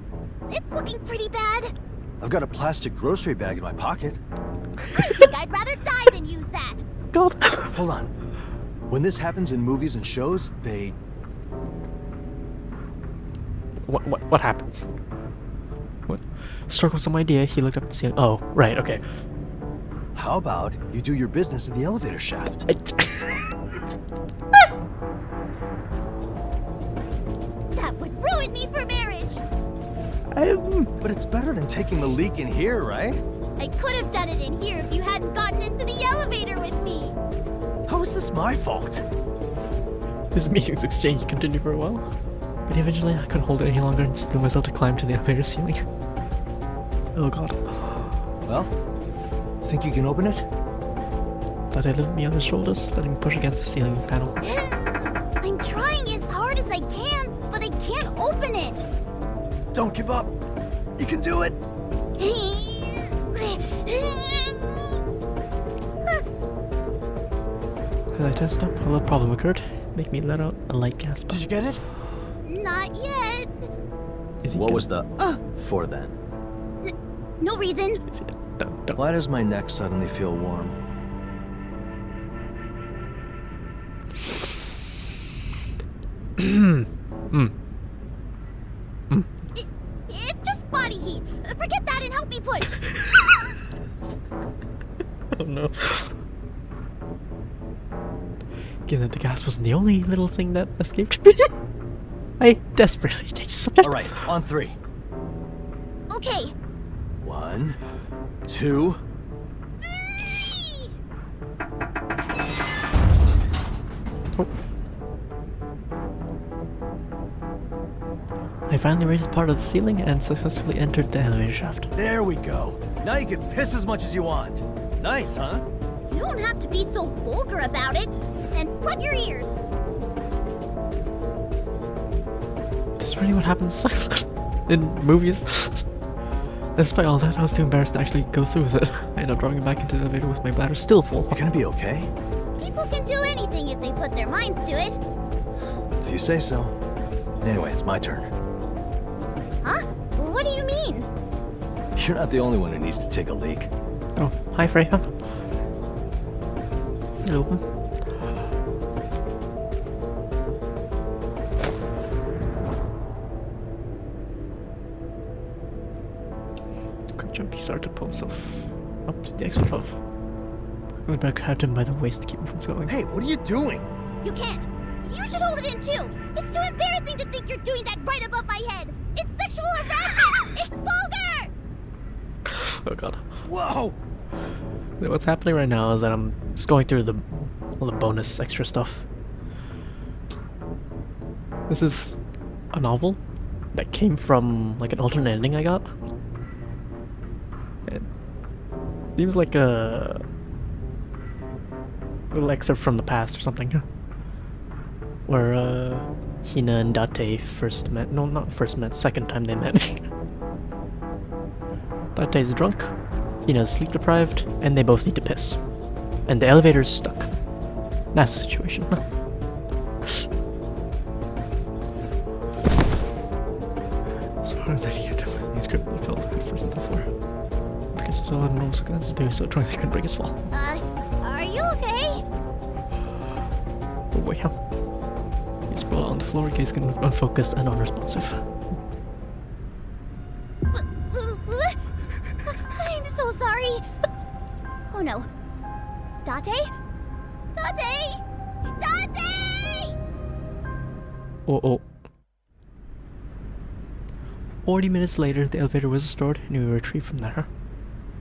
It's looking pretty bad. I've got a plastic grocery bag in my pocket. I think I'd rather die than use that. God. Hold on. When this happens in movies and shows, they... What happens? What? Struck with some idea, he looked up at the ceiling. Oh, right, okay. How about you do your business in the elevator shaft? That would ruin me for marriage. But it's better than taking the leak in here, right? I could have done it in here if you hadn't gotten into the elevator with me. How is this my fault? This meeting's exchange continued for a while, but eventually I couldn't hold it any longer and threw myself to climb to the elevator ceiling. Oh god. Well, think you can open it? Thought I lifted me on his shoulders, letting me push against the ceiling panel. I'm trying as hard as I can, but I can't open it. Don't give up. You can do it. As I tensed up, a little problem occurred, making me let out a light gasp. Did you get it? Not yet. What was the for then? No reason. Why does my neck suddenly feel warm? It's just body heat. Forget that and help me push. Oh no. Given that the gas wasn't the only little thing that escaped me, I desperately changed subject. Alright, on 3. Okay. 1, 2... I finally raised part of the ceiling and successfully entered the elevator shaft. There we go. Now you can piss as much as you want. Nice, huh? You don't have to be so vulgar about it. And plug your ears. This is really what happens in movies. Despite all that, I was too embarrassed to actually go through with it. I ended up driving back into the elevator with my bladder still full. You're gonna be okay? People can do anything if they put their minds to it. If you say so. Anyway, it's my turn. Huh? What do you mean? You're not the only one who needs to take a leak. Oh, hi Freya. Hello. Quick jump, he started to pull himself up to the exit above. I better grabbed him by the waist to keep him from going. Hey, what are you doing? You can't. You should hold it in too. It's too embarrassing to think you're doing that right above my head. It's sexual harassment. It's vulgar. Oh god. Whoa! What's happening right now is that I'm just going through all the bonus extra stuff. This is a novel that came from like an alternate ending I got. It seems like a little excerpt from the past or something. Where Hina and Date first met. No, not first met, second time they met. Date's drunk, Tina's sleep deprived, and they both need to piss. And the elevator's stuck. That's the situation. So hard that he had these criminally felt head first on the floor. The catch was all in rolls, his baby so drunk he couldn't break his fall. Are you okay? Oh boy, yeah. He sprawled out on the floor, gaze unfocused and unresponsive. I'm so sorry. Oh no. Date? Date! Date! Oh. 40 minutes later, the elevator was restored and we retrieved from there.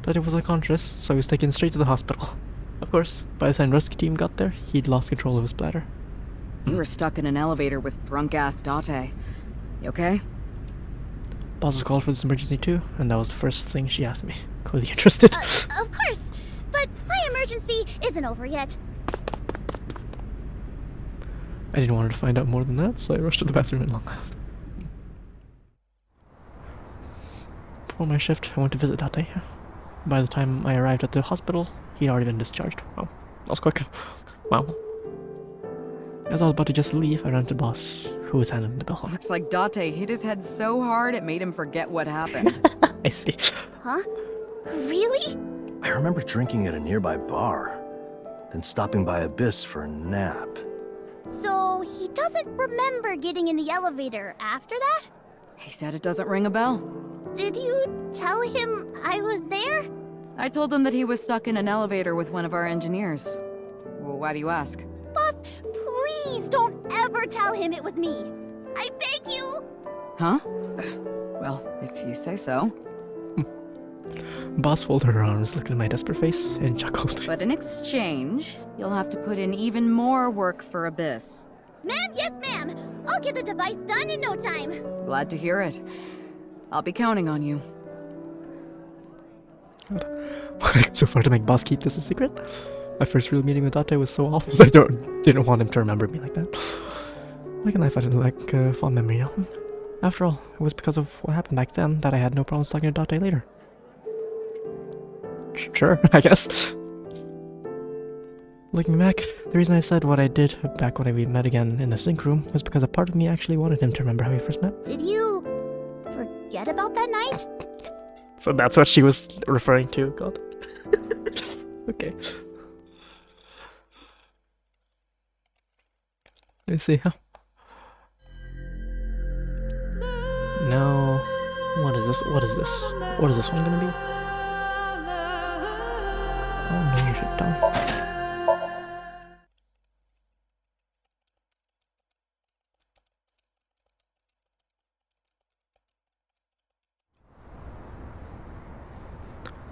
Date was unconscious, so he was taken straight to the hospital. Of course, by the time the rescue team got there, he'd lost control of his bladder. You were stuck in an elevator with drunk-ass Date. You okay? Boss was called for this emergency too, and that was the first thing she asked me. Clearly interested. Of course, but my emergency isn't over yet. I didn't want her to find out more than that, so I rushed to the bathroom at long last. Before my shift, I went to visit Date. By the time I arrived at the hospital, he'd already been discharged. Wow, that was quick. Wow. As I was about to just leave, I ran to the boss, who was handing the bill. Looks like Date hit his head so hard it made him forget what happened. I see. Huh? Really? I remember drinking at a nearby bar, then stopping by Abyss for a nap. So he doesn't remember getting in the elevator after that? He said it doesn't ring a bell. Did you tell him I was there? I told him that he was stuck in an elevator with one of our engineers. Well, why do you ask? Boss, please don't ever tell him it was me. I beg you. Huh? Well, if you say so. Boss folded her arms, looked at my desperate face, and chuckled. But in exchange, you'll have to put in even more work for Abyss. Ma'am, yes ma'am. I'll get the device done in no time. Glad to hear it. I'll be counting on you. God. Why did I go so far to make Boss keep this a secret? My first real meeting with Date was so awful that I didn't want him to remember me like that. Like a knife I didn't like fond memory now. After all, it was because of what happened back then that I had no problems talking to Date later. Sure, I guess. Looking back, the reason I said what I did back when we met again in the sync room was because a part of me actually wanted him to remember how we first met. Did you forget about that night? So that's what she was referring to, God. Okay. Let's see, huh? No. What is this? What is this? What is this one gonna be? Oh no, shit down.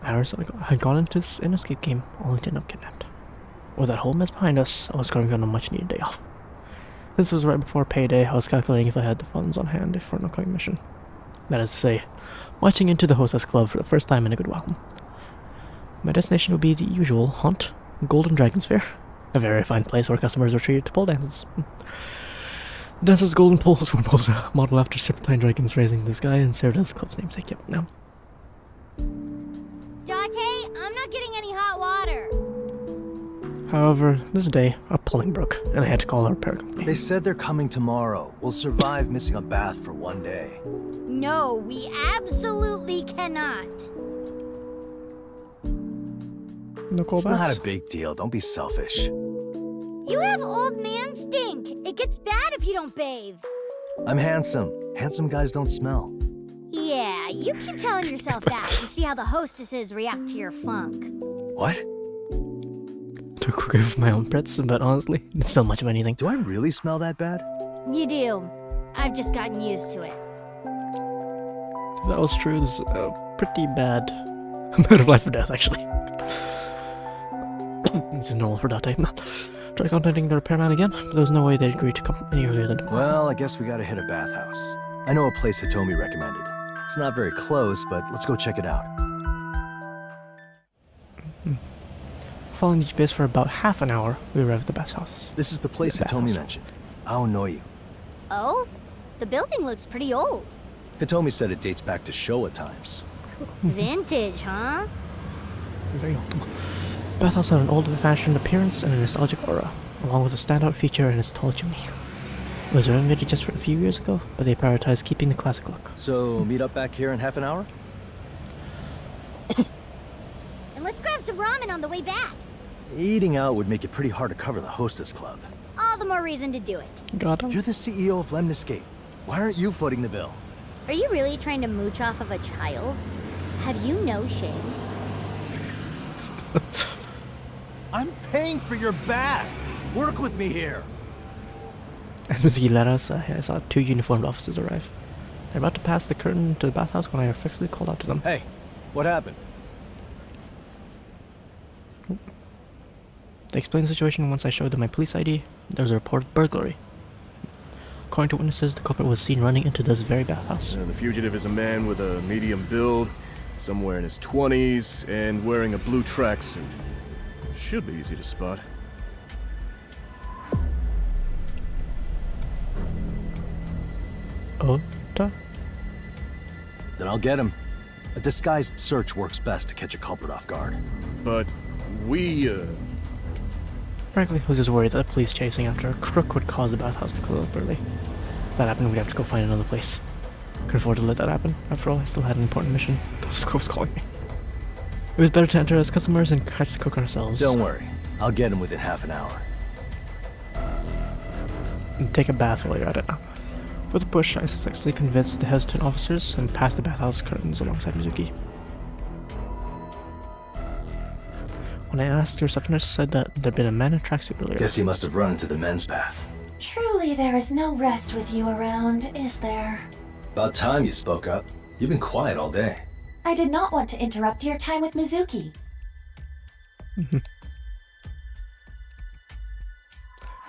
I had gone into an escape game, only to end up kidnapped. With that whole mess behind us, I was going on a much needed day off. This was right before payday. I was calculating if I had the funds on hand for an upcoming mission. That is to say, watching into the Hostess Club for the first time in a good while. My destination would be the usual haunt, Golden Dragon's Fair, a very fine place where customers were treated to pole dances. The dancers' golden poles were modeled after serpentine dragons raising in the sky and served as the club's namesake. Yep, now. Date, I'm not getting any hot water. However, this day, a plumbing broke, and I had to call our repair company. They said they're coming tomorrow. We'll survive missing a bath for one day. No, we absolutely cannot. No call It's backs? not a big deal. Don't be selfish. You have old man stink. It gets bad if you don't bathe. I'm handsome. Handsome guys don't smell. Yeah, you keep telling yourself that and see how the hostesses react to your funk. What? Took a quick whiff of my own breaths, but honestly, didn't smell much of anything. Do I really smell that bad? You do. I've just gotten used to it. If that was true, this is a pretty bad amount of life or death, actually. This is normal for that type. Tried contacting the repairman again, but there was no way they'd agree to come any earlier than tomorrow. Well, I guess we gotta hit a bathhouse. I know a place Hitomi recommended. It's not very close, but let's go check it out. Following the GPS for about half an hour, we arrived at the bathhouse. This is the place Hitomi mentioned. Aonoyu. Oh? The building looks pretty old. Hitomi said it dates back to Showa times. Vintage, huh? Very old. Bathhouse had an old-fashioned appearance and a nostalgic aura, along with a standout feature in its tall chimney. It was renovated just for a few years ago, but they prioritized keeping the classic look. So, meet up back here in half an hour? And let's grab some ramen on the way back. Eating out would make it pretty hard to cover the hostess club. All the more reason to do it. Got him. You're the CEO of Lemniscape. Why aren't you footing the bill? Are you really trying to mooch off of a child? Have you no shame? I'm paying for your bath. Work with me here. As Mizuki led us, I saw 2 uniformed officers arrive. They're about to pass the curtain to the bathhouse when I affectionately called out to them. Hey, what happened? They explained the situation once I showed them my police ID. There was a reported burglary. According to witnesses, the culprit was seen running into this very bathhouse. The fugitive is a man with a medium build, somewhere in his 20s, and wearing a blue tracksuit. Should be easy to spot. Ota? Then I'll get him. A disguised search works best to catch a culprit off guard. But we, Frankly, I was just worried that the police chasing after a crook would cause the bathhouse to close up early. If that happened, we'd have to go find another place. Couldn't afford to let that happen. After all, I still had an important mission. Those close calling me. It was better to enter as customers and catch the cook ourselves. Don't worry. I'll get him within half an hour. And take a bath while you're at it. With a push, I successfully convinced the hesitant officers and passed the bathhouse curtains alongside Mizuki. When I asked, the receptionist said that there'd been a man in a tracksuit earlier. Guess he must have run into the men's bath. Truly, there is no rest with you around, is there? About time you spoke up. You've been quiet all day. I did not want to interrupt your time with Mizuki.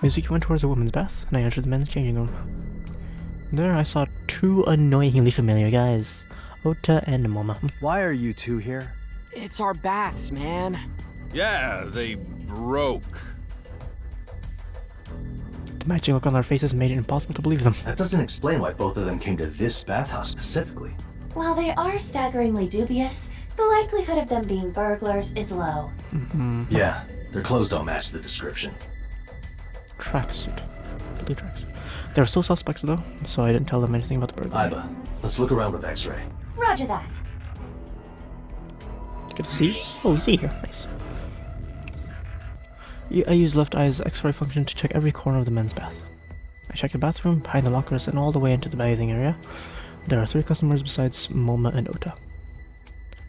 Mizuki went towards the women's bath, and I entered the men's changing room. There I saw 2 annoyingly familiar guys, Ota and Momma. Why are you 2 here? It's our baths, man. Yeah, they broke. The matching look on their faces made it impossible to believe them. That doesn't explain why both of them came to this bathhouse specifically. While they are staggeringly dubious, the likelihood of them being burglars is low. Yeah, their clothes don't match the description. Tracksuit. Blue tracksuit. They were still suspects though, so I didn't tell them anything about the burglary. Iba, let's look around with X-ray. Roger that. You can see? Oh, you see here. Nice. I used left eye's X-ray function to check every corner of the men's bath. I checked the bathroom, behind the lockers, and all the way into the bathing area. There are 3 customers besides Momma and Ota.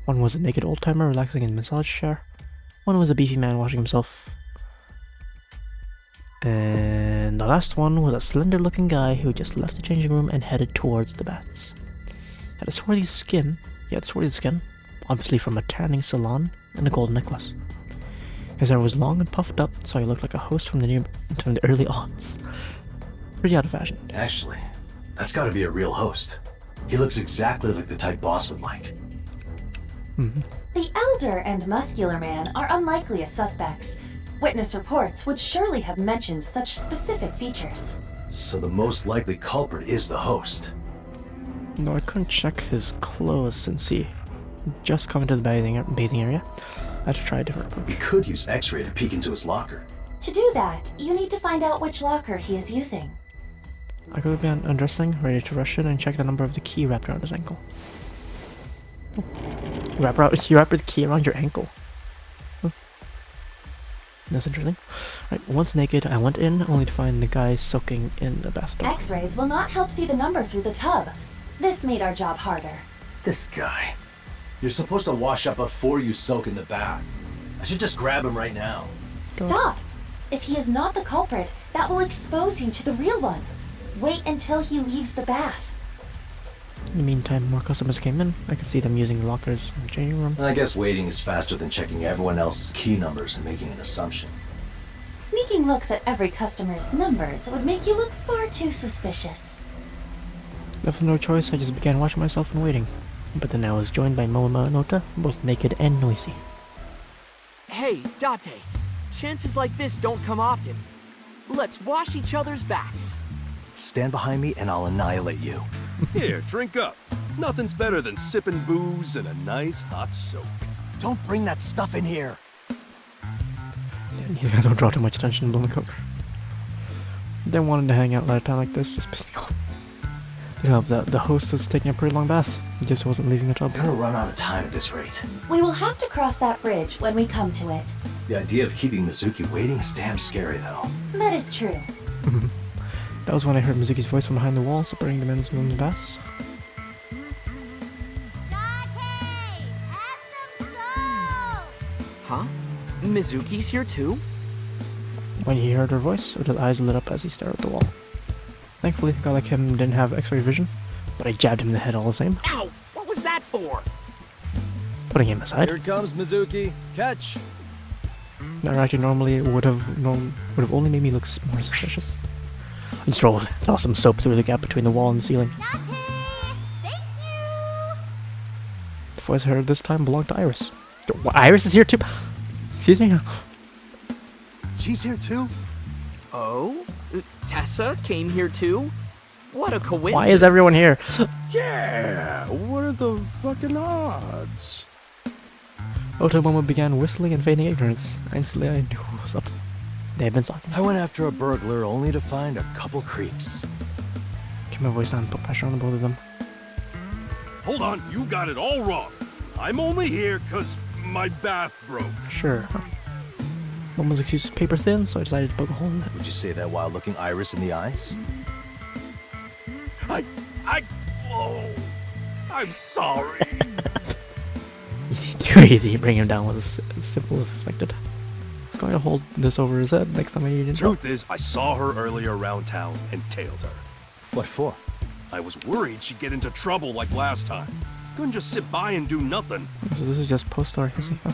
One was a naked old-timer relaxing in a massage chair. One was a beefy man washing himself. And the last one was a slender-looking guy who just left the changing room and headed towards the baths. He had a swarthy skin, obviously from a tanning salon, and a gold necklace. His hair was long and puffed up, so he looked like a host from the early aughts. Pretty out of fashion. Actually, that's gotta be a real host. He looks exactly like the type boss would like. The elder and muscular man are unlikely as suspects. Witness reports would surely have mentioned such specific features. So the most likely culprit is the host. No, I couldn't check his clothes since he just come into the bathing area. I had to try a different approach. We could use X-ray to peek into his locker. To do that, you need to find out which locker he is using. I could be undressing, ready to rush in and check the number of the key wrapped around his ankle. You wrap the key around your ankle. That's interesting. Right, once naked, I went in only to find the guy soaking in the bathtub. X-rays will not help see the number through the tub. This made our job harder. This guy. You're supposed to wash up before you soak in the bath. I should just grab him right now. Stop! If he is not the culprit, that will expose you to the real one. Wait until he leaves the bath. In the meantime, more customers came in. I could see them using the lockers in the changing room. I guess waiting is faster than checking everyone else's key numbers and making an assumption. Sneaking looks at every customer's numbers would make you look far too suspicious. Left with no choice, I just began washing myself and waiting. But then I was joined by Momma and Ota, both naked and noisy. Hey, Date. Chances like this don't come often. Let's wash each other's backs. Stand behind me and I'll annihilate you. Here, drink up. Nothing's better than sipping booze and a nice hot soak. Don't bring that stuff in here. These guys don't draw too much attention to the cover. They wanted to hang out at a time like this, just pissed me off. You know, the host was taking a pretty long bath. He just wasn't leaving the tub. I'm gonna run out of time at this rate. We will have to cross that bridge when we come to it. The idea of keeping Mizuki waiting is damn scary, though. That is true. That was when I heard Mizuki's voice from behind the wall, separating the men's and women's baths. Huh? Mizuki's here too? When he heard her voice, Ota's eyes lit up as he stared at the wall. Thankfully, a guy like him didn't have X-ray vision, but I jabbed him in the head all the same. Ow! What was that for? Putting him aside. Here comes Mizuki. Catch! That actually normally would have only made me look more suspicious. I just tossed some soap through the gap between the wall and the ceiling. The voice I heard this time belonged to Iris. What, Iris is here too? Excuse me? She's here too? Oh? Tessa came here too? What a coincidence. Why is everyone here? Yeah, what are the fucking odds? Ota Momo began whistling and feigning ignorance. Instantly I knew what was up. They had been talking. I went after a burglar only to find a couple creeps. Keep my voice down and put pressure on the both of them. Hold on, you got it all wrong. I'm only here because my bath broke. Sure. Momo's excuse was paper thin, so I decided to poke a hole in it. Would you say that while looking Iris in the eyes? Oh, I'm sorry. Easy, too easy. Bring him down was as simple as expected. I was going to hold this over his head next time I needed it. Truth is, I saw her earlier around town and tailed her. What for? I was worried she'd get into trouble like last time. Couldn't just sit by and do nothing. So this is just post-story, is he? Huh?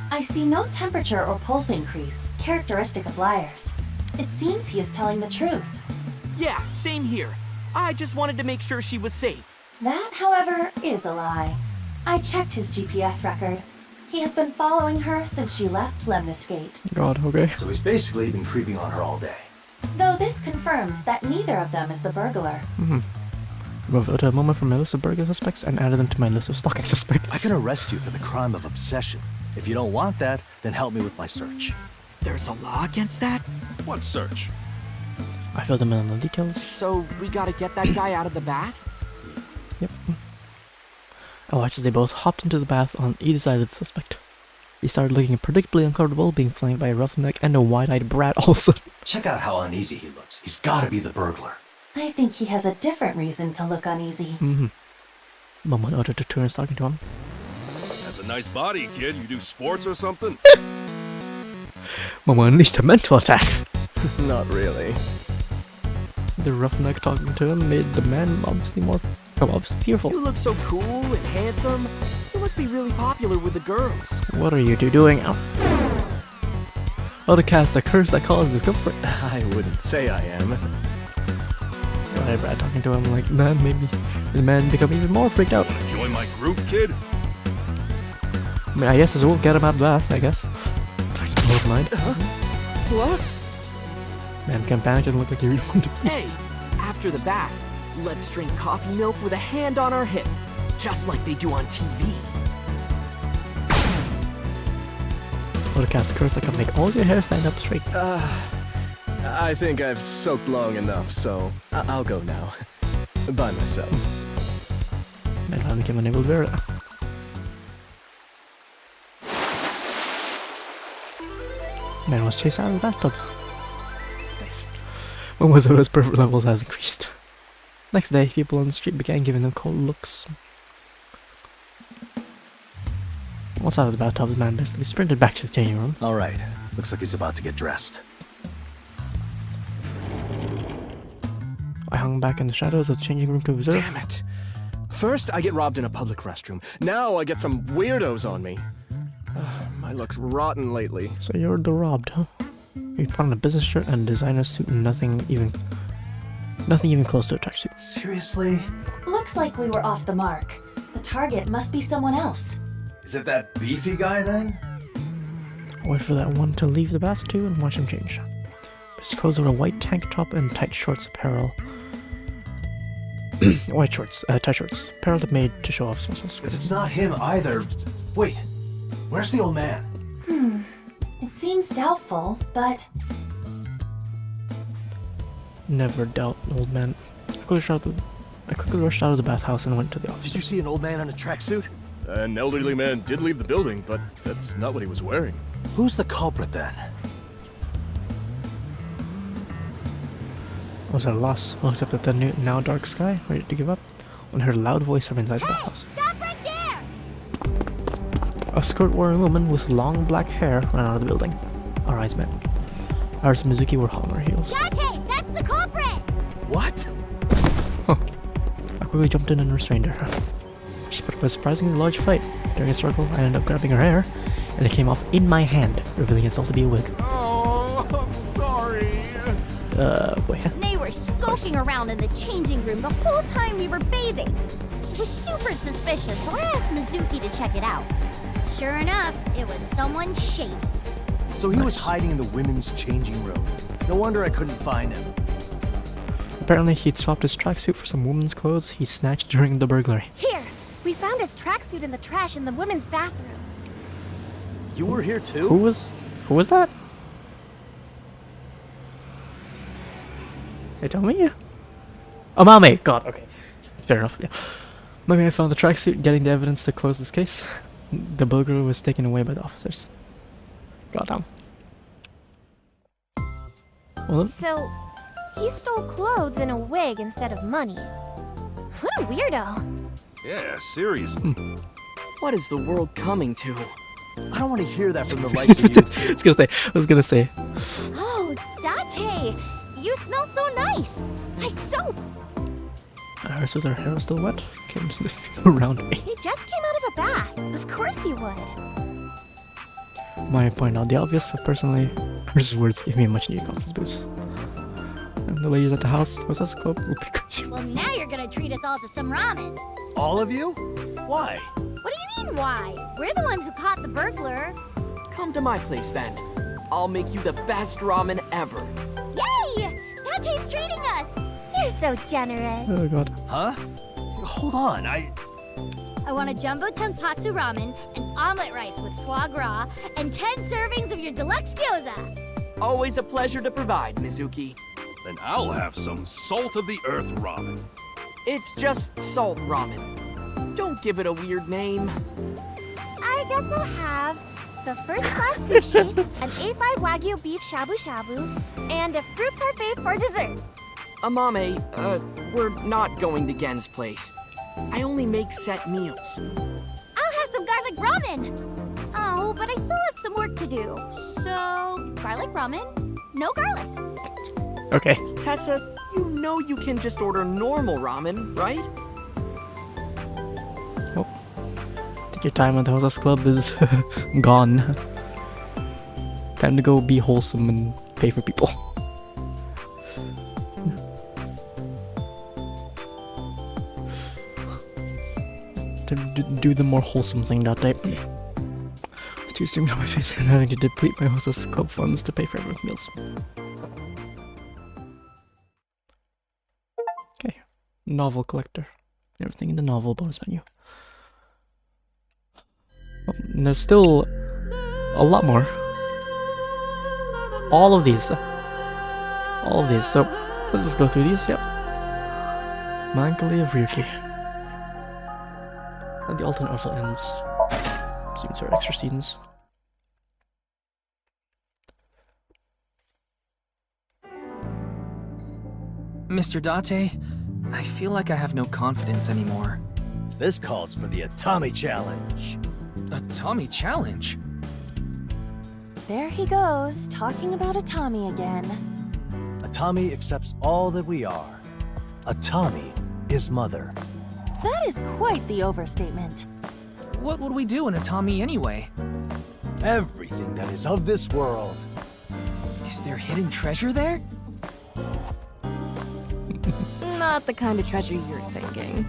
I see no temperature or pulse increase, characteristic of liars. It seems he is telling the truth. Yeah, same here. I just wanted to make sure she was safe. That, however, is a lie. I checked his GPS record. He has been following her since she left Lemniscate. God, okay. So he's basically been creeping on her all day. Though this confirms that neither of them is the burglar. Removed Ota Momo from my list of burglar suspects and added them to my list of stalking suspects. I can arrest you for the crime of obsession. If you don't want that, then help me with my search. There's a law against that? What search? I filled them in on the details. So we gotta get that guy out of the bath? Yep. I watched as they both hopped into the bath on either side of the suspect. He started looking predictably uncomfortable, being flanked by a roughneck and a wide-eyed brat also. Check out how uneasy he looks. He's gotta be the burglar. I think he has a different reason to look uneasy. Momo and Ota took turns talking to him. That's a nice body, kid. You do sports or something? Momo unleashed a mental attack. Not really. The roughneck talking to him made the man obviously fearful. You look so cool and handsome. You must be really popular with the girls. What are you two doing? Ota cast a curse that caused discomfort. I wouldn't say I am. Why Brad talking to him like that made the man become even more freaked out. Wanna join my group, kid? I mean, I guess this will get him out of the bath, I guess. Talking to his mind. What? Man became panicked and looked like he really wanted to pee. Hey, after the bath, let's drink coffee milk with a hand on our hip, just like they do on TV. Ota cast a curse that can make all your hair stand up straight. I think I've soaked long enough, so I'll go now. By myself. Man finally became unable to bear it. Man was chased out of the bathtub. When was Ota's perfect levels has increased. Next day, people on the street began giving them cold looks. Once out of the bathtub, the man basically sprinted back to the changing room. Alright, looks like he's about to get dressed. I hung back in the shadows of the changing room to observe. Damn it! First, I get robbed in a public restroom. Now I get some weirdos on me. My luck's rotten lately. So you're the robbed, huh? You put on a business shirt and a designer suit and nothing even close to a tracksuit. Seriously? Looks like we were off the mark. The target must be someone else. Is it that beefy guy then? I wait for that one to leave the bath too and watch him change. His clothes were a white tank top and tight shorts apparel. White shorts, tight shorts. Apparently made to show off his muscles. If it's not him either... Wait, where's the old man? It seems doubtful, but Never doubt an old man. I quickly rushed out of the bathhouse and went to the office. Did you see an old man in a tracksuit? An elderly man did leave the building, but that's not what he was wearing. Who's the culprit then? I was at a loss. I looked up at the now dark sky, ready to give up, when I heard a loud voice from inside the bathhouse. Stop right there! A skirt-wearing woman with long black hair ran out of the building. Our eyes met. Ours and Mizuki were hot on our heels. Dante, that's the culprit! What? I quickly jumped in and restrained her. She put up a surprisingly large fight. During a struggle, I ended up grabbing her hair, and it came off in my hand, revealing itself to be a wig. Oh, I'm sorry. Wait. They were skulking around in the changing room the whole time we were bathing. It was super suspicious, so I asked Mizuki to check it out. Sure enough, it was someone shady. So he was hiding in the women's changing room. No wonder I couldn't find him. Apparently, he'd swapped his tracksuit for some women's clothes he snatched during the burglary. Here, we found his tracksuit in the trash in the women's bathroom. You were here too? Who was that? Hey, tell me. Oh, Mame! God, okay. Fair enough, yeah. Maybe I found the tracksuit, getting the evidence to close this case. The burglar was taken away by the officers. Goddamn. Well, So, he stole clothes and a wig instead of money. What a weirdo. Yeah, seriously. What is the world coming to? I don't want to hear that from the likes of you two. I was gonna say. Oh, Dante, you smell so nice. Like soap. Hers with her hair was still wet. Came sniffing around me. He just came out of a bath. Of course he would. Might point out the obvious, but personally, hers words gave me a much needed confidence boost. And the ladies at the house, Hostess Club, will be crazy. Well, now you're gonna treat us all to some ramen. All of you? Why? What do you mean, why? We're the ones who caught the burglar. Come to my place then. I'll make you the best ramen ever. Yay! Dante's treating us! You're so generous. Oh god. Huh? Hold on, I want a jumbo tonkatsu ramen, an omelet rice with foie gras, and 10 servings of your deluxe gyoza. Always a pleasure to provide, Mizuki. Then I'll have some salt-of-the-earth ramen. It's just salt ramen. Don't give it a weird name. I guess I'll have the first class sushi, an A5 Wagyu beef shabu shabu, and a fruit parfait for dessert. Amame, we're not going to Gen's place. I only make set meals. I'll have some garlic ramen. Oh, but I still have some work to do. So, garlic ramen, no garlic. Okay. Tessa, you know you can just order normal ramen, right? Oh. I think your time at the Hostess Club is gone. Time to go be wholesome and pay for people. To do the more wholesome thing that day. Tears streaming down my face and having to deplete my Hostess Club funds to pay for everyone's meals. Okay. Novel collector. Everything in the novel bonus menu. Oh, and there's still a lot more. All of these. All of these. So let's just go through these. Yep. Melancholy of Ryuki. And the alternate also ends. Scenes are extra scenes. Mr. Date, I feel like I have no confidence anymore. This calls for the Atami Challenge. Atami Challenge? There he goes, talking about Atami again. Atami accepts all that we are. Atami is mother. That is quite the overstatement. What would we do in Atami anyway? Everything that is of this world. Is there hidden treasure there? Not the kind of treasure you're thinking.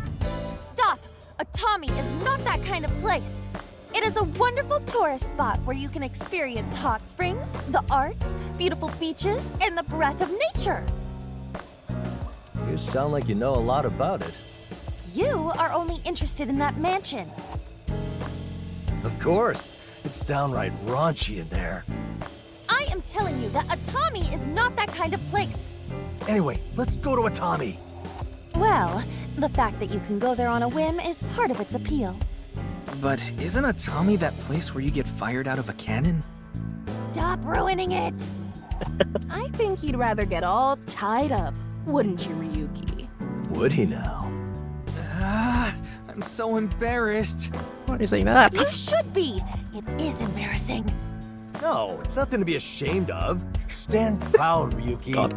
Stop! Atami is not that kind of place. It is a wonderful tourist spot where you can experience hot springs, the arts, beautiful beaches, and the breath of nature. You sound like you know a lot about it. You are only interested in that mansion. Of course. It's downright raunchy in there. I am telling you that Atami is not that kind of place. Anyway, let's go to Atami. Well, the fact that you can go there on a whim is part of its appeal. But isn't Atami that place where you get fired out of a cannon? Stop ruining it! I think you'd rather get all tied up, wouldn't you, Ryuki? Would he now? I'm so embarrassed. Why are you saying that? You should be! It is embarrassing. No, it's nothing to be ashamed of. Stand proud, Ryuki. God.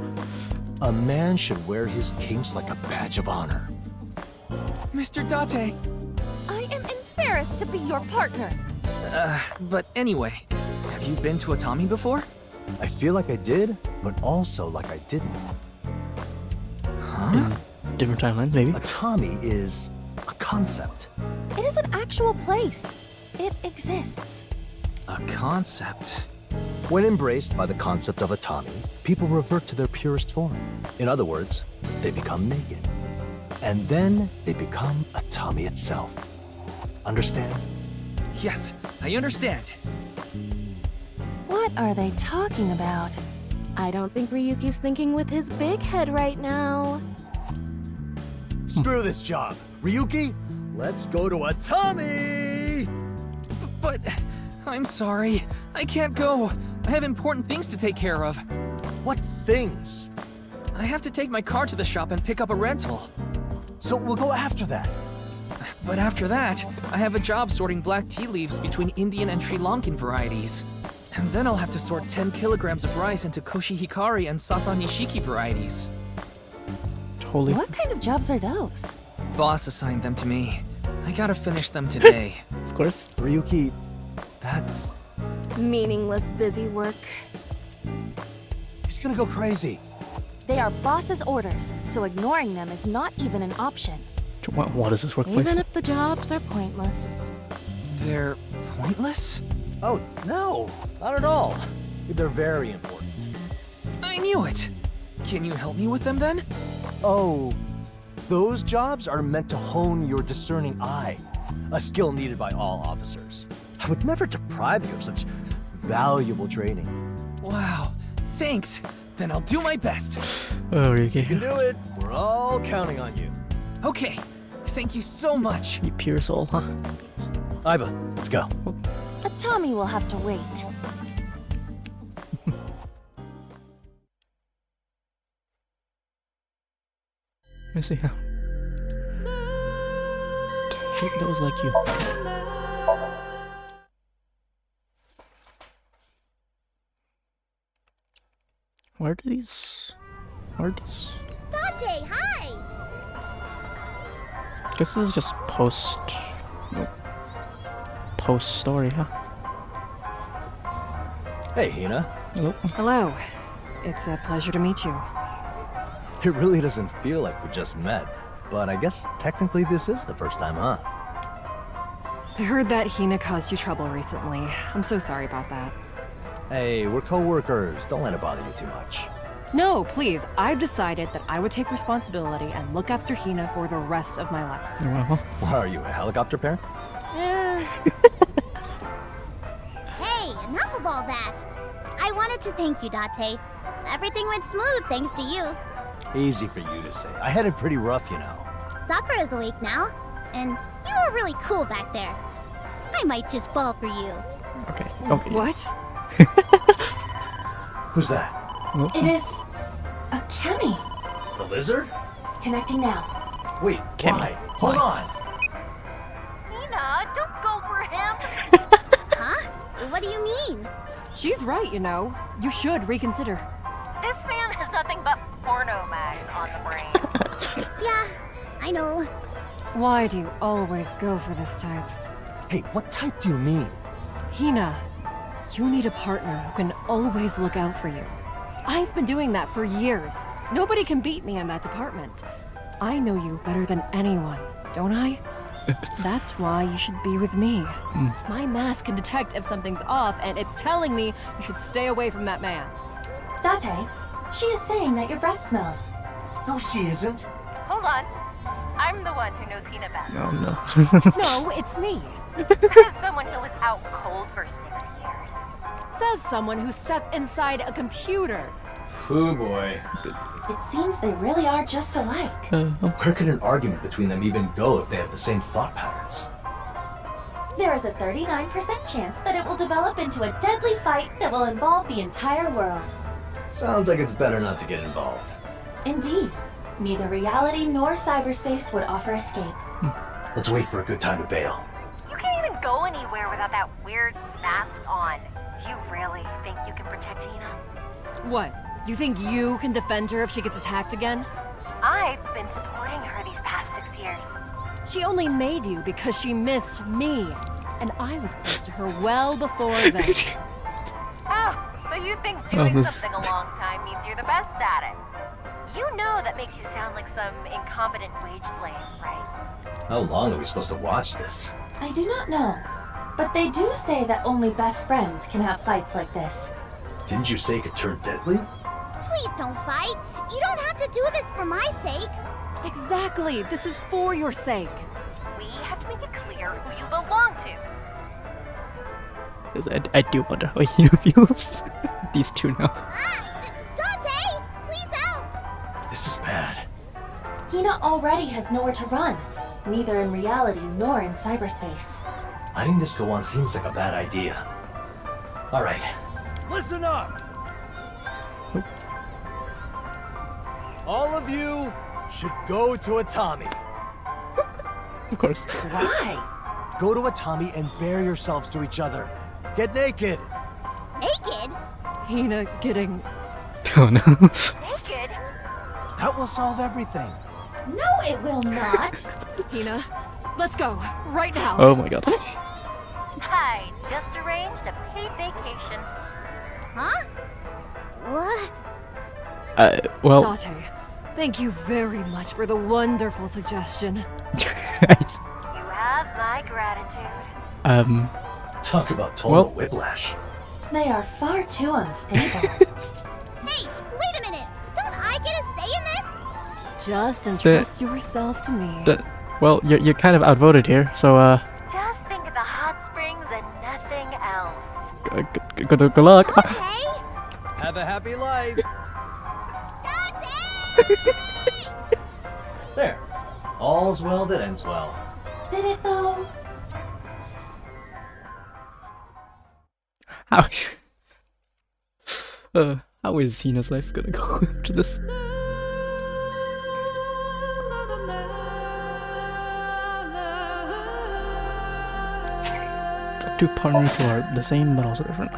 A man should wear his kinks like a badge of honor. Mr. Date. I am embarrassed to be your partner. But anyway, have you been to Atami before? I feel like I did, but also like I didn't. Huh? In different timelines, maybe? Atami is a concept. It is an actual place. It exists. A concept? When embraced by the concept of Atami, people revert to their purest form. In other words, they become naked. And then they become Atami itself. Understand? Yes, I understand. What are they talking about? I don't think Ryuki's thinking with his big head right now. Screw this job. Ryuki, let's go to Atami! But I'm sorry. I can't go. I have important things to take care of. What things? I have to take my car to the shop and pick up a rental. So we'll go after that. But after that, I have a job sorting black tea leaves between Indian and Sri Lankan varieties. And then I'll have to sort 10 kilograms of rice into Koshi Hikari and Sasa Nishiki varieties. Holy. What kind of jobs are those? Boss assigned them to me. I gotta finish them today. Of course. Ryuki, that's... Meaningless busy work. He's gonna go crazy. They are boss's orders, so ignoring them is not even an option. What is this workplace? Even if the jobs are pointless. They're pointless? Oh, no, not at all. They're very important. I knew it! Can you help me with them then? Oh, those jobs are meant to hone your discerning eye, a skill needed by all officers. I would never deprive you of such valuable training. Wow, thanks. Then I'll do my best. Oh, Ryuki. You can do it. We're all counting on you. Okay, thank you so much. You pure soul, huh? Aiba, let's go. Atami will have to wait. Let me see how. Take those like you. Where do these? Dante, hi! Guess this is just post. Nope. Post story, huh? Hey, Hina. Hello. Hello. It's a pleasure to meet you. It really doesn't feel like we just met, but I guess technically this is the first time, huh? I heard that Hina caused you trouble recently. I'm so sorry about that. Hey, we're co-workers. Don't let it bother you too much. No, please. I've decided that I would take responsibility and look after Hina for the rest of my life. What are you, a helicopter parent? Hey, enough of all that. I wanted to thank you, Date. Everything went smooth thanks to you. Easy for you to say. I had it pretty rough, you know. Sakura is awake now, and you were really cool back there. I might just fall for you. Okay. What? Who's that? It is a Kemi. The lizard? Connecting now. Wait, why? Hold on. Hina, don't go for him. Huh? What do you mean? She's right, you know. You should reconsider. This man has nothing but porno mags on the brain. Yeah, I know. Why do you always go for this type? Hey, what type do you mean? Hina, you need a partner who can always look out for you. I've been doing that for years. Nobody can beat me in that department. I know you better than anyone, don't I? That's why you should be with me. My mask can detect if something's off, and it's telling me you should stay away from that man. Date, she is saying that your breath smells. No, she isn't. Hold on. I I'm the one who knows Hina best. Oh no. No, it's me. Says someone who was out cold for 6 years. Says someone who stepped inside a computer. Oh boy. It seems they really are just alike. Where could an argument between them even go if they have the same thought patterns? There is a 39% chance that it will develop into a deadly fight that will involve the entire world. Sounds like it's better not to get involved. Indeed. Neither reality nor cyberspace would offer escape. Let's wait for a good time to bail. You can't even go anywhere without that weird mask on. Do you really think you can protect Hina? What? You think you can defend her if she gets attacked again? I've been supporting her these past 6 years. She only made you because she missed me. And I was close to her well before then. Oh, so you think doing something a long time means you're the best at it? You know that makes you sound like some incompetent wage slave, right? How long are we supposed to watch this? I do not know. But they do say that only best friends can have fights like this. Didn't you say it could turn deadly? Please don't fight. You don't have to do this for my sake. Exactly. This is for your sake. We have to make it clear who you belong to. Because I do wonder how Hina feels. These two now. Dante, please help. This is bad. Hina already has nowhere to run, neither in reality nor in cyberspace. Letting this go on seems like a bad idea. All right. Listen up! All of you should go to Atami. Of course. Why? Go to Atami and bare yourselves to each other. Get naked. Naked? Hina getting... Oh no. Naked? That will solve everything. No, it will not. Hina, let's go. Right now. Oh my god. I just arranged a paid vacation. Huh? What? Well... Date, thank you very much for the wonderful suggestion. You have my gratitude. Talk about total whiplash. They are far too unstable. Hey, wait a minute. Don't I get a say in this? Just entrust yourself to me. Well, you're kind of outvoted here, so Just think of the hot springs and nothing else. good luck. Okay. Have a happy life. There. All's well that ends well. Did it though? How is Hina's life gonna go after this? Got two partners who are the same but also different.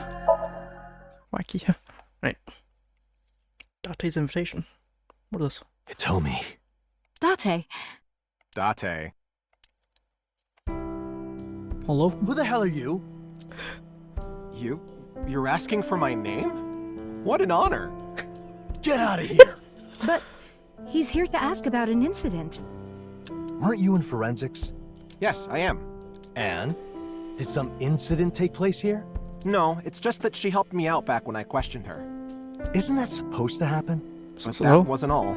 Wacky. Right. Date's invitation. What is this? Hitomi. Date. Date. Hello? Who the hell are you? You're asking for my name? What an honor. Get out of here. But he's here to ask about an incident. Aren't you in forensics? Yes, I am. And? Did some incident take place here? No, it's just that she helped me out back when I questioned her. Isn't that supposed to happen? But that wasn't all.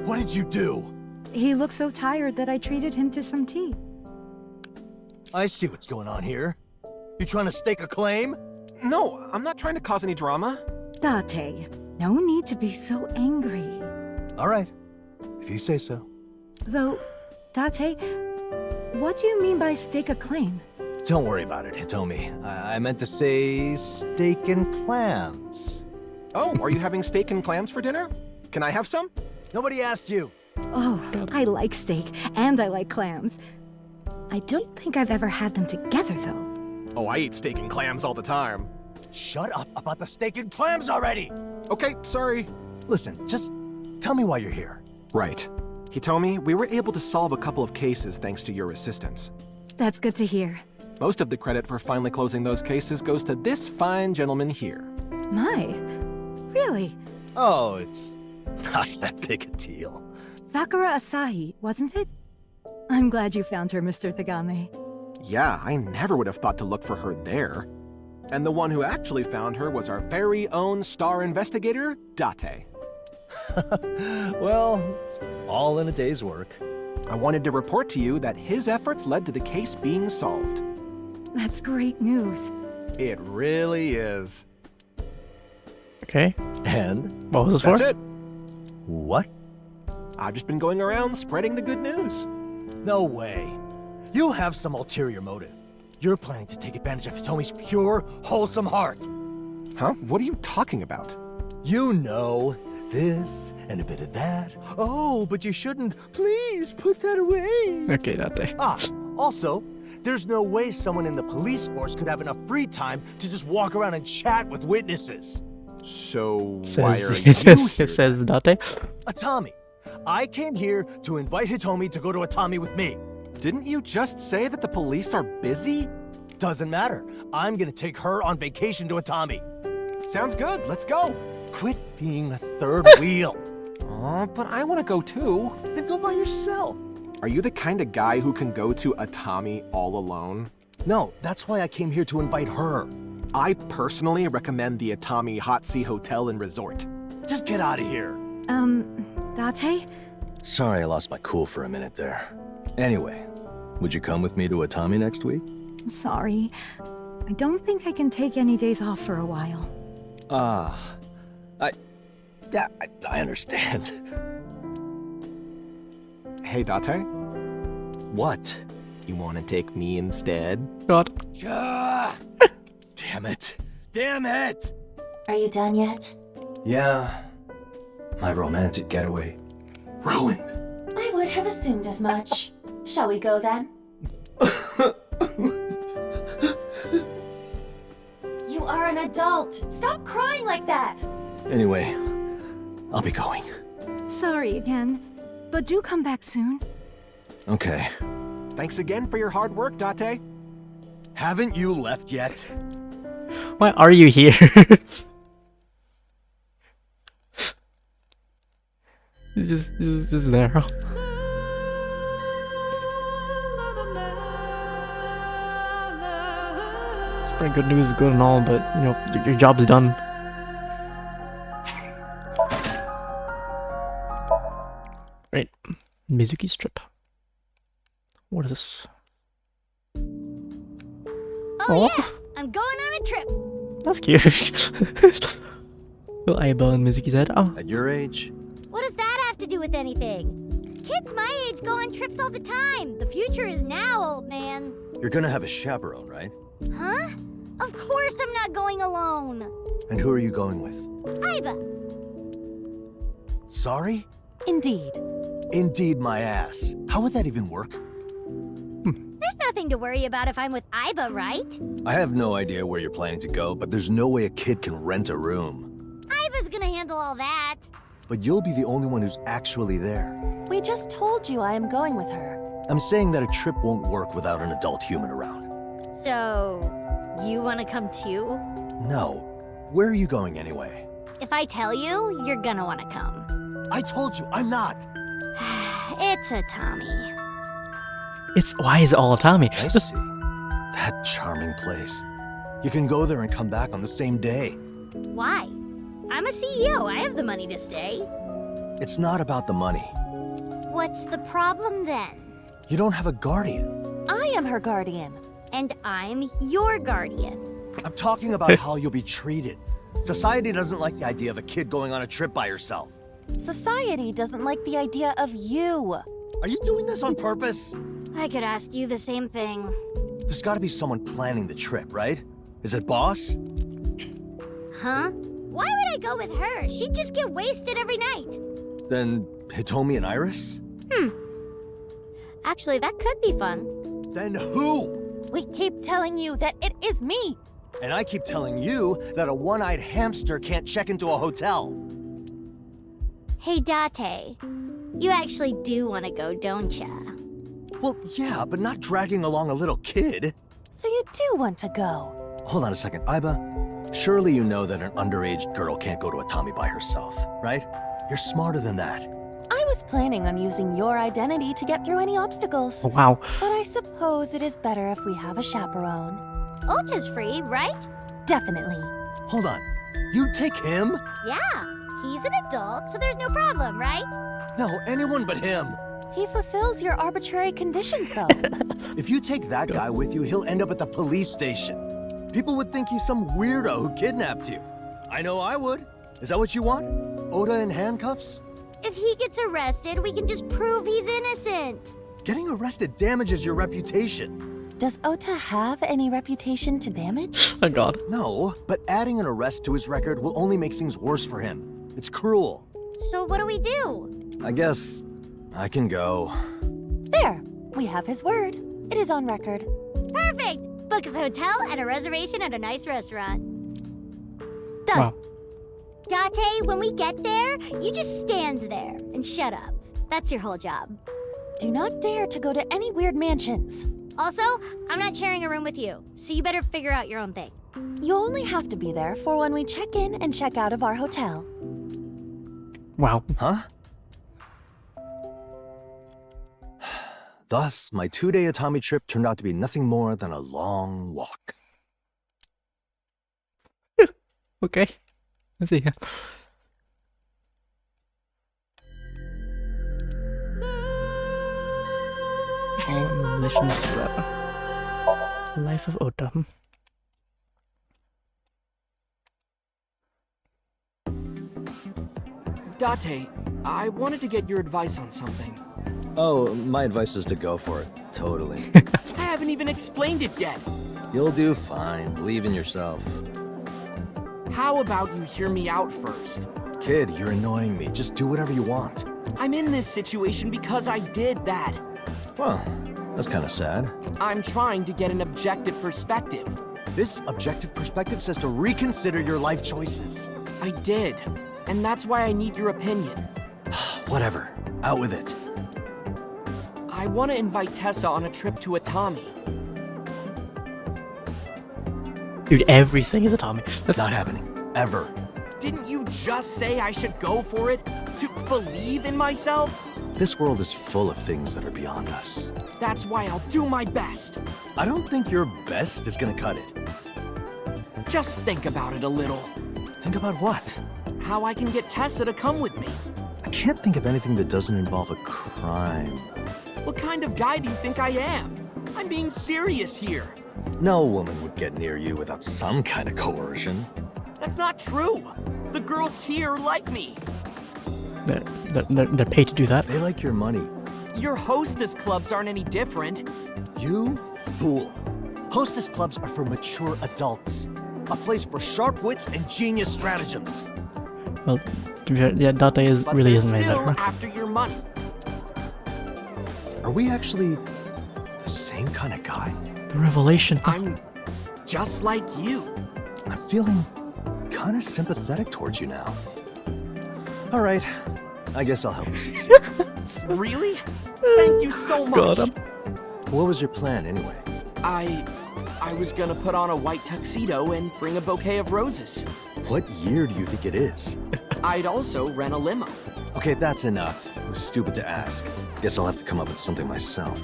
What did you do? He looked so tired that I treated him to some tea. I see what's going on here. You trying to stake a claim? No, I'm not trying to cause any drama. Date, no need to be so angry. All right, if you say so. Though, Date, what do you mean by stake a claim? Don't worry about it, Hitomi. I meant to say steak and clams. Oh, are you having steak and clams for dinner? Can I have some? Nobody asked you. Oh, I like steak, and I like clams. I don't think I've ever had them together, though. Oh, I eat steak and clams all the time. Shut up about the steak and clams already! Okay, sorry. Listen, just tell me why you're here. Right. Hitomi, we were able to solve a couple of cases thanks to your assistance. That's good to hear. Most of the credit for finally closing those cases goes to this fine gentleman here. My, really? Oh, it's not that big a deal. Sakura Asahi, wasn't it? I'm glad you found her, Mr. Kaname. Yeah, I never would have thought to look for her there. And the one who actually found her was our very own star investigator, Date. Well, it's all in a day's work. I wanted to report to you that his efforts led to the case being solved. That's great news. It really is. Okay. And? What was this That's for? it. What? I've just been going around spreading the good news. No way. You have some ulterior motive. You're planning to take advantage of Hitomi's pure, wholesome heart. Huh? What are you talking about? You know, this and a bit of that. Oh, but you shouldn't. Please put that away. Okay, Date. Also, there's no way someone in the police force could have enough free time to just walk around and chat with witnesses. So why Says, are you here? says Date. Atami, I came here to invite Hitomi to go to Atami with me. Didn't you just say that the police are busy? Doesn't matter. I'm gonna take her on vacation to Atami. Sounds good. Let's go. Quit being a third wheel. But I want to go too. Then go by yourself. Are you the kind of guy who can go to Atami all alone? No, that's why I came here to invite her. I personally recommend the Atami Hot Sea Hotel and Resort. Just get out of here. Date? Sorry I lost my cool for a minute there. Anyway, would you come with me to Atami next week? Sorry. I don't think I can take any days off for a while. I understand. Hey, Date? What? You want to take me instead? God. Damn it. Damn it! Are you done yet? Yeah. My romantic getaway. Ruined. I would have assumed as much. Shall we go then? You are an adult. Stop crying like that. Anyway, I'll be going. Sorry again, but do come back soon. Okay. Thanks again for your hard work, Date. Haven't you left yet? Why are you here? just there. Spreading good news is good and all, but you know your job's done. Right, Mizuki's trip. What is this? Oh yeah, I'm going on a trip. That's cute. Little eyeball in Mizuki's head. Oh. At your age? What does that have to do with anything? Kids my age go on trips all the time. The future is now, old man. You're gonna have a chaperone, right? Huh? Of course I'm not going alone. And who are you going with? Aiba. Sorry? Indeed. Indeed, my ass. How would that even work? There's nothing to worry about if I'm with Aiba, right? I have no idea where you're planning to go, but there's no way a kid can rent a room. Aiba's gonna handle all that. But you'll be the only one who's actually there. We just told you I am going with her. I'm saying that a trip won't work without an adult human around. So, you wanna come too? No. Where are you going anyway? If I tell you, you're gonna wanna come. I told you, I'm not. It's a Tommy. Why is it all Tommy? I see. That charming place. You can go there and come back on the same day. Why? I'm a CEO. I have the money to stay. It's not about the money. What's the problem then? You don't have a guardian. I am her guardian. And I'm your guardian. I'm talking about how you'll be treated. Society doesn't like the idea of a kid going on a trip by herself. Society doesn't like the idea of you. Are you doing this on purpose? I could ask you the same thing. There's gotta be someone planning the trip, right? Is it boss? Huh? Why would I go with her? She'd just get wasted every night. Then Hitomi and Iris? Actually, that could be fun. Then who? We keep telling you that it is me. And I keep telling you that a one-eyed hamster can't check into a hotel. Hey, Date. You actually do want to go, don't ya? Well, yeah, but not dragging along a little kid. So you do want to go. Hold on a second, Aiba. Surely you know that an underage girl can't go to Atami by herself, right? You're smarter than that. I was planning on using your identity to get through any obstacles. Oh, wow. But I suppose it is better if we have a chaperone. Ocha's free, right? Definitely. Hold on. You take him? Yeah. He's an adult, so there's no problem, right? No, anyone but him. He fulfills your arbitrary conditions, though. If you take that guy with you, he'll end up at the police station. People would think he's some weirdo who kidnapped you. I know I would. Is that what you want? Oda in handcuffs? If he gets arrested, we can just prove he's innocent. Getting arrested damages your reputation. Does Ota have any reputation to damage? Oh god. No, but adding an arrest to his record will only make things worse for him. It's cruel. So what do we do? I guess I can go. There, we have his word. It is on record. Perfect! Book us a hotel and a reservation at a nice restaurant. Done. Wow. Date, when we get there, you just stand there and shut up. That's your whole job. Do not dare to go to any weird mansions. Also, I'm not sharing a room with you, so you better figure out your own thing. You only have to be there for when we check in and check out of our hotel. Wow. Huh? Thus, my 2-day Atami trip turned out to be nothing more than a long walk. Okay. Let's see. All missions forever. Life of Ota. Date, I wanted to get your advice on something. Oh, my advice is to go for it. Totally. I haven't even explained it yet. You'll do fine. Believe in yourself. How about you hear me out first? Kid, you're annoying me. Just do whatever you want. I'm in this situation because I did that. Well, that's kind of sad. I'm trying to get an objective perspective. This objective perspective says to reconsider your life choices. I did, and that's why I need your opinion. Whatever. Out with it. I want to invite Tessa on a trip to Atami. Dude, everything is Atami. Not happening. Ever. Didn't you just say I should go for it? To believe in myself? This world is full of things that are beyond us. That's why I'll do my best. I don't think your best is gonna cut it. Just think about it a little. Think about what? How I can get Tessa to come with me. I can't think of anything that doesn't involve a crime. What kind of guy do you think I am? I'm being serious here. No woman would get near you without some kind of coercion. That's not true. The girls here like me. They're paid to do that. They like your money. Your hostess clubs aren't any different. You fool. Hostess clubs are for mature adults. A place for sharp wits and genius stratagems. Well, to be fair, yeah, Date really isn't made still that. after your money. Are we actually the same kind of guy? The revelation. I'm just like you. I'm feeling kind of sympathetic towards you now. All right, I guess I'll help you succeed. Really? Thank you so much. Got him. What was your plan anyway? I was gonna put on a white tuxedo and bring a bouquet of roses. What year do you think it is? I'd also rent a limo. Okay, that's enough. It was stupid to ask. Guess I'll have to come up with something myself.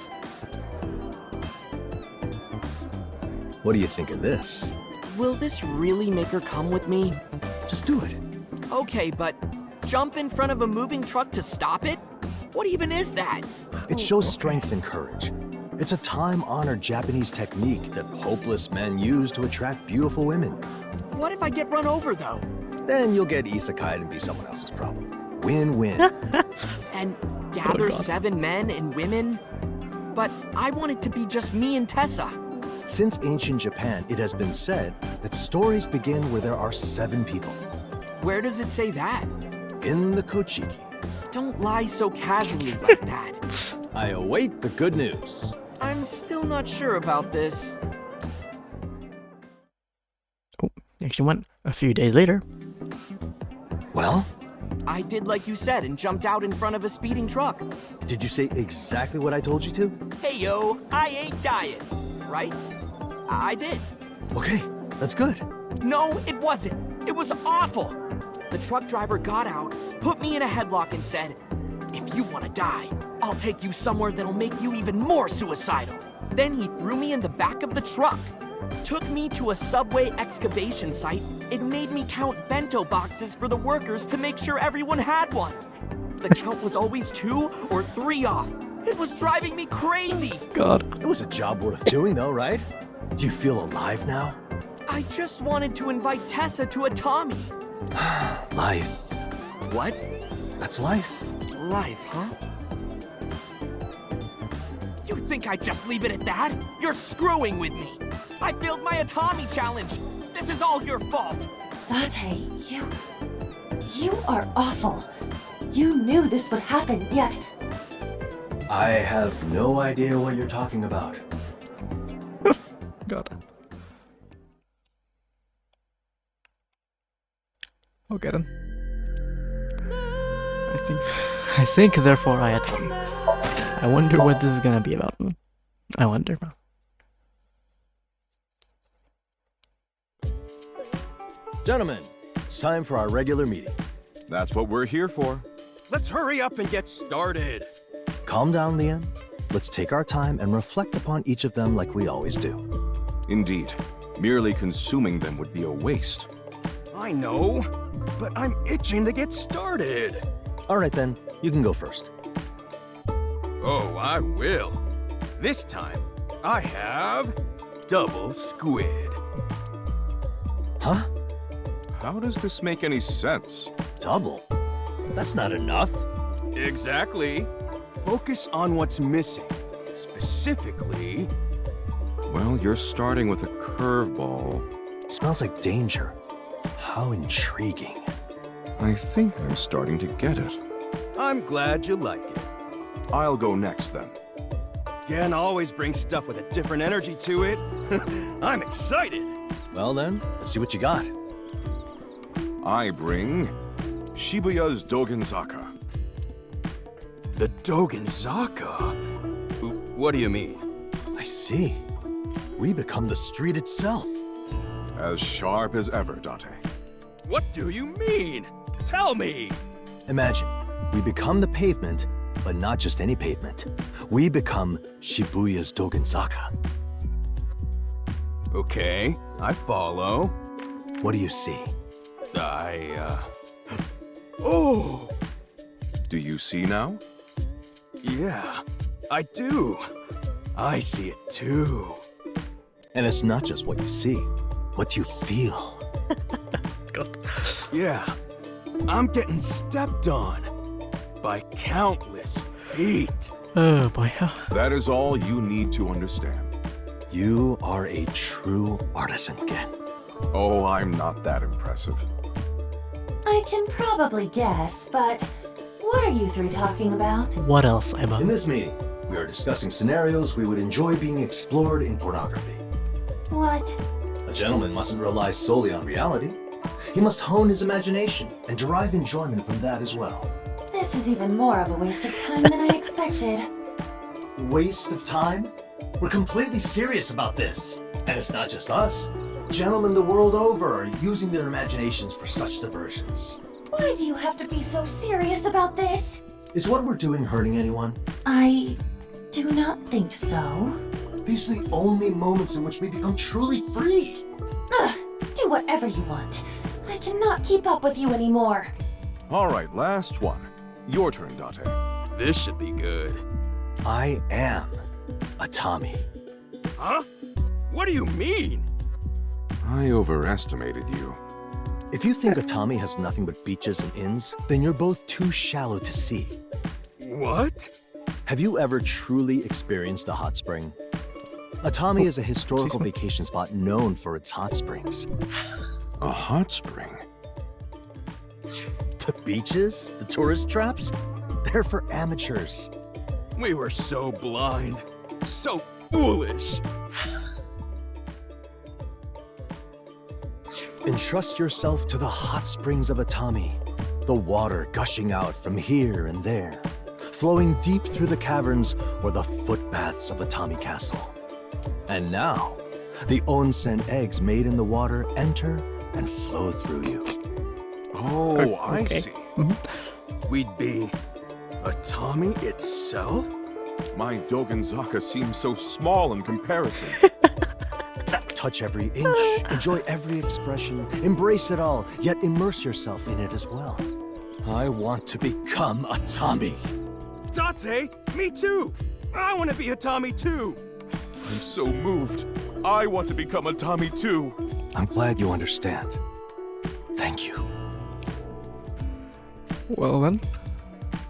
What do you think of this? Will this really make her come with me? Just do it. Okay, but jump in front of a moving truck to stop it? What even is that? It shows strength and courage. It's a time-honored Japanese technique that hopeless men use to attract beautiful women. What if I get run over, though? Then you'll get isekai'd and be someone else's problem. Win-win. And gather 7 men and women? But I want it to be just me and Tessa. Since ancient Japan, it has been said that stories begin where there are 7 people. Where does it say that? In the Kochiki. Don't lie so casually like that. I await the good news. I'm still not sure about this. Oh, actually went a few days later. Well? I did like you said and jumped out in front of a speeding truck. Did you say exactly what I told you to? Hey yo, I ain't dying, right? I did. Okay, that's good. No, it wasn't. It was awful. The truck driver got out, put me in a headlock and said, "If you want to die, I'll take you somewhere that'll make you even more suicidal." Then he threw me in the back of the truck, took me to a subway excavation site, and made me count bento boxes for the workers to make sure everyone had one. The count was always 2 or 3 off. It was driving me crazy. God. It was a job worth doing, though, right? Do you feel alive now? I just wanted to invite Tessa to a Tommy. Life. What? That's life. Life, huh? You think I'd just leave it at that? You're screwing with me. I failed my Atami challenge. This is all your fault. Date, you are awful. You knew this would happen, yet... I have no idea what you're talking about. God. Okay then. I think therefore I attend. I wonder what this is gonna be about. I wonder. Gentlemen, it's time for our regular meeting. That's what we're here for. Let's hurry up and get started. Calm down, Liam. Let's take our time and reflect upon each of them like we always do. Indeed. Merely consuming them would be a waste. I know, but I'm itching to get started. All right then, you can go first. Oh, I will. This time, I have double squid. Huh? How does this make any sense? Double? That's not enough. Exactly. Focus on what's missing. Specifically... Well, you're starting with a curveball. Smells like danger. How intriguing. I think I'm starting to get it. I'm glad you like it. I'll go next then. Gen always brings stuff with a different energy to it. I'm excited. Well then, let's see what you got. I bring Shibuya's Dogenzaka. The Dogenzaka? What do you mean? I see. We become the street itself. As sharp as ever, Date. What do you mean? Tell me! Imagine, we become the pavement, but not just any pavement. We become Shibuya's Dogenzaka. Okay, I follow. What do you see? Oh! Do you see now? Yeah, I do. I see it too. And it's not just what you see, what you feel. God. Yeah, I'm getting stepped on by countless feet. Oh boy. That is all you need to understand. You are a true artisan, Gen. Oh, I'm not that impressive. I can probably guess, but what are you three talking about? What else, Emma? In this meeting, we are discussing scenarios we would enjoy being explored in pornography. What? A gentleman mustn't rely solely on reality. He must hone his imagination and derive enjoyment from that as well. This is even more of a waste of time than I expected. Waste of time? We're completely serious about this. And it's not just us. Gentlemen the world over are using their imaginations for such diversions. Why do you have to be so serious about this? Is what we're doing hurting anyone? I do not think so. These are the only moments in which we become truly free. Ugh, do whatever you want. I cannot keep up with you anymore. All right, last one. Your turn, Date. This should be good. I am Atami. Huh? What do you mean? I overestimated you. If you think Atami has nothing but beaches and inns, then you're both too shallow to see. What? Have you ever truly experienced a hot spring? Atami is a historical vacation spot known for its hot springs. A hot spring? The beaches? The tourist traps? They're for amateurs. We were so blind. So foolish. Entrust yourself to the hot springs of Atami. The water gushing out from here and there, flowing deep through the caverns or the footbaths of Atami Castle. And now, the onsen eggs made in the water enter and flow through you. Oh, Okay. I see. We'd be Atami itself? My Dogenzaka seems so small in comparison. Touch every inch, enjoy every expression, embrace it all, yet immerse yourself in it as well. I want to become a Tommy. Date, me too! I want to be a Tommy too! I'm so moved. I want to become a Tommy too. I'm glad you understand. Thank you. Well then.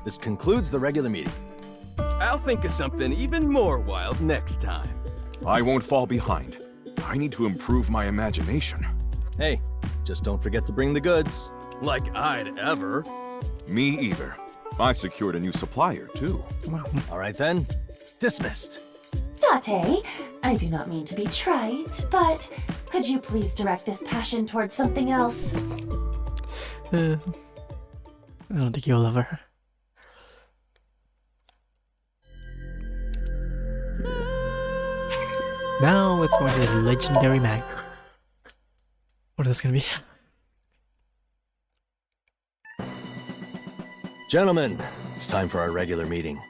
This concludes the regular meeting. I'll think of something even more wild next time. I won't fall behind. I need to improve my imagination. Hey, just don't forget to bring the goods. Like I'd ever. Me either. I secured a new supplier, too. All right then. Dismissed. Date, I do not mean to be trite, but could you please direct this passion towards something else? I don't think you'll love her. Now let's go to the legendary mag. What is this gonna be? Gentlemen, it's time for our regular meeting.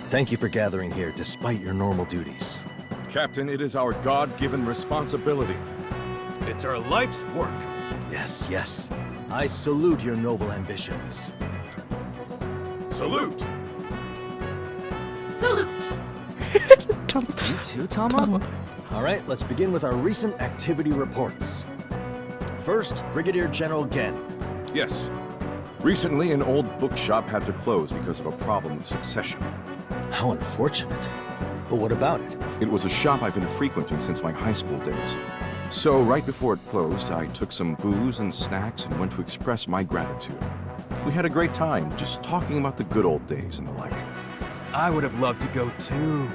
Thank you for gathering here despite your normal duties. Captain, it is our God-given responsibility. It's our life's work. Yes, yes. I salute your noble ambitions. Salute! Salute! You too, Tama? All right, let's begin with our recent activity reports. First, Brigadier General Gen. Yes. Recently, an old bookshop had to close because of a problem with succession. How unfortunate. But what about it? It was a shop I've been frequenting since my high school days. So, right before it closed, I took some booze and snacks and went to express my gratitude. We had a great time, just talking about the good old days and the like. I would have loved to go too.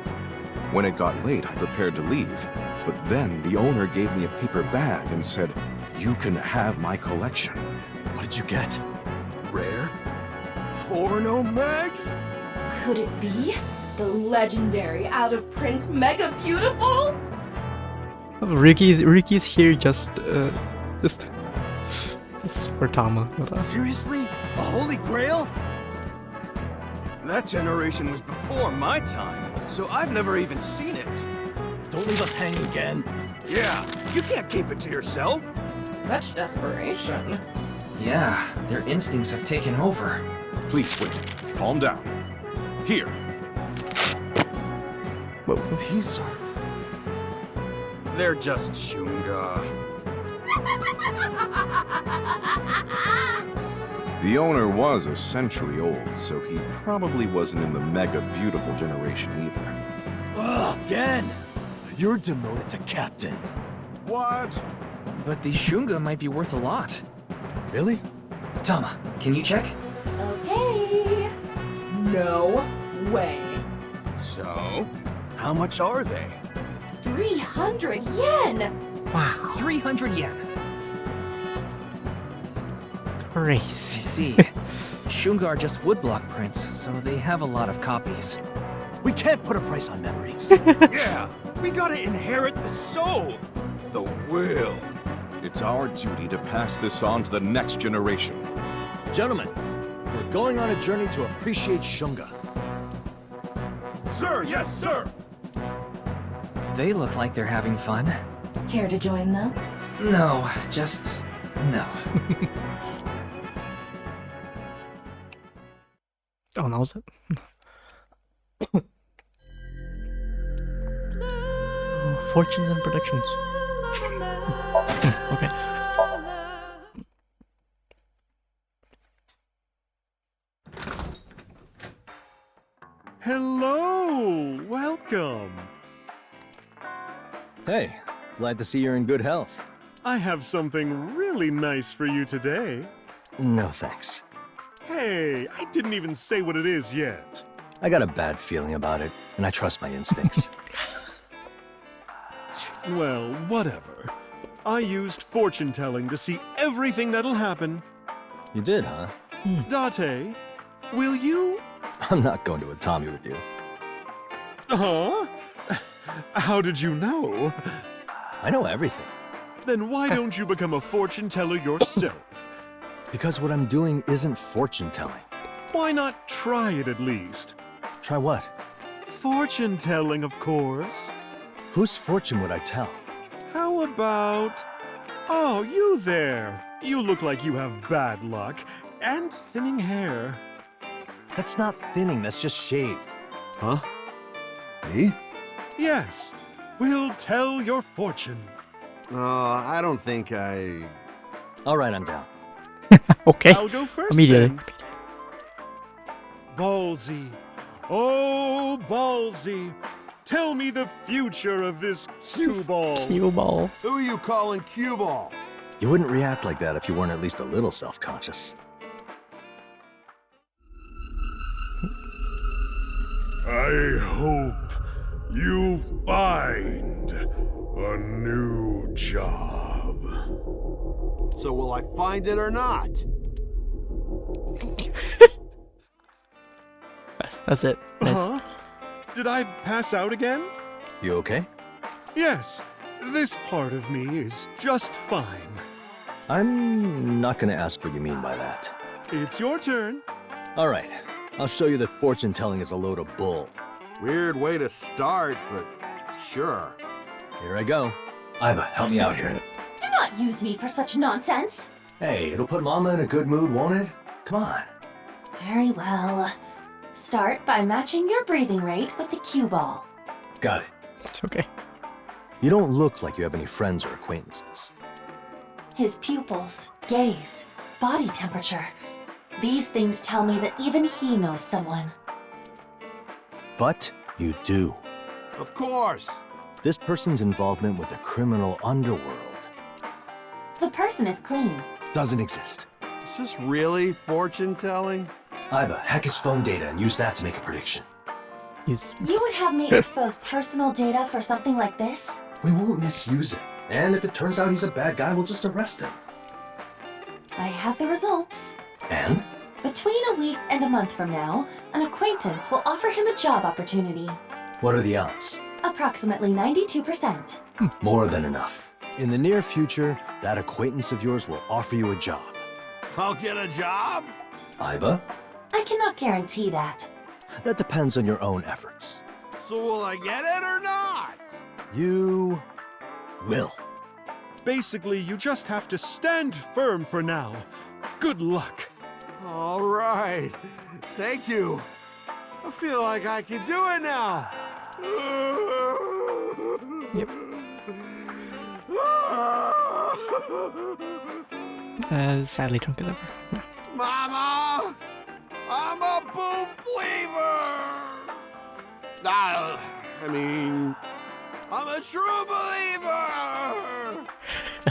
When it got late, I prepared to leave. But then the owner gave me a paper bag and said, "You can have my collection." What did you get? Rare? Porno mags? Could it be the legendary out-of-print Mega Beautiful? Ricky's here just for Tama. Seriously? A holy grail? That generation was before my time, so I've never even seen it. Don't leave us hanging again. Yeah, you can't keep it to yourself. Such desperation. Yeah, their instincts have taken over. Please wait. Calm down. Here. But these are... They're just Shunga. The owner was a century old, so he probably wasn't in the Mega Beautiful generation either. Ugh, Gen! You're demoted to captain. What? But these Shunga might be worth a lot. Really? Tama, can you check? Okay. No way. So, how much are they? 300 yen! Wow. 300 yen. Crazy. I see. Shunga are just woodblock prints, so they have a lot of copies. We can't put a price on memories. Yeah, we gotta inherit the soul, the will. It's our duty to pass this on to the next generation. Gentlemen, we're going on a journey to appreciate Shunga. Sir, yes, sir! They look like they're having fun. Care to join them? No, just... no. Oh, that was it. Fortunes and predictions. Okay. Hello! Welcome! Hey, glad to see you're in good health. I have something really nice for you today. No thanks. Hey, I didn't even say what it is yet. I got a bad feeling about it, and I trust my instincts. Well, whatever. I used fortune-telling to see everything that'll happen. You did, huh? Date, will you? I'm not going to a Tommy with you. Huh? How did you know? I know everything. Then why don't you become a fortune-teller yourself? Because what I'm doing isn't fortune-telling. Why not try it at least? Try what? Fortune-telling, of course. Whose fortune would I tell? How about... Oh, you there. You look like you have bad luck. and thinning hair. That's not thinning, that's just shaved. Huh? Me? Yes. We'll tell your fortune. I don't think I... All right, I'm down. Okay. I'll go first Immediately. then. Ballsy. Oh, Ballsy. Tell me the future of this cue ball. Cue ball. Who are you calling cue ball? You wouldn't react like that if you weren't at least a little self-conscious. I hope you find a new job. So will I find it or not? That's it. Nice. Huh? Did I pass out again? You okay? Yes. This part of me is just fine. I'm not gonna ask what you mean by that. It's your turn. All right. I'll show you that fortune-telling is a load of bull. Weird way to start, but sure. Here I go. Iva, help me out here. Do not use me for such nonsense. Hey, it'll put Mama in a good mood, won't it? Come on. Very well. Start by matching your breathing rate with the cue ball. Got it. Okay. You don't look like you have any friends or acquaintances. His pupils, gaze, body temperature. These things tell me that even he knows someone. But you do. Of course. This person's involvement with the criminal underworld The person is clean. doesn't exist. Is this really fortune-telling? Iva, hack his phone data and use that to make a prediction. You would have me expose personal data for something like this? We won't misuse it. And if it turns out he's a bad guy, we'll just arrest him. I have the results. And? Between a week and a month from now, an acquaintance will offer him a job opportunity. What are the odds? Approximately 92%. More than enough. In the near future, that acquaintance of yours will offer you a job. I'll get a job? Iva? I cannot guarantee that. That depends on your own efforts. So will I get it or not? You will. Basically, you just have to stand firm for now. Good luck. All right. Thank you. I feel like I can do it now. Yep. Sadly drunk as ever. Mama! I'm a boob believer! I mean, I'm a true believer!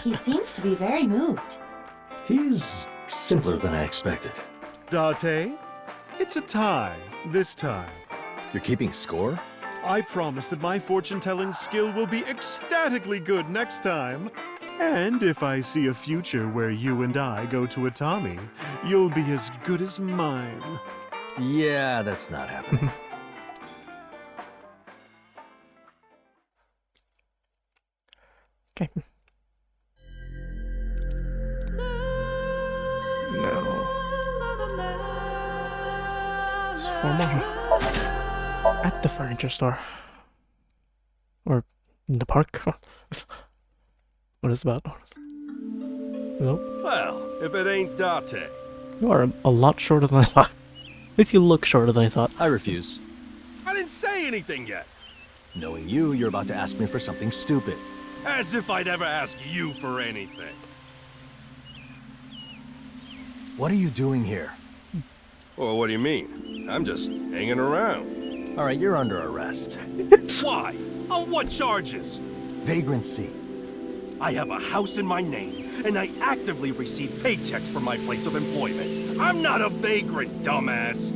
He seems to be very moved. He's simpler than I expected. Date, it's a tie this time. You're keeping score? I promise that my fortune-telling skill will be ecstatically good next time. And if I see a future where you and I go to Atami, you'll be as good as mine. Yeah, that's not happening. Okay. No. There's 4 more. At the furniture store. Or in the park. What is it about? Nope. Well, if it ain't Date. You are a lot shorter than I thought. At least you look shorter than I thought. I refuse. I didn't say anything yet. Knowing you, you're about to ask me for something stupid. As if I'd ever ask you for anything. What are you doing here? Well, what do you mean? I'm just hanging around. All right, you're under arrest. Why? On what charges? Vagrancy. I have a house in my name, and I actively receive paychecks from my place of employment. I'm not a vagrant, dumbass.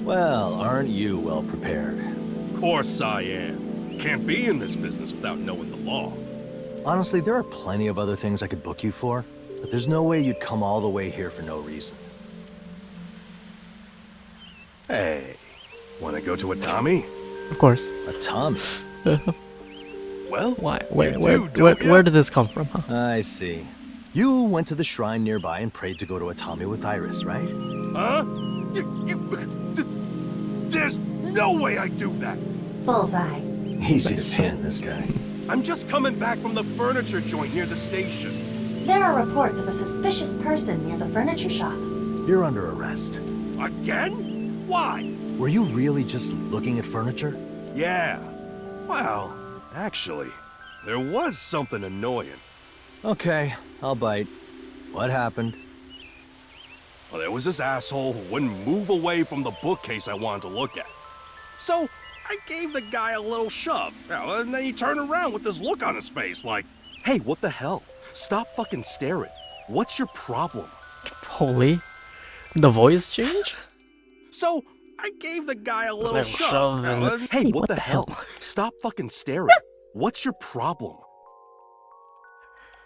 Well, aren't you well prepared? Of course I am. Can't be in this business without knowing the law. Honestly, there are plenty of other things I could book you for, but there's no way you'd come all the way here for no reason. Hey, wanna go to Atami? Of course. Atami? Well, why? you Wait, do, where did this come from? Huh? I see. You went to the shrine nearby and prayed to go to Atami with Iris, right? Huh? There's no way I'd do that. Bullseye. Easy to pin, this guy. I'm just coming back from the furniture joint near the station. There are reports of a suspicious person near the furniture shop. You're under arrest. Again? Why? Were you really just looking at furniture? Yeah. Well, actually, there was something annoying. Okay, I'll bite. What happened? Well, there was this asshole who wouldn't move away from the bookcase I wanted to look at. So, I gave the guy a little shove, and then he turned around with this look on his face like, hey, what the hell? Stop fucking staring. What's your problem? Holy. The voice change? So, I gave the guy a little Little shove. shove and- Hey, what the hell? Stop fucking staring. What's your problem?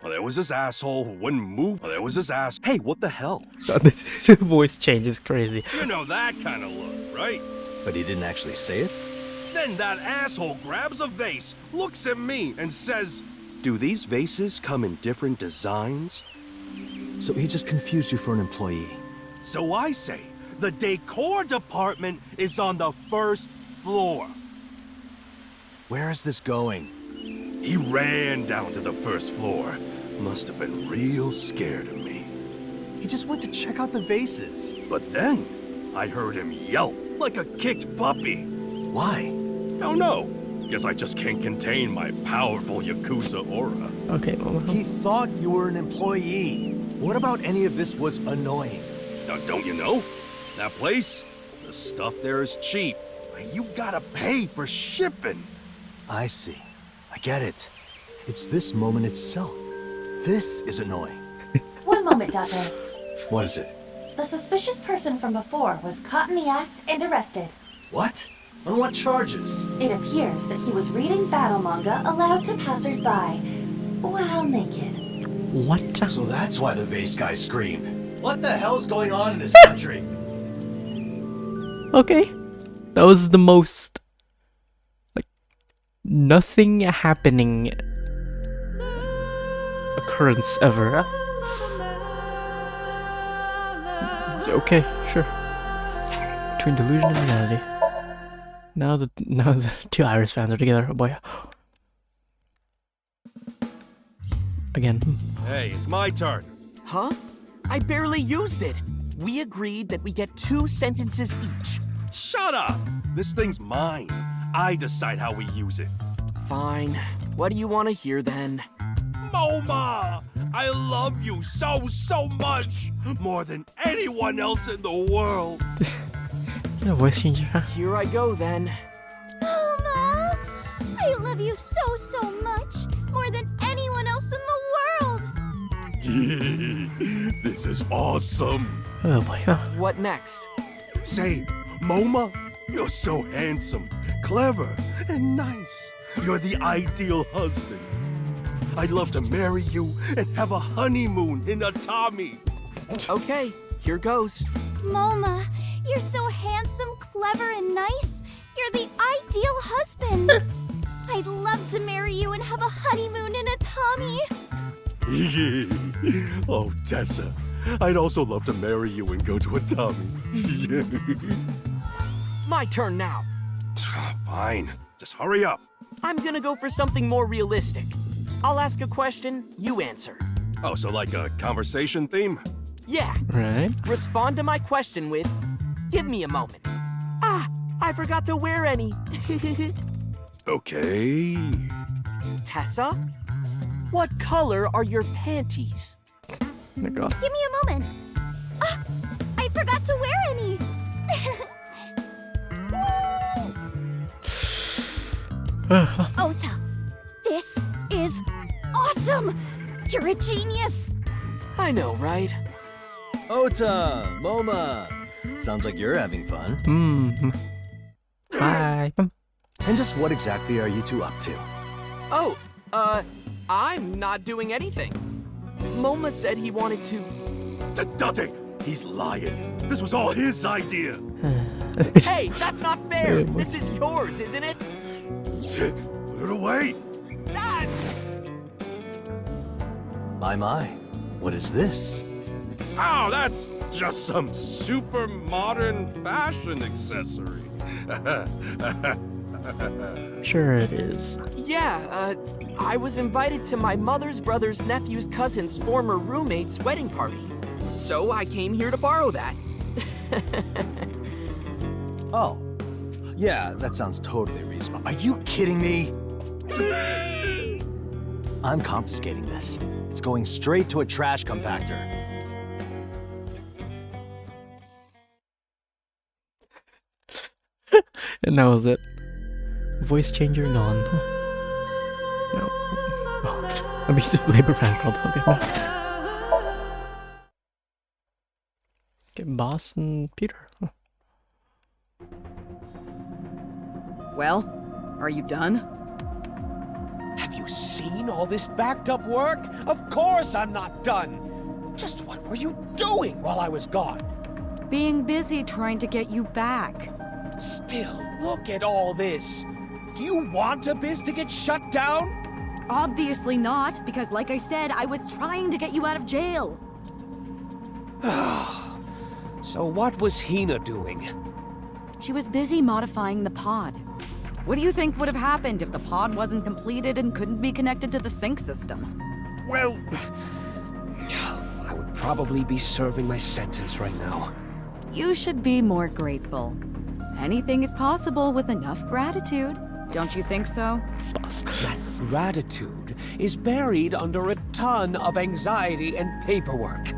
Well, there was this asshole who wouldn't move. Well, there was this ass. Hey, what the hell? The voice change is crazy. You know that kind of look, right? But he didn't actually say it? Then that asshole grabs a vase, looks at me, and says, do these vases come in different designs? So he just confused you for an employee. So I say, the decor department is on the first floor. Where is this going? He ran down to the first floor. Must have been real scared of me. He just went to check out the vases. But then, I heard him yelp like a kicked puppy. Why? Oh no. Guess I just can't contain my powerful Yakuza aura. Okay, well, He thought you were an employee. What about any of this was annoying? Now, don't you know? That place, the stuff there is cheap. You gotta pay for shipping. I see. I get it. It's this moment itself. This is annoying. One moment, Date. What is it? The suspicious person from before was caught in the act and arrested. What? On what charges? It appears that he was reading battle manga aloud to passersby while naked. What? So that's why the vase guy screamed. What the hell's going on in this country? Okay. That was the most... like... nothing happening... occurrence ever. Okay, sure. Between delusion and reality. Now the two Iris fans are together. Oh boy. Again. Hey, it's my turn. Huh? I barely used it. We agreed that we get 2 sentences each. Shut up! This thing's mine. I decide how we use it. Fine. What do you want to hear then? Moma! I love you so much! More than anyone else in the world! Yeah, voice changer, huh? Here I go then. Mama! I love you so much! More than anyone else in the world! This is awesome! Oh boy, huh? What next? Say, Moma, you're so handsome, clever, and nice. You're the ideal husband. I'd love to marry you and have a honeymoon in Atami. Okay, here goes. Moma, you're so handsome, clever, and nice. You're the ideal husband. I'd love to marry you and have a honeymoon in Atami. Oh, Tessa, I'd also love to marry you and go to Atami. My turn now. Fine, just hurry up. I'm gonna go for something more realistic. I'll ask a question, you answer. Oh, so like a conversation theme? Yeah. Right. Respond to my question with, give me a moment. Ah, I forgot to wear any. Okay. Tessa, what color are your panties? Oh my god. Give me a moment. Ah, I forgot to wear any. Ota, this is awesome. You're a genius. I know, right? Ota, Moma. Sounds like you're having fun. Bye. And just what exactly are you two up to? Oh, I'm not doing anything. Moma said he wanted to... Date, he's lying. This was all his idea. Hey, that's not fair. This is yours, isn't it? Put it away. Dad! My. What is this? Oh, that's just some super modern fashion accessory. Sure it is. Yeah, I was invited to my mother's brother's nephew's cousin's former roommate's wedding party. So I came here to borrow that. Oh. Yeah, that sounds totally reasonable. Are you kidding me? I'm confiscating this. It's going straight to a trash compactor. And that was it. Voice changer gone. No. Oh, abusive labor fan club. Okay. Get Boss and Peter. Huh. Well, are you done? Have you seen all this backed up work? Of course I'm not done! Just what were you doing while I was gone? Being busy trying to get you back. Still, look at all this. Do you want Abyss to get shut down? Obviously not, because like I said, I was trying to get you out of jail. So what was Hina doing? She was busy modifying the pod. What do you think would have happened if the pod wasn't completed and couldn't be connected to the sync system? Well, I would probably be serving my sentence right now. You should be more grateful. Anything is possible with enough gratitude. Don't you think so? That gratitude is buried under a ton of anxiety and paperwork.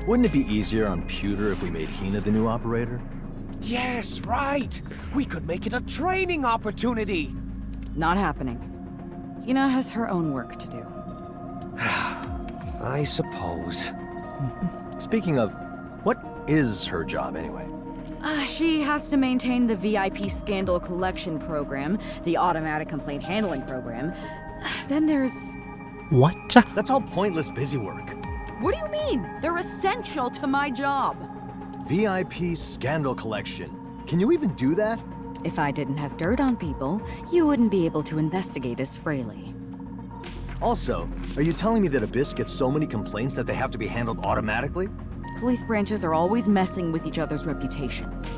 Wouldn't it be easier on Pewter if we made Hina the new operator? Yes, right! We could make it a training opportunity! Not happening. Hina has her own work to do. I suppose. Speaking of, what is her job anyway? She has to maintain the VIP scandal collection program, the automatic complaint handling program. Then there's... What? That's all pointless busy work. What do you mean? They're essential to my job. VIP scandal collection. Can you even do that? If I didn't have dirt on people, you wouldn't be able to investigate as freely. Also, are you telling me that Abyss gets so many complaints that they have to be handled automatically? Police branches are always messing with each other's reputations.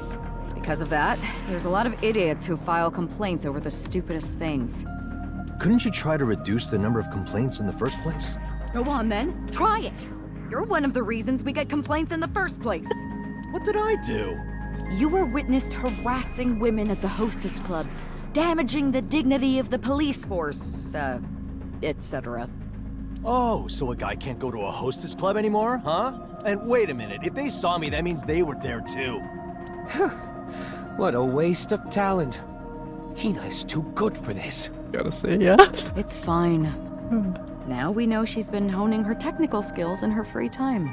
Because of that, there's a lot of idiots who file complaints over the stupidest things. Couldn't you try to reduce the number of complaints in the first place? Go on then, try it! You're one of the reasons we get complaints in the first place. What did I do? You were witnessed harassing women at the Hostess Club, damaging the dignity of the police force, etc. Oh, so a guy can't go to a Hostess Club anymore, huh? And wait a minute, if they saw me, that means they were there too. What a waste of talent. Hina's too good for this. Gotta say, yeah. It's fine. Now we know she's been honing her technical skills in her free time.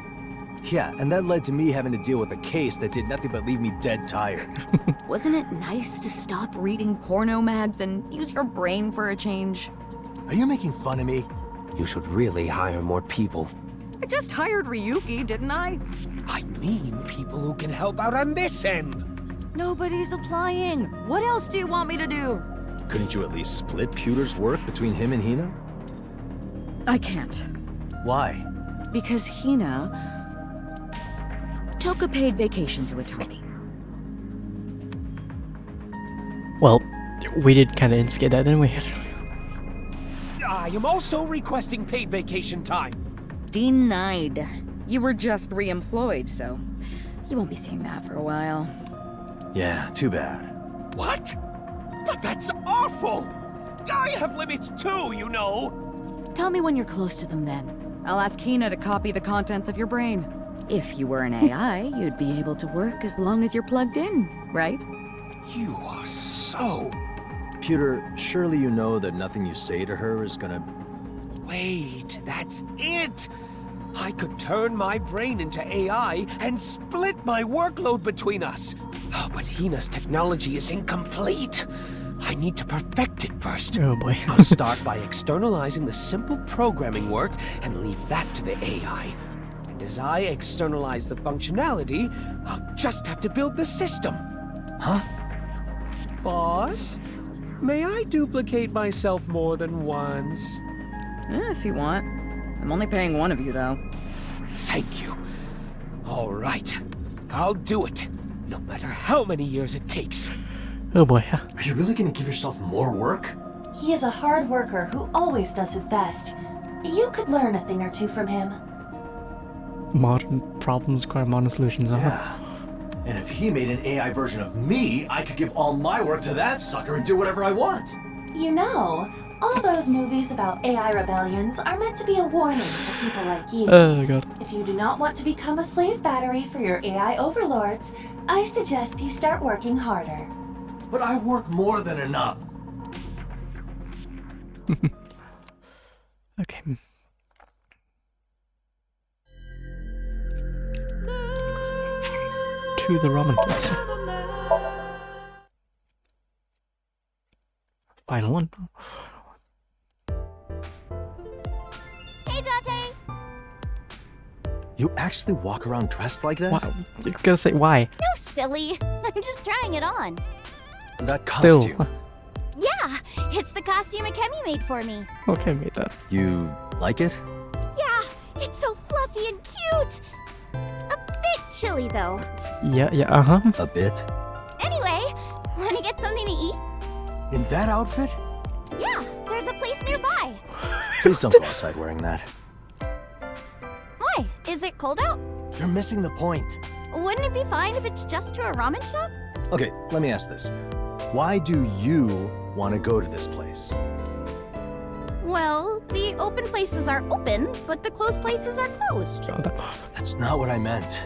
Yeah, and that led to me having to deal with a case that did nothing but leave me dead tired. Wasn't it nice to stop reading porno mags and use your brain for a change? Are you making fun of me? You should really hire more people. I just hired Ryuki, didn't I? I mean people who can help out on this end. Nobody's applying. What else do you want me to do? Couldn't you at least split Pewter's work between him and Hina? I can't. Why? Because Hina took a paid vacation to Atami. Well, we did kind of instigate that, didn't we? I am also requesting paid vacation time. Denied. You were just re-employed, so you won't be seeing that for a while. Yeah, too bad. What? But that's awful! I have limits too, you know! Tell me when you're close to them then. I'll ask Hina to copy the contents of your brain. If you were an AI, you'd be able to work as long as you're plugged in, right? You are so... Pewter, surely you know that nothing you say to her is gonna... Wait, that's it! I could turn my brain into AI and split my workload between us. Oh, but Hina's technology is incomplete. I need to perfect it first. Oh boy. I'll start by externalizing the simple programming work and leave that to the AI. And as I externalize the functionality, I'll just have to build the system. Huh? Boss? May I duplicate myself more than once? If you want. I'm only paying one of you, though. Thank you. All right. I'll do it. No matter how many years it takes. Oh boy. Are you really gonna give yourself more work? He is a hard worker who always does his best. You could learn a thing or two from him. Modern problems require modern solutions, huh? Yeah. And if he made an AI version of me, I could give all my work to that sucker and do whatever I want. You know, all those movies about AI rebellions are meant to be a warning to people like you. Oh god. If you do not want to become a slave battery for your AI overlords, I suggest you start working harder. But I work more than enough. Okay. To the ramen place. Final one. Hey, Dante! You actually walk around dressed like that? Wow. I was gonna say, why? No, silly. I'm just trying it on. That Still. costume. Yeah, it's the costume Akemi made for me. Okay, made that. You like it? Yeah, it's so fluffy and cute. A bit chilly, though. Yeah, uh-huh. A bit. Anyway, want to get something to eat? In that outfit? Yeah, there's a place nearby. Please don't go outside wearing that. Why? Is it cold out? You're missing the point. Wouldn't it be fine if it's just to a ramen shop? Okay, let me ask this. Why do you want to go to this place? Well, the open places are open, but the closed places are closed. That's not what I meant.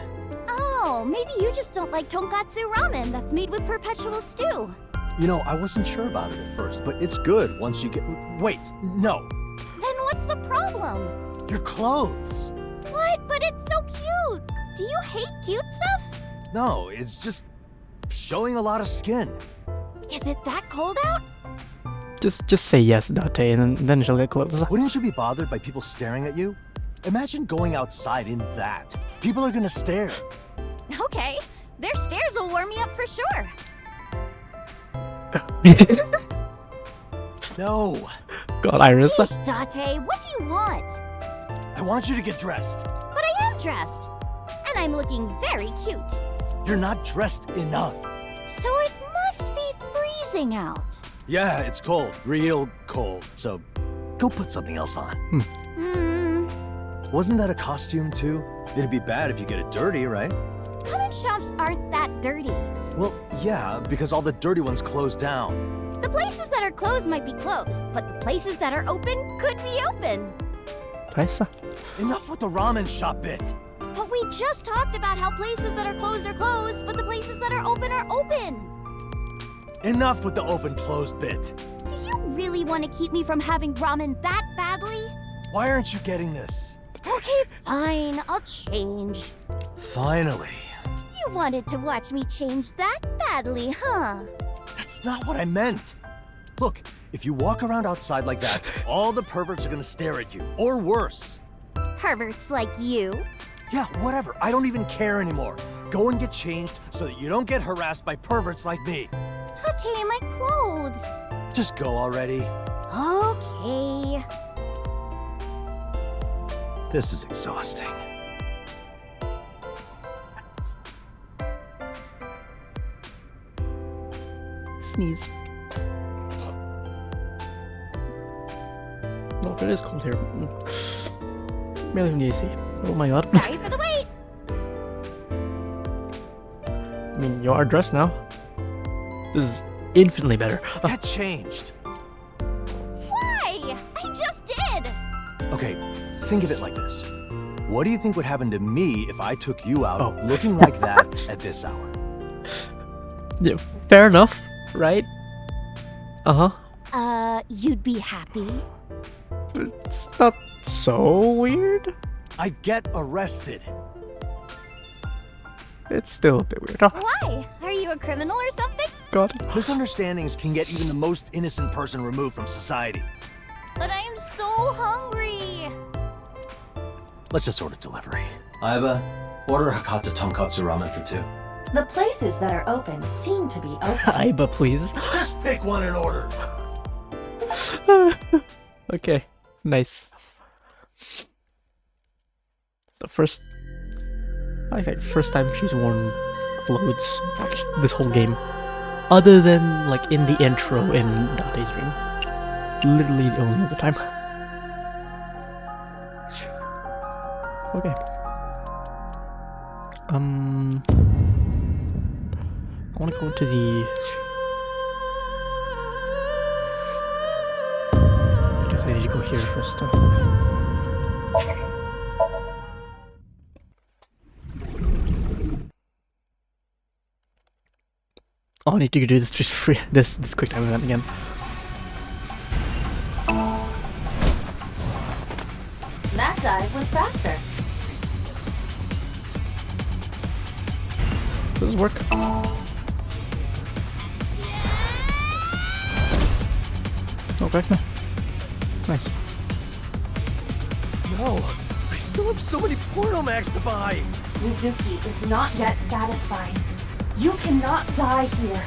Oh, maybe you just don't like tonkatsu ramen that's made with perpetual stew. You know, I wasn't sure about it at first, but it's good once you get... Wait, no. Then what's the problem? Your clothes. What? But it's so cute. Do you hate cute stuff? No, it's just showing a lot of skin. Is it that cold out? Just say yes, Date, and then she'll get close. Wouldn't you be bothered by people staring at you? Imagine going outside in that. People are gonna stare. Okay, their stares will warm me up for sure. No. God, Iris. Jeez, Date, what do you want? I want you to get dressed. But I am dressed. And I'm looking very cute. You're not dressed enough. So it must be freezing out. Yeah, it's cold. Real cold. So, go put something else on. Wasn't that a costume, too? It'd be bad if you get it dirty, right? Ramen shops aren't that dirty. Well, yeah, because all the dirty ones closed down. The places that are closed might be closed, but the places that are open could be open. Nice. Enough with the ramen shop bit. But we just talked about how places that are closed, but the places that are open. Enough with the open-closed bit. Do you really want to keep me from having ramen that badly? Why aren't you getting this? Okay, fine. I'll change. Finally. You wanted to watch me change that badly, huh? That's not what I meant. Look, if you walk around outside like that, all the perverts are gonna stare at you, or worse. Perverts like you? Yeah, whatever. I don't even care anymore. Go and get changed so that you don't get harassed by perverts like me. Tate, my clothes. Just go already. Okay. This is exhausting. Sneeze. Well, if it is cold here. Merely from the AC. Oh my god. Sorry for the wait. I mean, you are dressed now. This is infinitely better. Get changed. Why? I just did. Okay, think of it like this. What do you think would happen to me if I took you out looking like that at this hour? Yeah, fair enough, right? You'd be happy? It's not so weird. I'd get arrested. It's still a bit weird. Why? Are you a criminal or something? God. Misunderstandings can get even the most innocent person removed from society. But I'm so hungry. Let's just order delivery. Aiba, order Hakata Tonkatsu Ramen for 2. The places that are open seem to be open. Aiba, please. Just pick one and order. Okay, nice. It's the first time she's worn clothes this whole game. Other than, like, in the intro in Date's dream. Literally the only other time. Okay. I want to go to the... I guess I need to go here first. Oh, I need to do this just free. This quick time event again. That dive was faster. Does this work? Okay. Nice. No, I still have so many portal mags to buy. Mizuki is not yet satisfied. You cannot die here.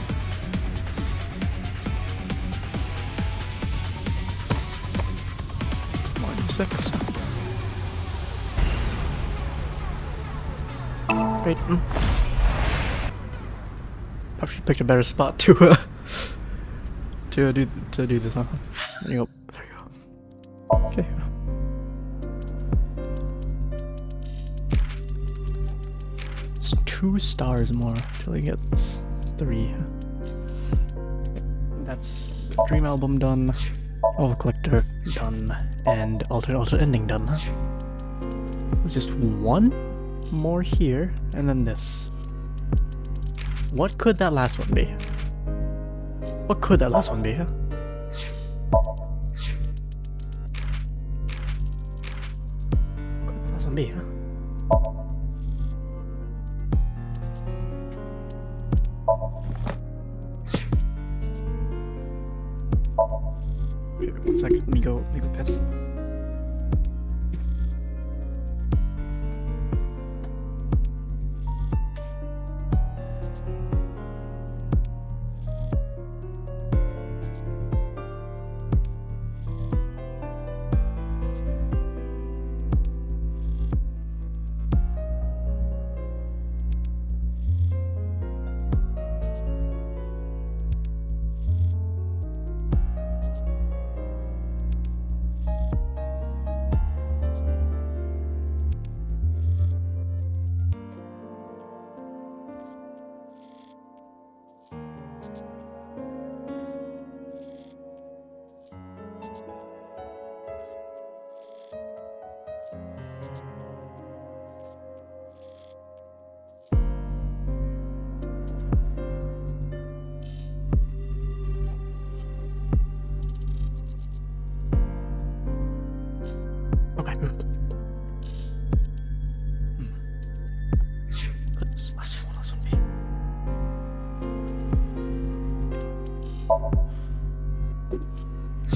-6. Great. Probably should pick a better spot to do this. Huh? There you go. There you go. Okay. It's 2 stars more till he gets 3. That's Dream Album done, Oval Collector done, and alternate ending done. Huh? There's just 1 more here, and then this. What could that last one be? What could that last one be, huh? Could that last one be, huh? Wait, 1 second, let me go piss.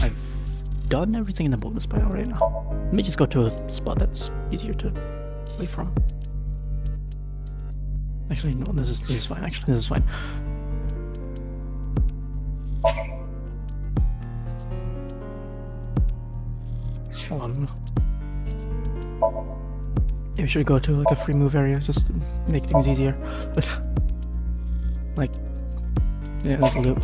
I've done everything in the bonus pile right now. Let me just go to a spot that's easier to play from. Actually, no, this is fine. Actually, this is fine. Hold on. Maybe we should go to like a free move area just to make things easier. Like, yeah, this will do.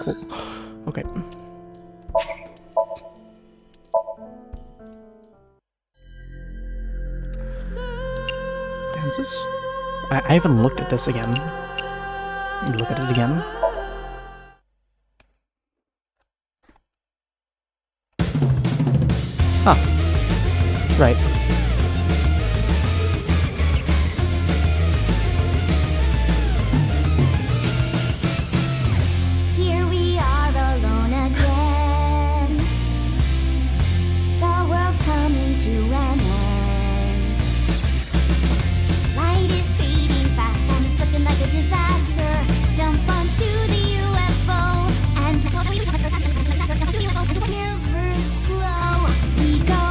Cool. Okay. Dances? I haven't looked at this again. Look at it again. Ah. Right. Here we are alone again. The world's coming to an end. Light is fading fast and it's looking like a disaster. Jump onto the UFO and rivers flow. We go.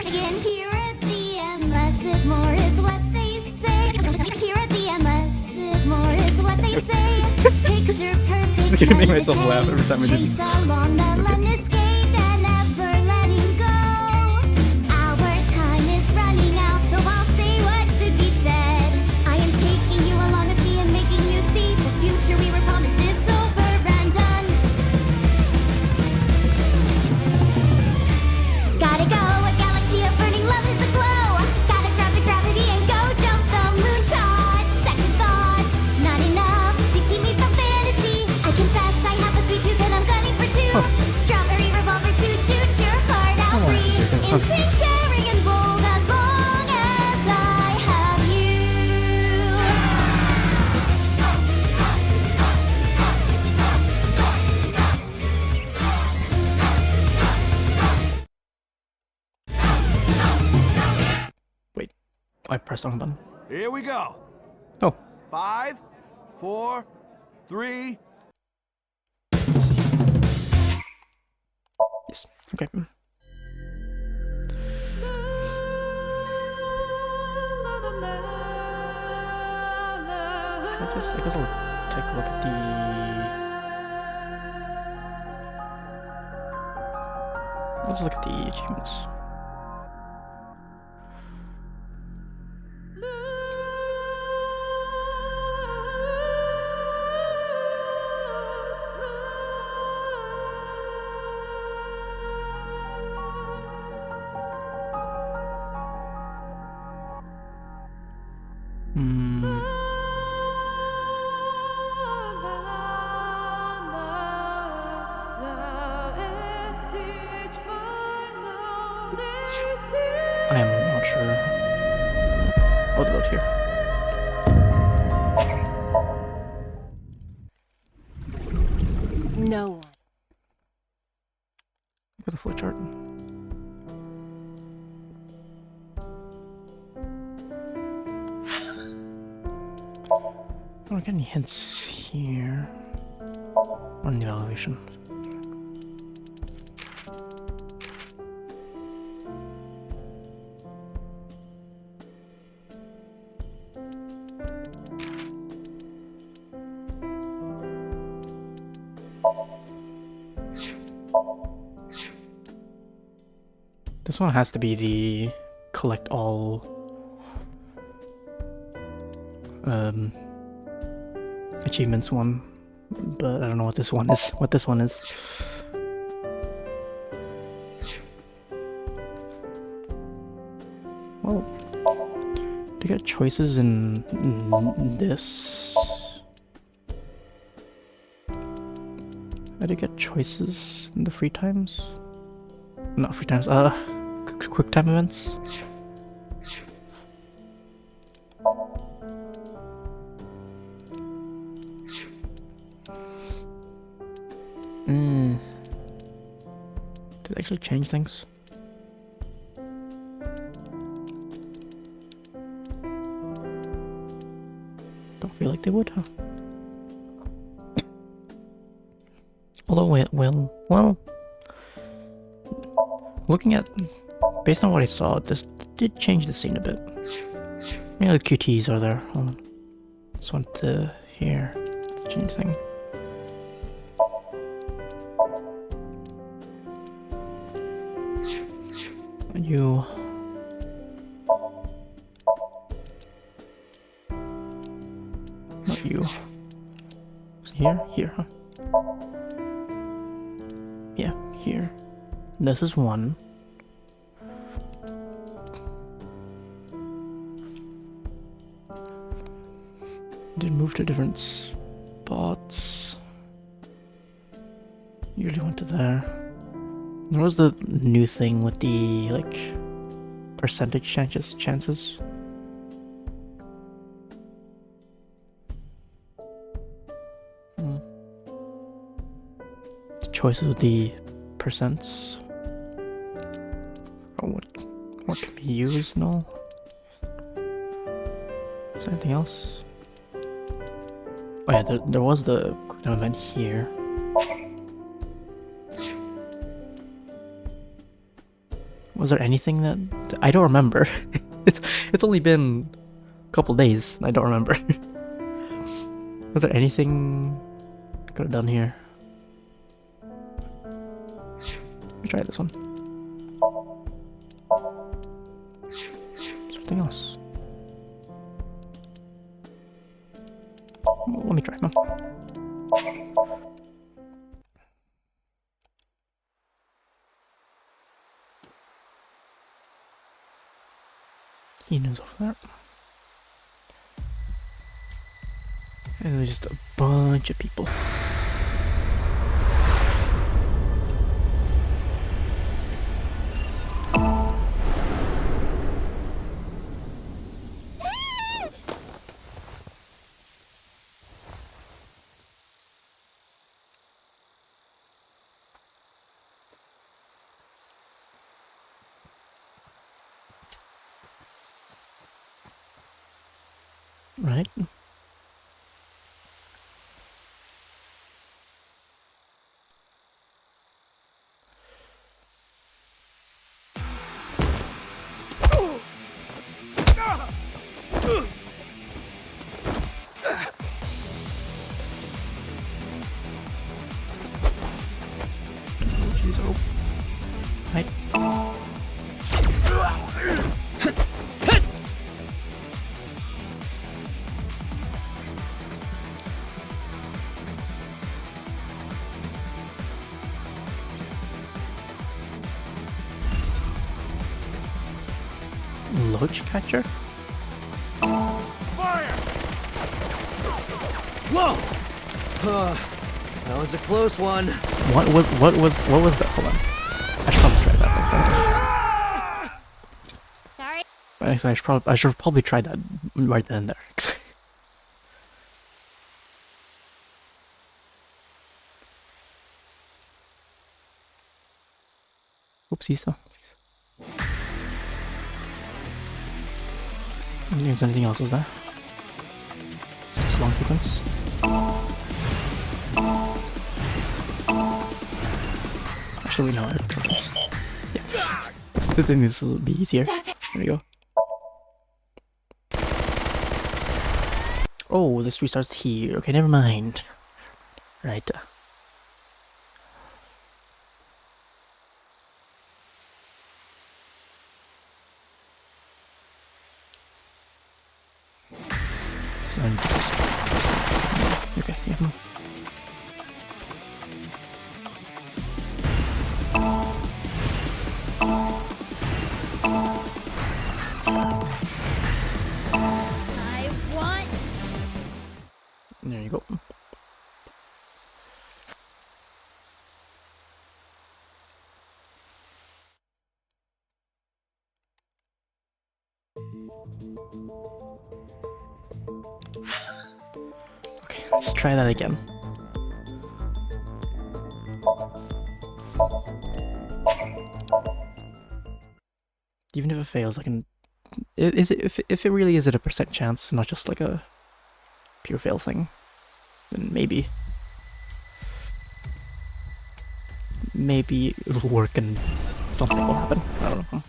Again, here at the end, less is more is what they say. Here at the end, less is more is what they say. Picture perfect. I'm gonna make myself laugh every time I do this. Chase along the lemniscate and never letting go. Our time is running out, so I'll say what should be said. I am taking you along with me and making you see the future. I pressed on the button. Here we go. Oh. 5, 4, 3. Let's see. Yes. Okay. I guess I'll take a look at the. Let's look at the achievements. I am not sure. I'll go here. No one. Got a flowchart. I don't get any hints here on the elevation. This one has to be the collect all achievements one, but I don't know what this one is. Well, do you get choices in this? I do get choices in the free times? Not free times, quick time events? Did it actually change things? Don't feel like they would, huh? Although, well, looking at, based on what I saw, this did change the scene a bit. Yeah, the QTs are there. Hold on. Just want to hear the change thing. And you. Not you. Here, huh? Yeah, here. This is one. Did move to different spots. Usually went to there. There was the new thing with the like percentage chances. The choices with the percents. Or what can be used and all. Is there anything else? Oh yeah, there was the quick time event here. Was there anything that I don't remember? it's only been a couple days. I don't remember. Was there anything I could have done here? Let me try this one. Something else. Let me try them. Hina's over there. And there's just a bunch of people. Right? Right. Loach catcher? Fire! Whoa! That was a close one. What was that? Hold on. I should probably try that next time. Sorry. I should have probably tried that right then and there. Oopsies. I don't think there's anything else, was there? Just a long sequence. Actually, no. Yeah. I think this will be easier. There we go. Oh, this restarts here. Okay, never mind. Right. So I'm just... Okay, yeah. I want. There you go. Okay, let's try that again. Even if it fails, I can... Is it if it really is a % chance, not just like a pure fail thing, then maybe it'll work and something will happen. I don't know.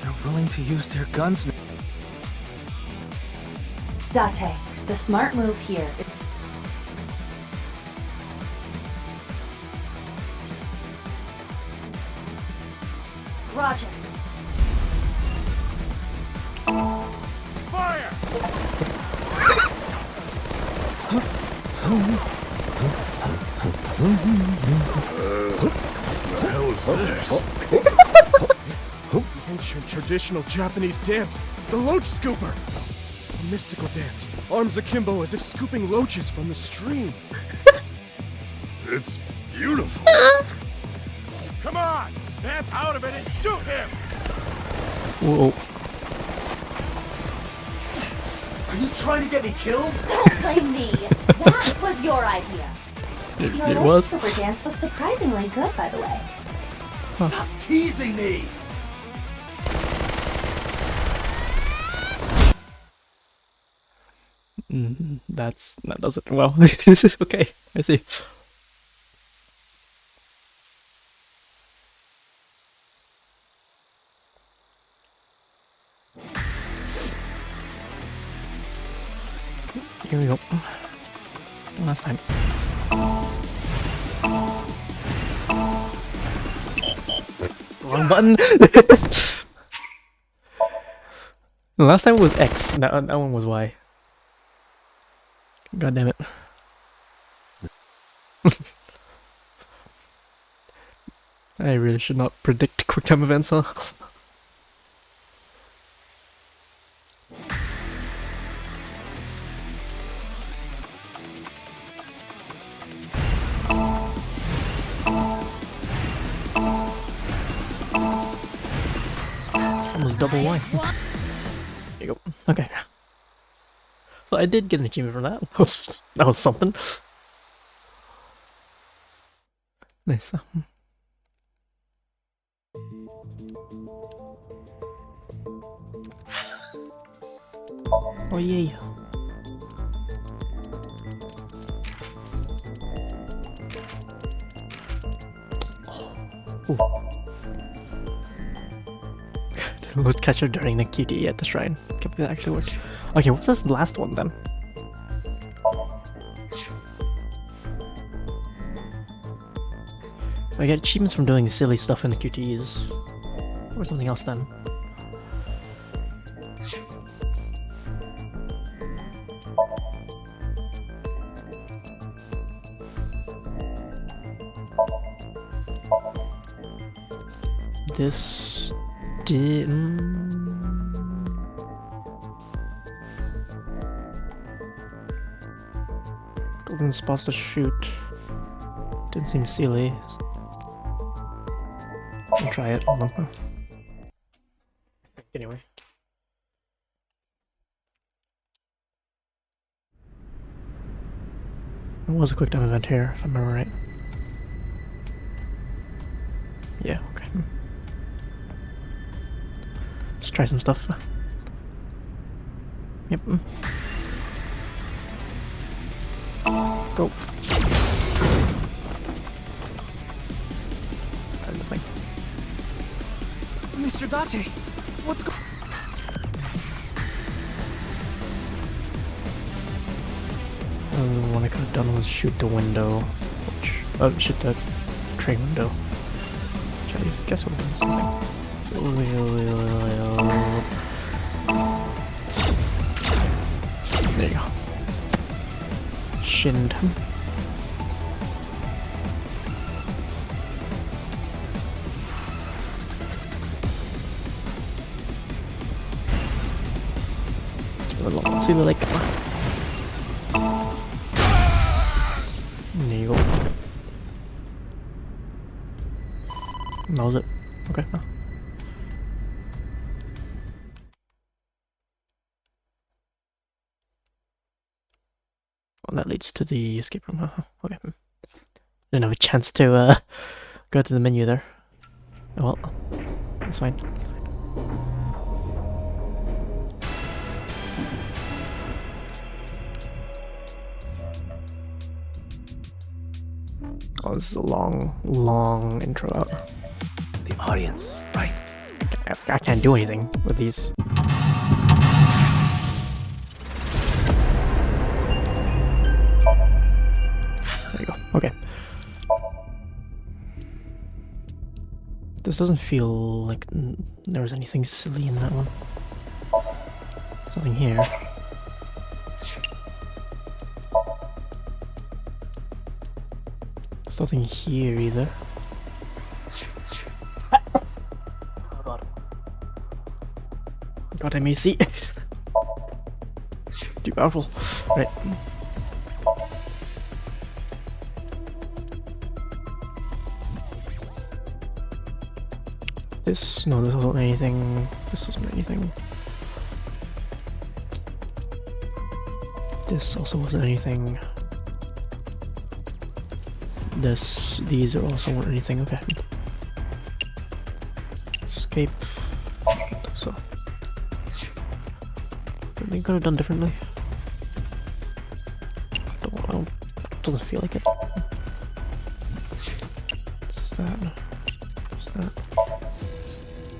They're willing to use their guns now. Date, the smart move here. Roger. Fire! What the hell is this? It's the ancient traditional Japanese dance, the Loach Scooper! A mystical dance, arms akimbo as if scooping loaches from the stream. It's beautiful. Come on, snap out of it and shoot him! Whoa. Are you trying to get me killed? Don't blame me. That was your idea. Your It Loach was. Scooper dance was surprisingly good, by the way. Stop teasing me! That doesn't... Well, this is okay. I see. Here we go. Last time. Wrong button! The last time it was X. That one was Y. God damn it. I really should not predict QuickTime events, huh? double wine. There you go. Okay. So I did get an achievement from that. That was something. Nice. Oh yeah. Let's catch her during the QTE at the shrine. If that actually works. Okay, what's this last one then? If I get achievements from doing silly stuff in the QTEs, or something else then. This did. Golden spots to shoot. Didn't seem silly. I'll try it. Anyway. There was a quick time event here, if I remember right. Yeah, okay. Let's try some stuff. Yep. Go. Nothing. Mr. Date, what's going? What I could have done was shoot the window, which shoot the train window. Which I guess would have been something. There you go. Shinned him. See the lake. There you go. That was it. Okay. Well, that leads to the escape room. Okay. Didn't have a chance to go to the menu there. Oh well, that's fine. Oh, this is a long intro out. The audience, right? I can't do anything with these. There you go. Okay. This doesn't feel like there was anything silly in that one. There's nothing here. There's nothing here either. Oh god. God, I'm AC. Too powerful. Right. This wasn't anything. This wasn't anything. This also wasn't anything. These are also weren't anything. Okay. Escape. So. Something could have done differently. Doesn't feel like it. Just that. Just that.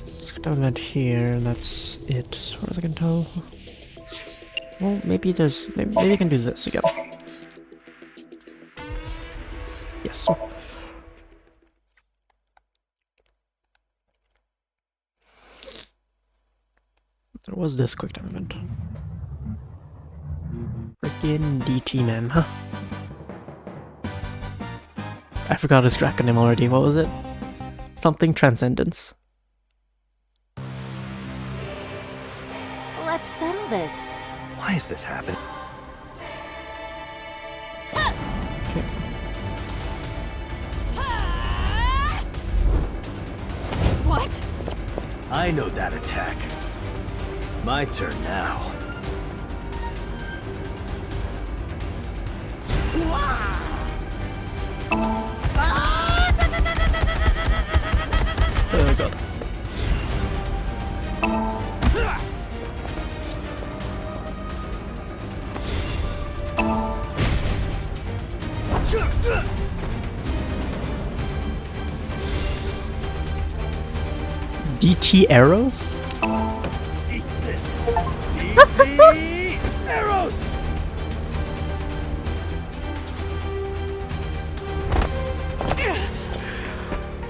Let's go down here, and that's it, as far as I can tell. Well, maybe I can do this again. Yes. There was this quick time event. Freaking DT man, huh? I forgot his track name already. What was it? Something Transcendence. Let's settle this. Why is this happening? Okay. What? I know that attack. My turn now. Oh god. DT arrows? Eat this. DT arrows!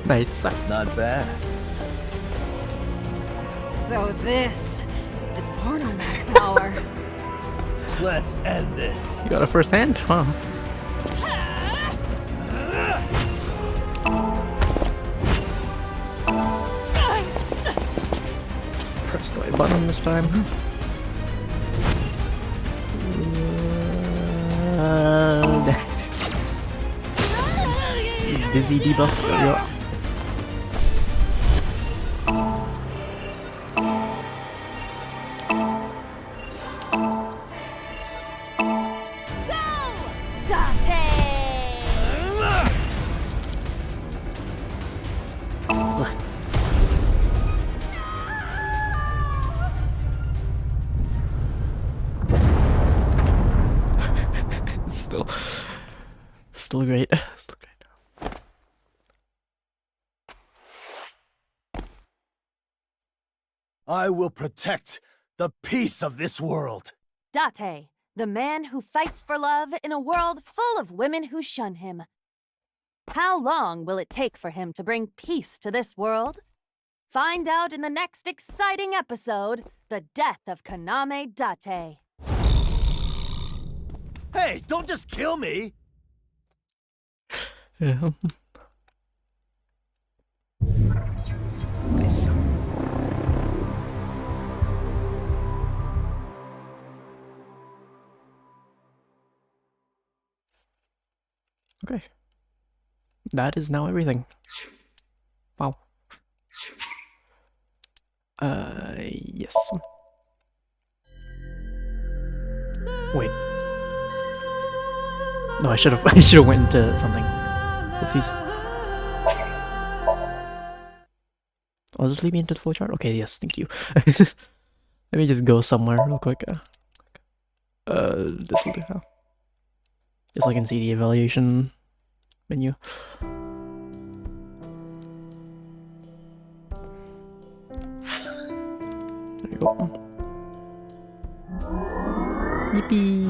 Nice. Not bad. So this is pornomat power. Let's end this. You got a first hand, huh? Press the right button this time. Dizzy debuff. There we go. Still great. Still great. I will protect the peace of this world. Date, the man who fights for love in a world full of women who shun him. How long will it take for him to bring peace to this world? Find out in the next exciting episode, The Death of Kaname Date. Hey, don't just kill me! Yeah. Nice. Okay. That is now everything. Wow. Yes. Wait. No, I should have went into something. Oopsies. Oh, just leave me into the flowchart? Okay, yes, thank you. Let me just go somewhere real quick. This will do now. Just so I can see the evaluation menu. There you go. Yippee!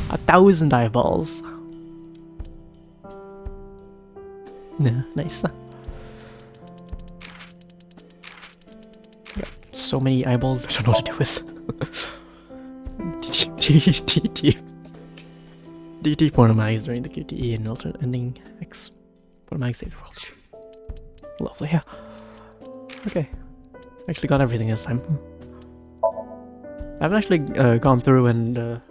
1,000 eyeballs. Yeah, nice. Got so many eyeballs, I don't know what to do with. DT Pornomags during the QTE and alternate ending X. Pornomags save the world. Lovely, yeah. Okay. Actually got everything this time. I haven't actually gone through and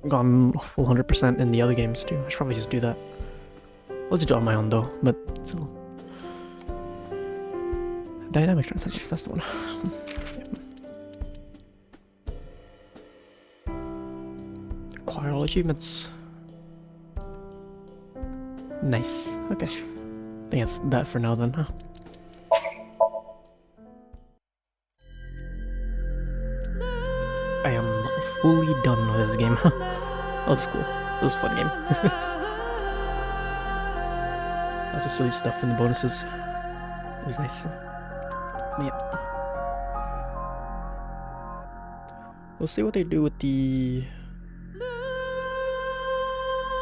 gone full 100% in the other games too. I should probably just do that. I'll just do it on my own though, but still. Dynamic transcendence, that's the one. Acquire all achievements. Nice. Okay. I think that's that for now then, huh? I am fully done with this game. That was cool. That was a fun game. Lots of silly stuff in the bonuses. It was nice. Yep. We'll see what they do with the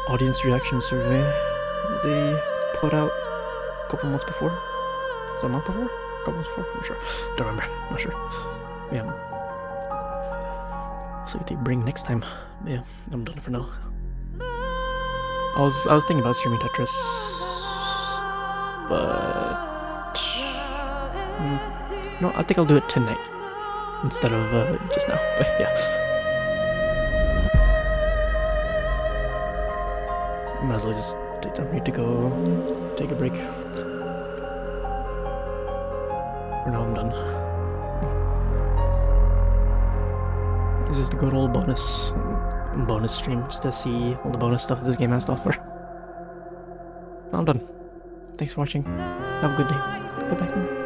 audience reaction survey they put out a couple months before. Was that a month before? A couple months before? I'm not sure. Don't remember. I'm not sure. Yeah. We'll see what they bring next time. Yeah, I'm done for now. I was thinking about streaming Tetris, but no, I think I'll do it tonight instead of just now. But yeah, might as well just take time for me to go take a break. done. This is the good old bonus streams to see all the bonus stuff this game has to offer. I'm done. Thanks for watching. Have a good day. Goodbye.